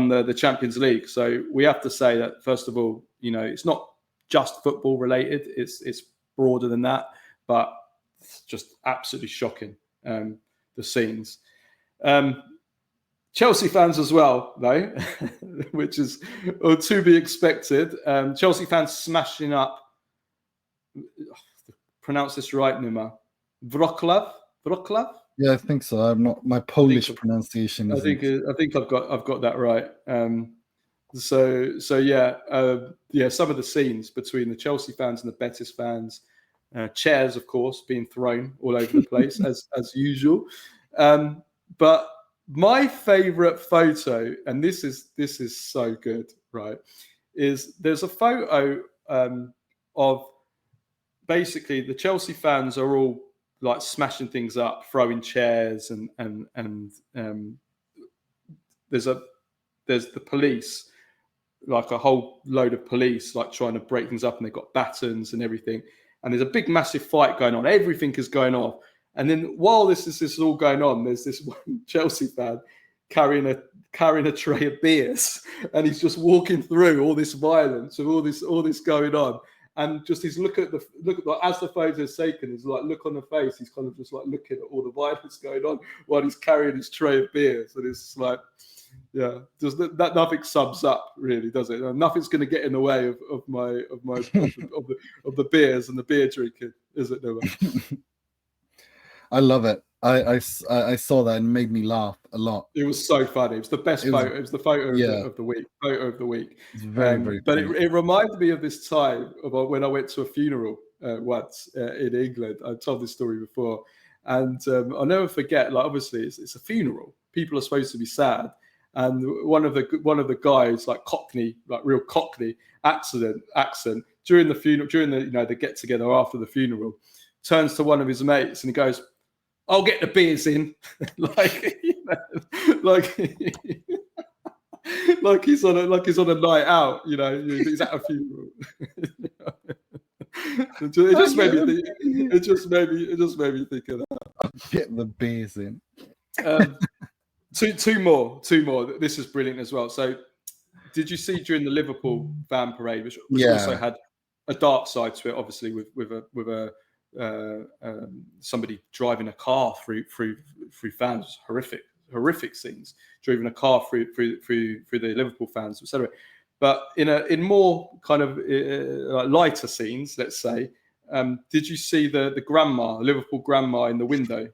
the Champions League. So we have to say that, first of all, it's not just football related, it's broader than that, but it's just absolutely shocking, the scenes. Chelsea fans as well, though, which is to be expected. Chelsea fans smashing up, pronounce this right, Nima, Wroclaw? Yeah, I think so. I'm not, my Polish pronunciation. I think I've got that right. So yeah, some of the scenes between the Chelsea fans and the Betis fans, chairs, of course, being thrown all over the place as usual. But my favourite photo, and this is so good, right? Is there's a photo of basically the Chelsea fans are all like smashing things up, throwing chairs, and there's the police, like a whole load of police, like trying to break things up, and they've got batons and everything. And there's a big, massive fight going on. Everything is going off. And then while this is all going on, there's this one Chelsea fan carrying a tray of beers, and he's just walking through all this violence and all this going on. And just his look at as the photo is taken, his like look on the face, he's kind of just like looking at all the violence going on while he's carrying his tray of beers. And it's like, yeah, just that nothing sums up really, does it? Nothing's going to get in the way of the beers and the beer drinking, is it? No. I love it. I saw that and it made me laugh a lot. It was so funny. It was the best photo. It was the photo of the week. Photo of the week. It's very but it reminded me of this time about when I went to a funeral once in England. I told this story before, and I'll never forget. Like, obviously, it's a funeral. People are supposed to be sad, and one of the guys, like Cockney, like real Cockney accent during the funeral, during the get together after the funeral, turns to one of his mates and he goes, "I'll get the beers in," like he's on a night out, he's at a funeral. It just made me think of that. I'll get the beers in. Two more. This is brilliant as well. So, did you see during the Liverpool fan parade, which also had a dark side to it, obviously with somebody driving a car through fans, horrific scenes, driving a car through the Liverpool fans, etc. But in more kind of lighter scenes, let's say, did you see the Liverpool grandma in the window?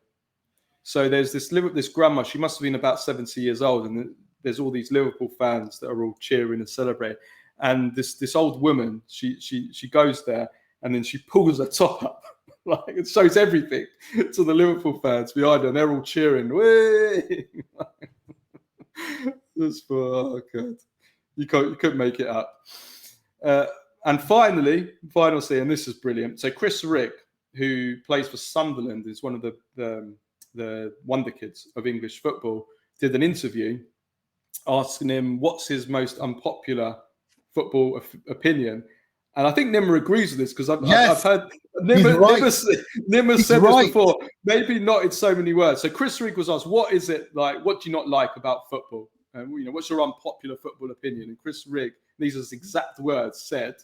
So there's this grandma. She must have been about 70 years old, and there's all these Liverpool fans that are all cheering and celebrating. And this old woman, she goes there, and then she pulls her top up. Like, it shows everything to the Liverpool fans behind her, and they're all cheering. Just for God, you couldn't make it up. And final scene, and this is brilliant. So Chris Rigg, who plays for Sunderland, is one of the wonder kids of English football, did an interview asking him what's his most unpopular football opinion. And I think Nima agrees with this, because I've heard Nima said this before, maybe not in so many words. So Chris Rigg was asked, what is it like? What do you not like about football? And what's your unpopular football opinion? And Chris Rigg, these are his exact words, said,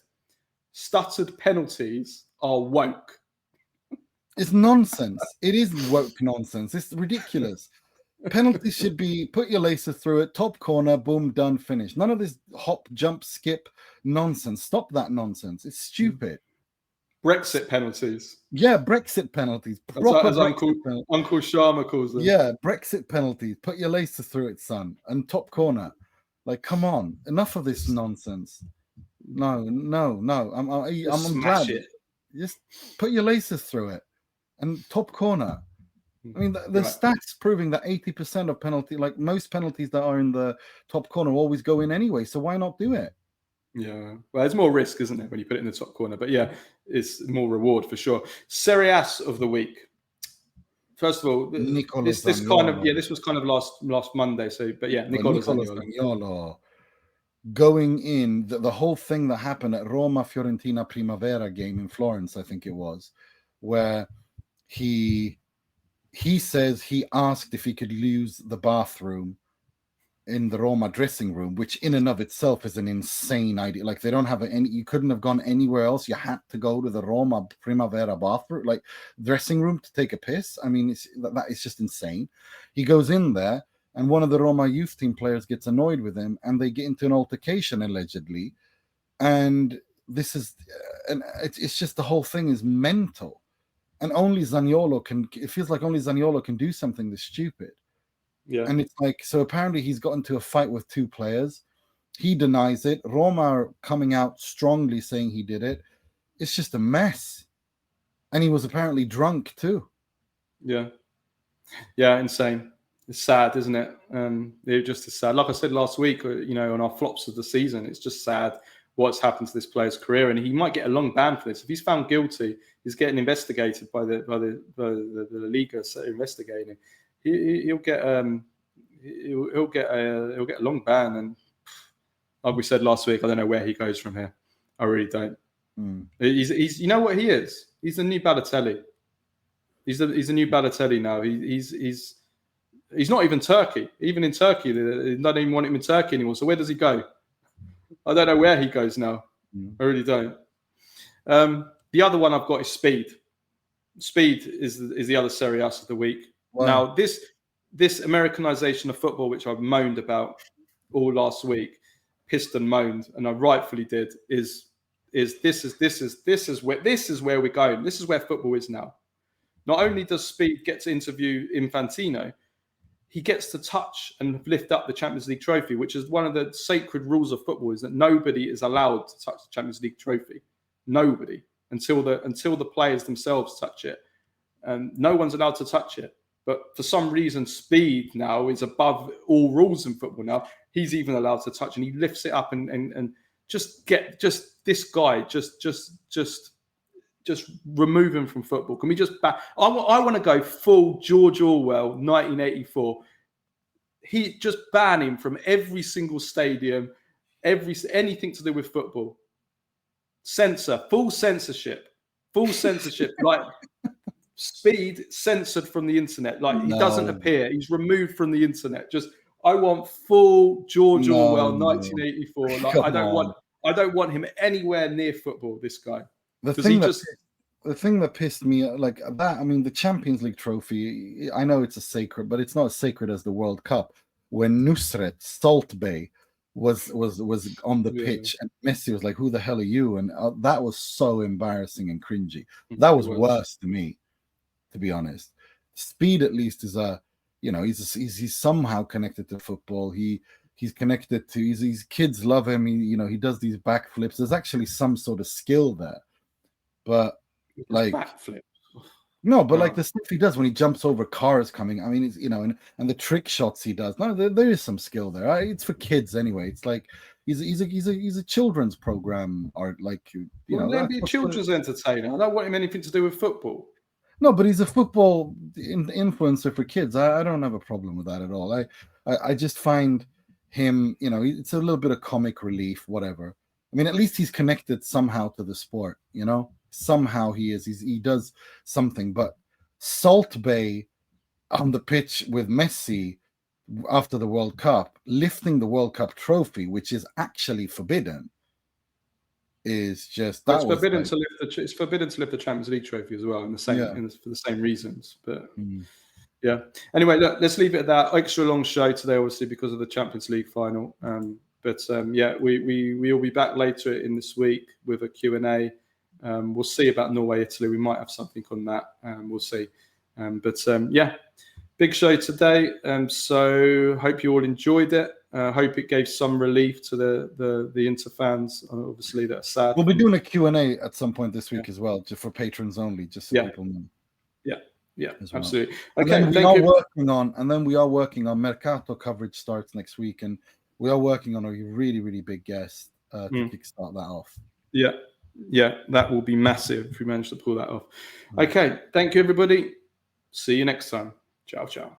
"Stuttered penalties are woke." It's nonsense. It is woke nonsense. It's ridiculous. Penalties should be put your laces through it, top corner, boom, done, finished. None of this hop, jump, skip nonsense. Stop that nonsense. It's stupid. Brexit penalties. Yeah, Brexit penalties. As Uncle Sharma calls them. Yeah, Brexit penalties. Put your laces through it, son. And top corner. Like, come on. Enough of this nonsense. No. I'm glad. Just put your laces through it. And top corner. I mean, the stats proving that 80% of penalty, like most penalties that are in the top corner, always go in anyway. So why not do it? Yeah, well, there's more risk, isn't there, when you put it in the top corner? But yeah, it's more reward for sure. Serie AS of the week. First of all, this was kind of last Monday. So, but yeah, Nicolo Zaniolo. Going in the whole thing that happened at Roma Fiorentina Primavera game in Florence, I think it was, where he says he asked if he could use the bathroom in the Roma dressing room, which in and of itself is an insane idea. Like, they don't have you couldn't have gone anywhere else. You had to go to the Roma Primavera bathroom, like dressing room, to take a piss. I mean, that is just insane. He goes in there, and one of the Roma youth team players gets annoyed with him, and they get into an altercation, allegedly. And this is, and it's just, the whole thing is mental. And only Zaniolo it feels like only Zaniolo can do something this stupid. Yeah. And it's like, so apparently he's got into a fight with two players. He denies it. Roma are coming out strongly saying he did it. It's just a mess. And he was apparently drunk too. Yeah, insane. It's sad, isn't it? It just is sad. Like I said last week, on our flops of the season, it's just sad what's happened to this player's career, and he might get a long ban for this. If he's found guilty, he's getting investigated by the Liga investigating him. He'll get a long ban, and like we said last week, I don't know where he goes from here. I really don't. He's you know what he is? He's the new Balotelli. He's a new Balotelli now. He's not even Turkey. Even in Turkey, they don't even want him in Turkey anymore. So where does he go? I don't know where he goes now. I really don't. The other one I've got is Speed. Speed is the other Serie AS of the week. Wow. Now this Americanization of football, which I've moaned about all last week, pissed and moaned, and I rightfully did. This is where we're going. This is where football is now. Not only does Speed get to interview Infantino, he gets to touch and lift up the Champions League trophy, which is one of the sacred rules of football, is that nobody is allowed to touch the Champions League trophy. Nobody, until the players themselves touch it. No one's allowed to touch it. But for some reason, Speed now is above all rules in football now. He's even allowed to touch, and he lifts it up and just this guy, just remove him from football. Can we just back? I want to go full George Orwell, 1984. He just ban him from every single stadium, anything to do with football. Full censorship. Like Speed censored from the internet. Like he doesn't appear. He's removed from the internet. I want full George Orwell, 1984. Like I don't want him anywhere near football. This guy. The thing that pissed me like that, I mean, the Champions League trophy, I know it's a sacred, but it's not as sacred as the World Cup. When Nusret Salt Bay was on the pitch, and Messi was like, "Who the hell are you?" And that was so embarrassing and cringy. That was worse to me, to be honest. Speed at least is he's somehow connected to football. He's connected to his kids love him. He does these backflips. There's actually some sort of skill there. But like backflip. No, but like the stuff he does when he jumps over cars coming, I mean, it's, and the trick shots he does. No, there is some skill there. It's for kids anyway. It's like he's a children's program, or like Let be a children's entertainer. I don't want him anything to do with football. No, but he's a football influencer for kids. I don't have a problem with that at all. I just find him, it's a little bit of comic relief, whatever. I mean, at least he's connected somehow to the sport, Somehow he is. He does something. But Salt Bay on the pitch with Messi after the World Cup, lifting the World Cup trophy, which is actually forbidden, is just it's forbidden to lift it's forbidden to lift the Champions League trophy as well, for the same reasons. But yeah. Anyway, look, let's leave it at that. Extra long show today, obviously, because of the Champions League final. But we'll be back later in this week with a Q&A. We'll see about Norway, Italy. We might have something on that. We'll see. Big show today. So hope you all enjoyed it. Hope it gave some relief to the Inter fans, obviously, that are sad. We'll be doing a Q&A at some point this week as well, just for patrons only, just so people know. Yeah, well. Absolutely. Okay, and then we are working on Mercato coverage starts next week, and we are working on a really, really big guest to kickstart that off. Yeah, that will be massive if we manage to pull that off. Okay, thank you, everybody. See you next time. Ciao, ciao.